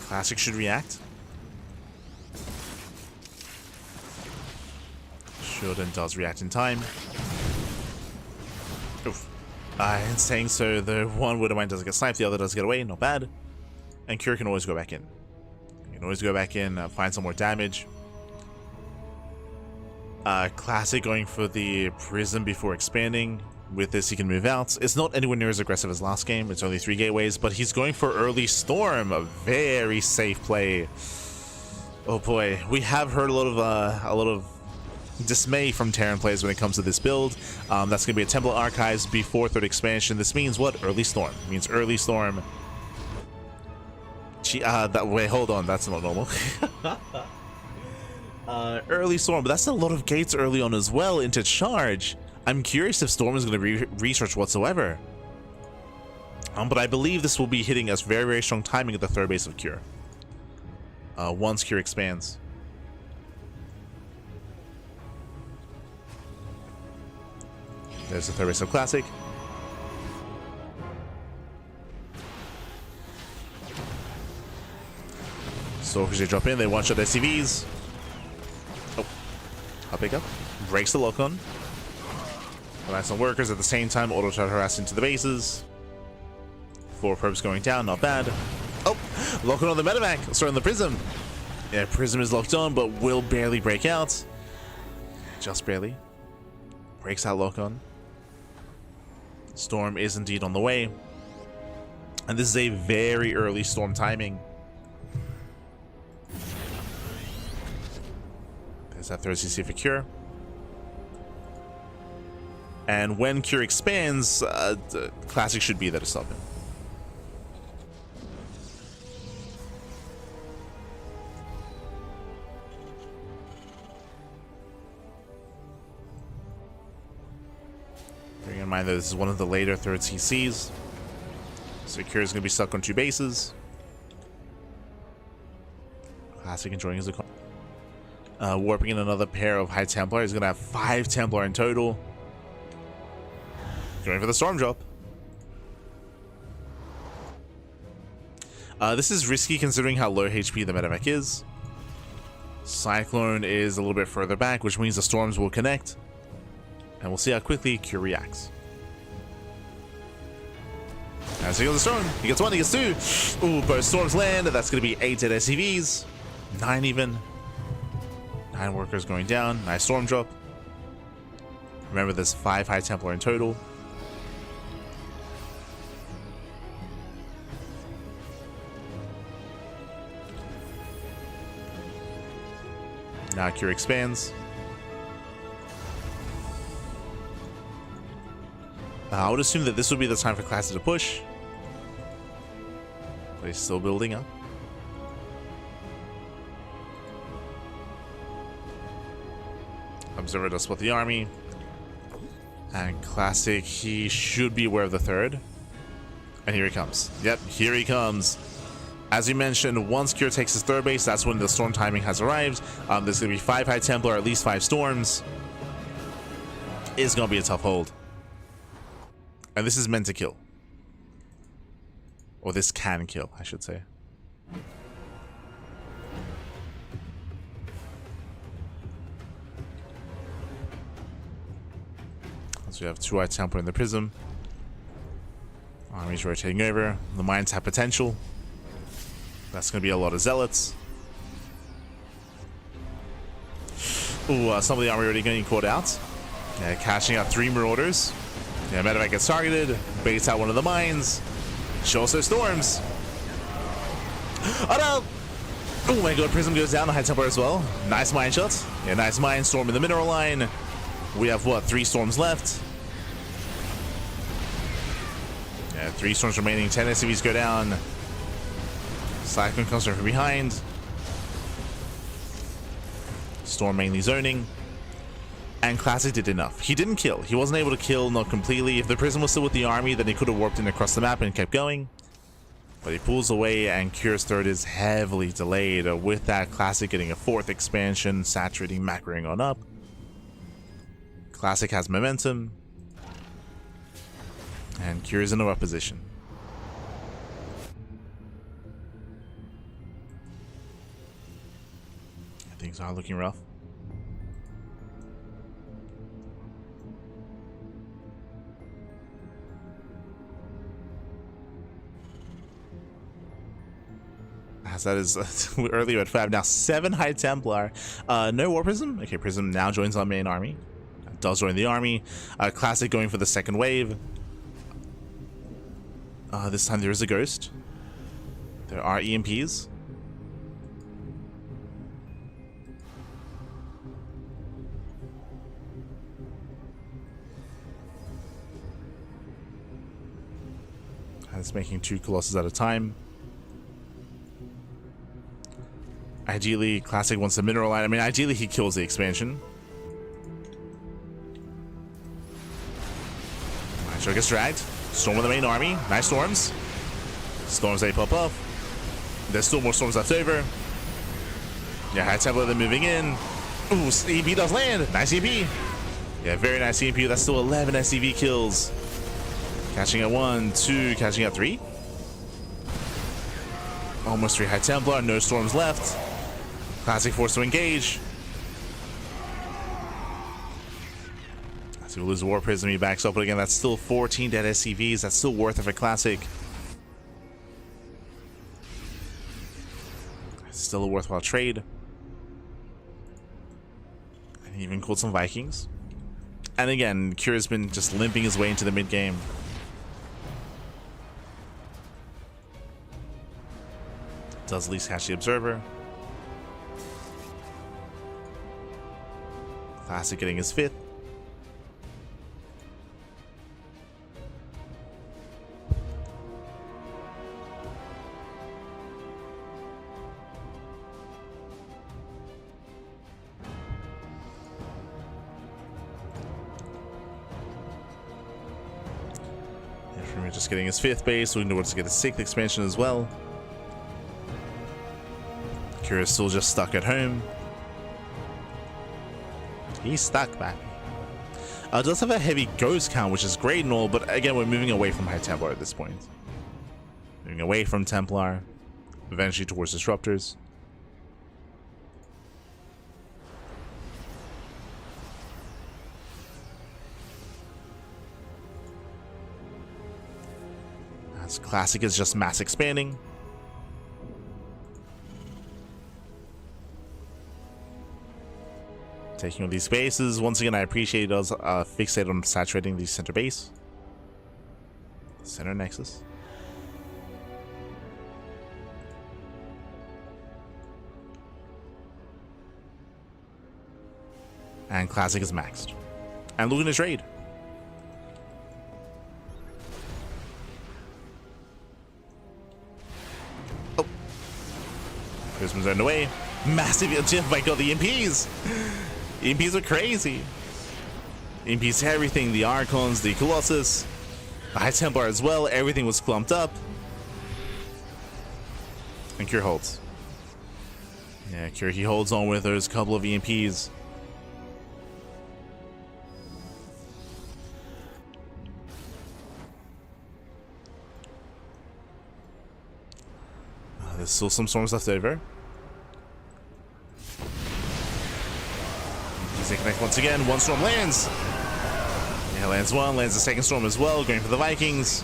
Classic should react. Should and does react in time. Oof. In saying so, the one Widowmine doesn't get sniped, the other does get away, not bad. And Cure can always go back in. You can always go back in, find some more damage. Classic going for the Prism before expanding. With this, he can move out. It's not anywhere near as aggressive as last game. It's only 3 gateways, but he's going for early Storm. A very safe play. Oh boy, we have heard a lot of dismay from Terran players when it comes to this build. That's going to be a Temple Archives before 3rd expansion. This means what? Early Storm. It means early Storm. Wait, hold on. That's not normal. Early Storm, but that's a lot of gates early on as well into charge. I'm curious if Storm is going to be research whatsoever. But I believe this will be hitting us very, very strong timing at the 3rd base of Cure. Once Cure expands. There's the 3rd base of Classic. So if they drop in, they one-shot SCVs. Oh, I'll pick up. Breaks the lock-on. Nice on workers at the same time. Auto-shot harass into the bases. 4 probes going down, not bad. Oh, lock-on the medevac. Sorry, on the Prism. Yeah, Prism is locked on, but will barely break out. Just barely. Breaks out lock-on. Storm is indeed on the way. And this is a very early Storm timing. There's that 3rd CC for Cure. And when Cure expands, Classic should be there to stop him. Bearing in mind that this is one of the later 3rd CCs. So Cure is going to be stuck on 2 bases. Classic enjoying his economy. Warping in another pair of High Templar. He's going to have 5 Templar in total. Going for the Storm drop. This is risky considering how low HP the medevac is. Cyclone is a little bit further back, which means the Storms will connect. And we'll see how quickly Cure reacts. As he goes the Storm. He gets 1, he gets 2. Ooh, both Storms land. That's going to be 8 dead SCVs. 9 even. 9 workers going down. Nice Storm drop. Remember, there's 5 High Templar in total. Now Cure expands. I would assume that this would be the time for Classic to push. But he's still building up. Observer does split the army. And Classic, he should be aware of the 3rd. And here he comes. Yep, here he comes. As we mentioned, once Cure takes his 3rd base, that's when the Storm timing has arrived. There's going to be 5 High Templar, at least 5 Storms. It's going to be a tough hold. And this is meant to kill. Or this can kill, I should say. So we have 2 High Templar in the Prism. Army's rotating over. The mines have potential. That's going to be a lot of Zealots. Ooh, some of the army already getting caught out. Yeah, cashing out 3 Marauders. Yeah, Medevac gets targeted, baits out one of the mines. She also storms. Oh no! Oh my god, Prism goes down, the High Templar as well. Nice mine shot. Yeah, nice mine. Storm in the mineral line. We have what, 3 storms left? Yeah, 3 storms remaining. 10 SCVs go down. Cyclone comes from behind. Storm mainly zoning. And Classic did enough. He didn't kill. He wasn't able to kill, not completely. If the Prism was still with the army, then he could have warped in across the map and kept going. But he pulls away, and Cura's third is heavily delayed. With that, Classic getting a 4th expansion, saturating, macroing on up. Classic has momentum. And Cura's in a rough position. Things are looking rough. As that is earlier at 5, now 7 High Templar. No War Prism. Okay, Prism now joins our main army. Does join the army. Classic going for the second wave. This time there is a ghost. There are EMPs. It's making 2 Colossus at a time. Ideally, Classic wants the mineral line. I mean, ideally he kills the expansion. Alright, so it gets dragged. Storm with the main army. Nice storms. Storms they pop up. There's still more storms left over. Yeah, High Templar, they're moving in. Ooh, EMP does land. Nice EMP. Yeah, very nice EMP. That's still 11 SCV kills. Catching at 1, 2, catching at 3. Almost 3 High Templar, no storms left. Classic forced to engage. So we lose the War Prism, he backs up, but again, that's still 14 dead SCVs. That's still worth it for Classic. It's still a worthwhile trade. And he even called some Vikings. And again, Cura's been just limping his way into the mid game. Does at least catch the Observer. Classic getting his 5th. We're just getting his 5th base, so we know to get a 6th expansion as well. Cura's still just stuck at home. He's stuck, back. Does have a heavy ghost count, which is great and all, but again, we're moving away from High Templar at this point. Moving away from Templar, eventually towards Disruptors. As Classic is just mass expanding. Taking on these bases. Once again, I appreciate us fixate on saturating the center base. Center nexus. And Classic is maxed. And look at his raid. Oh. Prism's on the way. Massive. Oh my god, the EMPs! EMPs are crazy. EMPs everything, the Archons, the Colossus, the High Templar as well, everything was clumped up. And Cure holds. Yeah, Cure, he holds on with those couple of EMPs. There's still some storms left over. They connect once again. 1 storm lands. Yeah, lands 1, lands the 2nd storm as well, going for the Vikings.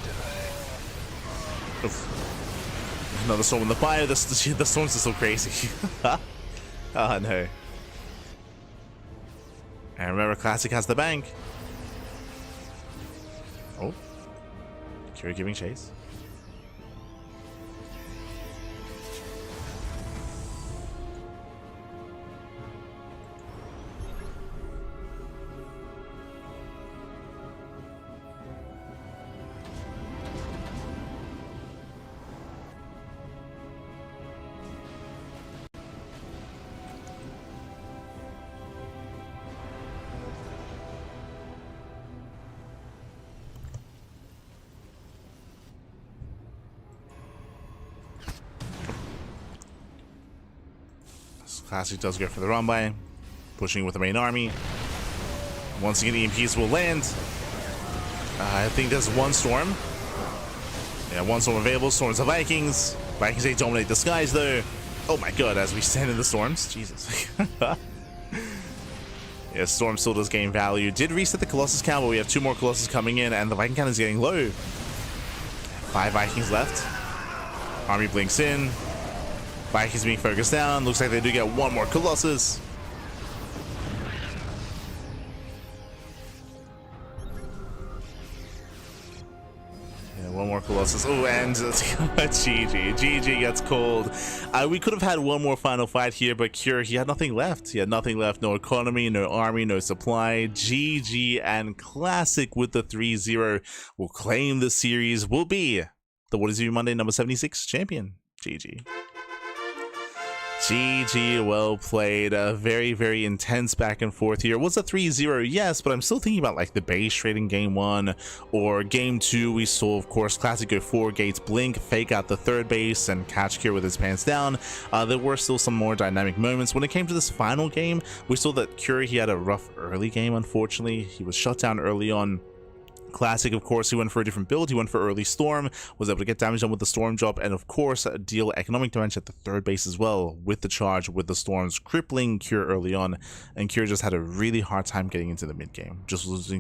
Oof. Another storm in the fire. The storms are so crazy. Oh no. And remember, Classic has the bank. Oh. Kira giving chase. Classic does go for the run by, pushing with the main army. Once again, EMPs will land. I think there's one storm. Yeah, one storm available. Storms of Vikings. Vikings, they dominate the skies though. Oh my god, as we stand in the storms. Jesus. Yeah, Storm still does gain value. Did reset the Colossus count, but we have 2 more Colossus coming in, and the Viking count is getting low. 5 Vikings left. Army blinks in. Vikings being focused down. Looks like they do get 1 more Colossus. Yeah, 1 more Colossus. Oh, and GG. GG gets called. We could have had 1 more final fight here, but Cure, he had nothing left. He had nothing left. No economy, no army, no supply. GG, and Classic with the 3-0 will claim the series. Will be the WardiTV Monday number 76 champion. GG. GG, well played. A very, very intense back and forth here. It was a 3-0, yes, but I'm still thinking about like the base trade in game 1 or game 2. We saw, of course, Classic go 4 gates, blink, fake out the 3rd base, and catch Cure with his pants down. There were still some more dynamic moments. When it came to this final game, we saw that Cure, he had a rough early game, unfortunately. He was shut down early on. Classic, of course, he went for a different build. He went for early storm, was able to get damage done with the storm drop, and of course deal economic damage at the 3rd base as well with the charge, with the storms crippling Cure early on. And Cure just had a really hard time getting into the mid game, just was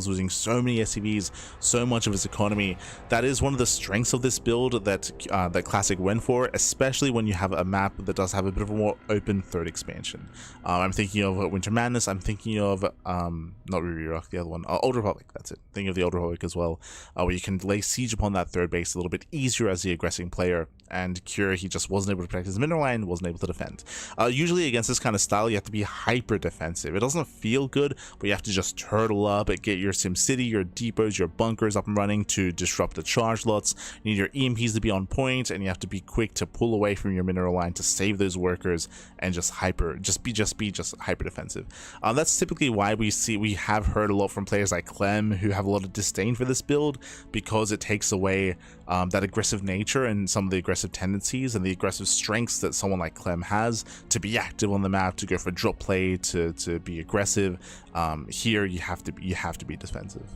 losing so many SCVs, so much of his economy. That is one of the strengths of this build that that Classic went for, especially when you have a map that does have a bit of a more open 3rd expansion. I'm thinking of Winter Madness. I'm thinking of not Ruby Rock, the other one, Old Republic. That's it. Thinking of the Old Republic as well, where you can lay siege upon that 3rd base a little bit easier as the aggressing player. And Cure, he just wasn't able to protect his mineral line, wasn't able to defend. Usually against this kind of style, you have to be hyper defensive. It doesn't feel good, but you have to just turtle up and get your SimCity, your depots, your bunkers up and running to disrupt the charge lots. You need your EMPs to be on point, and you have to be quick to pull away from your mineral line to save those workers and just hyper defensive. That's typically why we have heard a lot from players like Clem, who have a lot of disdain for this build, because it takes away that aggressive nature and some of the aggressive tendencies and the aggressive strengths that someone like Clem has to be active on the map, to go for drop play, to be aggressive. Here you have to be defensive.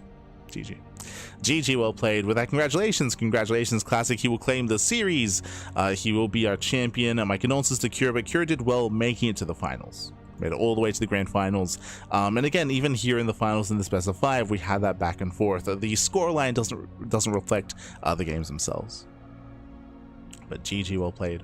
GG, well played. With that, congratulations Classic. He will claim the series. He will be our champion. My condolences to Cure, but Cure did well making it to the finals. Made it all the way to the grand finals. And again, even here in the finals in this best of 5, we had that back and forth. The scoreline doesn't reflect the games themselves. But GG, well played.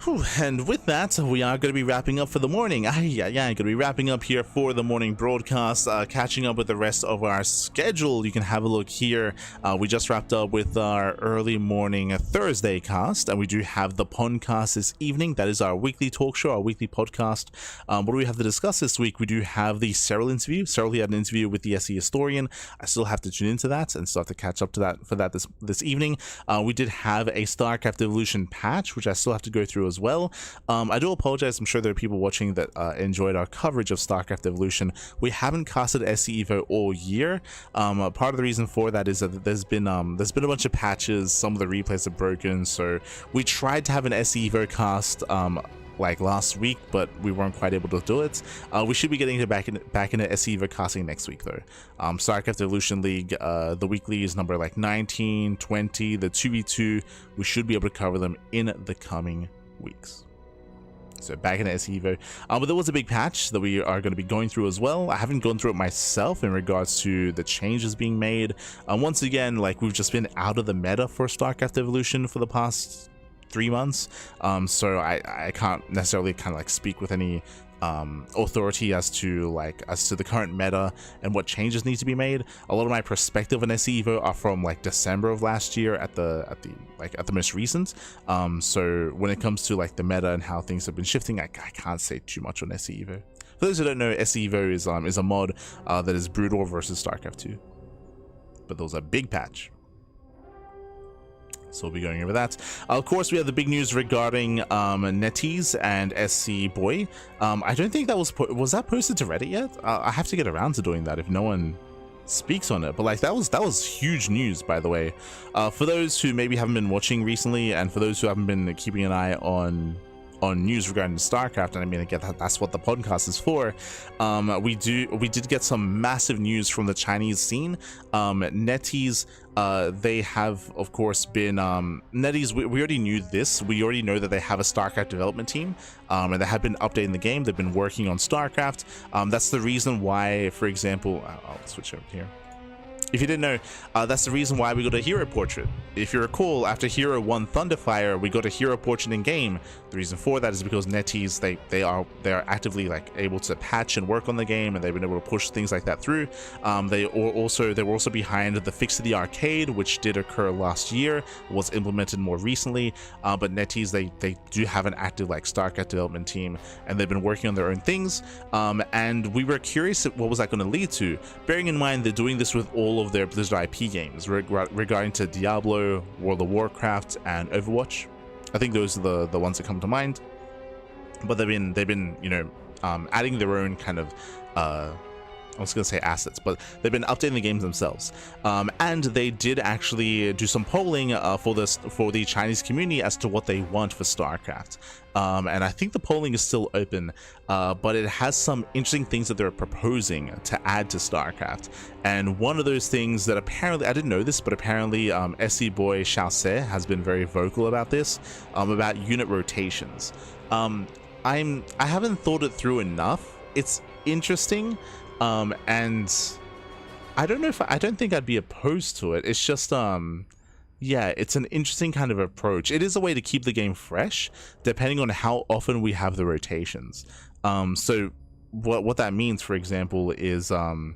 Whew, and with that, we are going to be wrapping up for the morning. Going to be wrapping up here for the morning broadcast, catching up with the rest of our schedule. You can have a look here. We just wrapped up with our early morning Thursday cast, and we do have the podcast this evening. That is our weekly talk show, our weekly podcast. What do we have to discuss this week? We do have the Cyril interview. Cyril, he had an interview with the SE historian. I still have to tune into that and still have to catch up to that for that this evening. We did have a StarCraft Evolution patch, which I still have to go through as well. I do apologize. I'm sure there are people watching that enjoyed our coverage of StarCraft Evolution. We haven't casted SC Evo all year. Part of the reason for that is that there's been a bunch of patches. Some of the replays are broken, so we tried to have an SC Evo cast like last week, but we weren't quite able to do it. We should be getting back into SC Evo casting next week though. StarCraft Evolution League, the weekly is number like 19, 20, the 2v2. We should be able to cover them in the coming weeks. So back in SC Evo, but there was a big patch that we are going to be going through as well. I haven't gone through it myself in regards to the changes being made. Once again, like, we've just been out of the meta for StarCraft Evolution for the past 3 months. So I can't necessarily kind of like speak with any authority as to the current meta and what changes need to be made. A lot of my perspective on SE Evo are from like December of last year at the most recent. So when it comes to like the meta and how things have been shifting, I can't say too much on SE Evo. For those who don't know, SE Evo is a mod that is Brood War versus StarCraft 2, but those are big patch. So we'll be going over that. Of course, we have the big news regarding NetEase and SC Boy. I don't think that was that posted to Reddit yet. I have to get around to doing that if no one speaks on it. But like that was huge news, by the way. For those who maybe haven't been watching recently, and for those who haven't been keeping an eye on news regarding StarCraft, and I mean, again, that's what the podcast is for. We did get some massive news from the Chinese scene. NetEase, they have of course been NetEase. We already knew this. We already know that they have a StarCraft development team, and they have been updating the game. They've been working on StarCraft. That's the reason why, for example, I'll switch over here. If you didn't know, that's the reason why we got a hero portrait. If you recall, after Hero 1 Thunderfire, we got a hero portrait in game. The reason for that is because NetEase, they are actively like able to patch and work on the game, and they've been able to push things like that through. They were also behind the fix to the arcade, which did occur last year, was implemented more recently. But NetEase, they do have an active like StarCraft development team, and they've been working on their own things. And we were curious what was that going to lead to, bearing in mind they're doing this with all of their Blizzard IP games regarding to Diablo, World of Warcraft, and Overwatch. I think those are the ones that come to mind. But they've been you know, adding their own kind of I was gonna say assets, but they've been updating the games themselves. And they did actually do some polling for the Chinese community as to what they want for StarCraft. And I think the polling is still open, but it has some interesting things that they're proposing to add to StarCraft. And one of those things that apparently, I didn't know this, but apparently SE Boy Xiao Se has been very vocal about this, about unit rotations. I haven't thought it through enough. It's interesting. And I don't think I'd be opposed to it. It's just yeah, it's an interesting kind of approach. It is a way to keep the game fresh, depending on how often we have the rotations. So what that means, for example, is and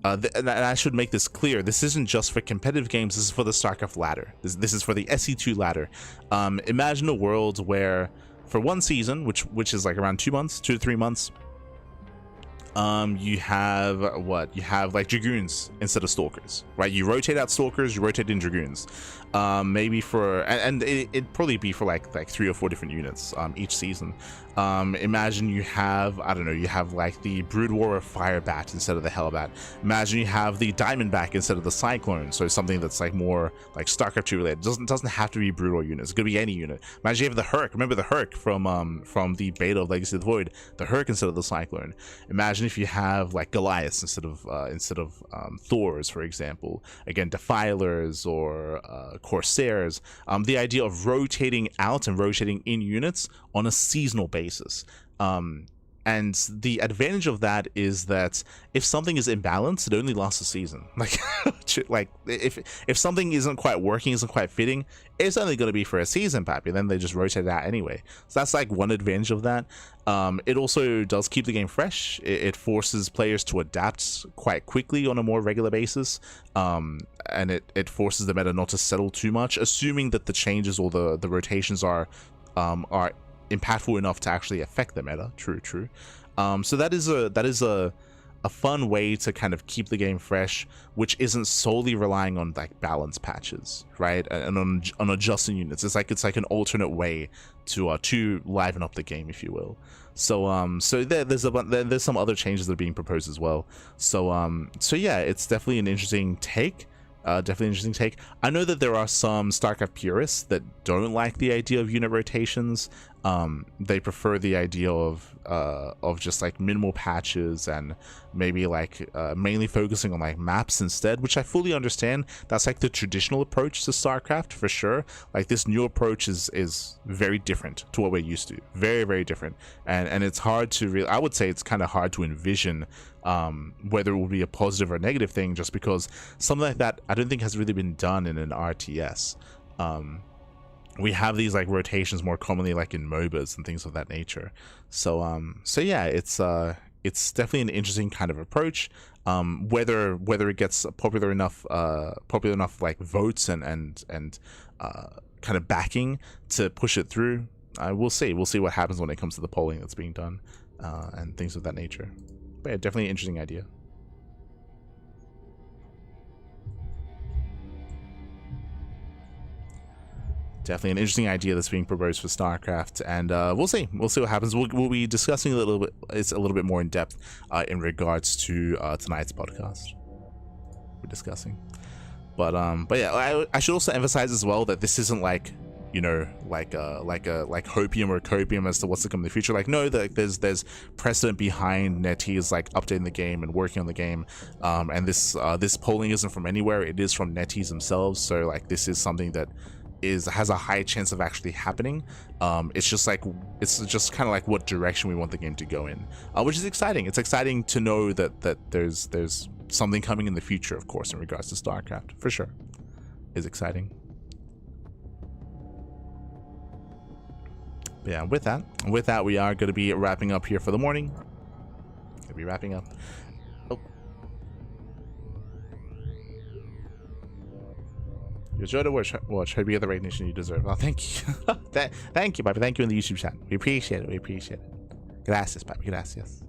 I should make this clear, this isn't just for competitive games, this is for the StarCraft ladder. This is for the SE2 ladder. Imagine a world where for one season, which is like around 2 to 3 months, you have like Dragoons instead of Stalkers, right? You rotate out Stalkers, you rotate in Dragoons. Maybe for, and it'd probably be for like 3 or 4 different units each season. Imagine you have, I don't know, you have like the Brood War Firebat instead of the Hellbat. Imagine you have the Diamondback instead of the Cyclone, so something that's like more like StarCraft 2 related. Doesn't have to be Brood War units, it could be any unit. Imagine you have the Herc, remember the Herc from the beta of Legacy of the Void, the Herc instead of the Cyclone. Imagine if you have like Goliaths instead of Thors, for example. Again, Defilers or Corsairs. The idea of rotating out and rotating in units on a seasonal basis. And the advantage of that is that if something is imbalanced, it only lasts a season. Like if something isn't quite working, isn't quite fitting, it's only going to be for a season, pappy. Then they just rotate it out anyway. So that's like one advantage of that. It also does keep the game fresh. It forces players to adapt quite quickly on a more regular basis. And it forces the meta not to settle too much, assuming that the changes or the rotations are impactful enough to actually affect the meta. True. So that is a fun way to kind of keep the game fresh, which isn't solely relying on like balance patches, right? And on adjusting units. It's like an alternate way to liven up the game, if you will. So there's some other changes that are being proposed as well. So yeah, it's definitely an interesting take. Definitely an interesting take. I know that there are some StarCraft purists that don't like the idea of unit rotations. They prefer the idea of just like minimal patches and maybe like mainly focusing on like maps instead, which I fully understand. That's like the traditional approach to StarCraft for sure. Like this new approach is very different to what we're used to. Very, very different. And it's hard to really, I would say it's kind of hard to envision whether it will be a positive or negative thing, just because something like that I don't think has really been done in an RTS. we have these like rotations more commonly like in MOBAs and things of that nature. So so yeah, it's definitely an interesting kind of approach. Whether it gets popular enough like votes and kind of backing to push it through, we'll see what happens when it comes to the polling that's being done and things of that nature. But yeah, definitely an interesting idea. Definitely an interesting idea that's being proposed for StarCraft, and we'll see what happens. We'll be discussing a little bit more in depth in regards to tonight's podcast. We're discussing, but yeah, I should also emphasize as well that this isn't like, you know, like hopium or copium as to what's to come in the future. Like, no, there's precedent behind NetEase like updating the game and working on the game, and this polling isn't from anywhere. It is from NetEase themselves. So like, this is something that has a high chance of actually happening. It's just kind of like what direction we want the game to go in, which is exciting. It's exciting to know that there's something coming in the future, of course, in regards to StarCraft, for sure. Is exciting. But yeah, with that, we are going to be wrapping up here for the morning. Gonna be wrapping up. Oh. You enjoyed the watch. Hope you get the recognition you deserve. Oh, thank you. Thank you, Papi. Thank you in the YouTube chat. We appreciate it. Gracias, Papi. Gracias.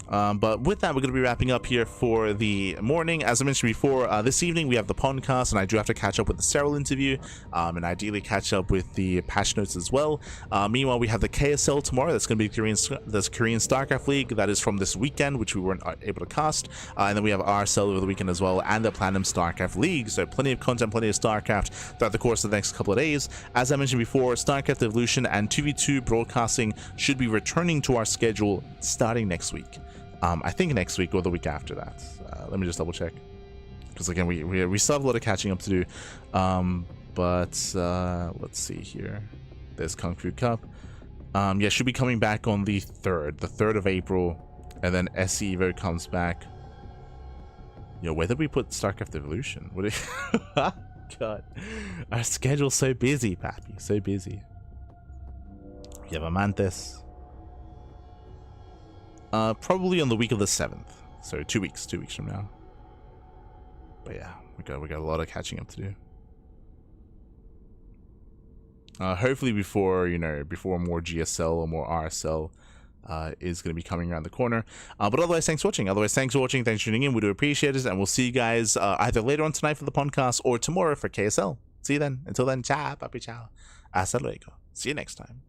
But with that, we're going to be wrapping up here for the morning. As I mentioned before, this evening we have the podcast, and I do have to catch up with the Cyril interview, and ideally catch up with the patch notes as well. Meanwhile, we have the KSL tomorrow. That's going to be Korean StarCraft League. That is from this weekend, which we weren't able to cast. And then we have RSL over the weekend as well, and the Platinum StarCraft League. So plenty of content, plenty of StarCraft throughout the course of the next couple of days. As I mentioned before, StarCraft Evolution and 2v2 broadcasting should be returning to our schedule starting next week. I think next week or the week after that. Let me just double check, because again we still have a lot of catching up to do. But let's see here. There's Kung Fu Cup. Yeah, should be coming back on the 3rd of April, and then SE Evo comes back. Yo, where did we put StarCraft Evolution? What? God, our schedule's so busy, Pappy. So busy. We have Amantis. Probably on the week of the 7th, so 2 weeks from now. But yeah, we got a lot of catching up to do. Hopefully before more GSL or more RSL is going to be coming around the corner. But otherwise, thanks for watching. Thanks for tuning in. We do appreciate it, and we'll see you guys either later on tonight for the podcast or tomorrow for KSL. See you then. Until then, ciao, papi, ciao. Hasta luego. See you next time.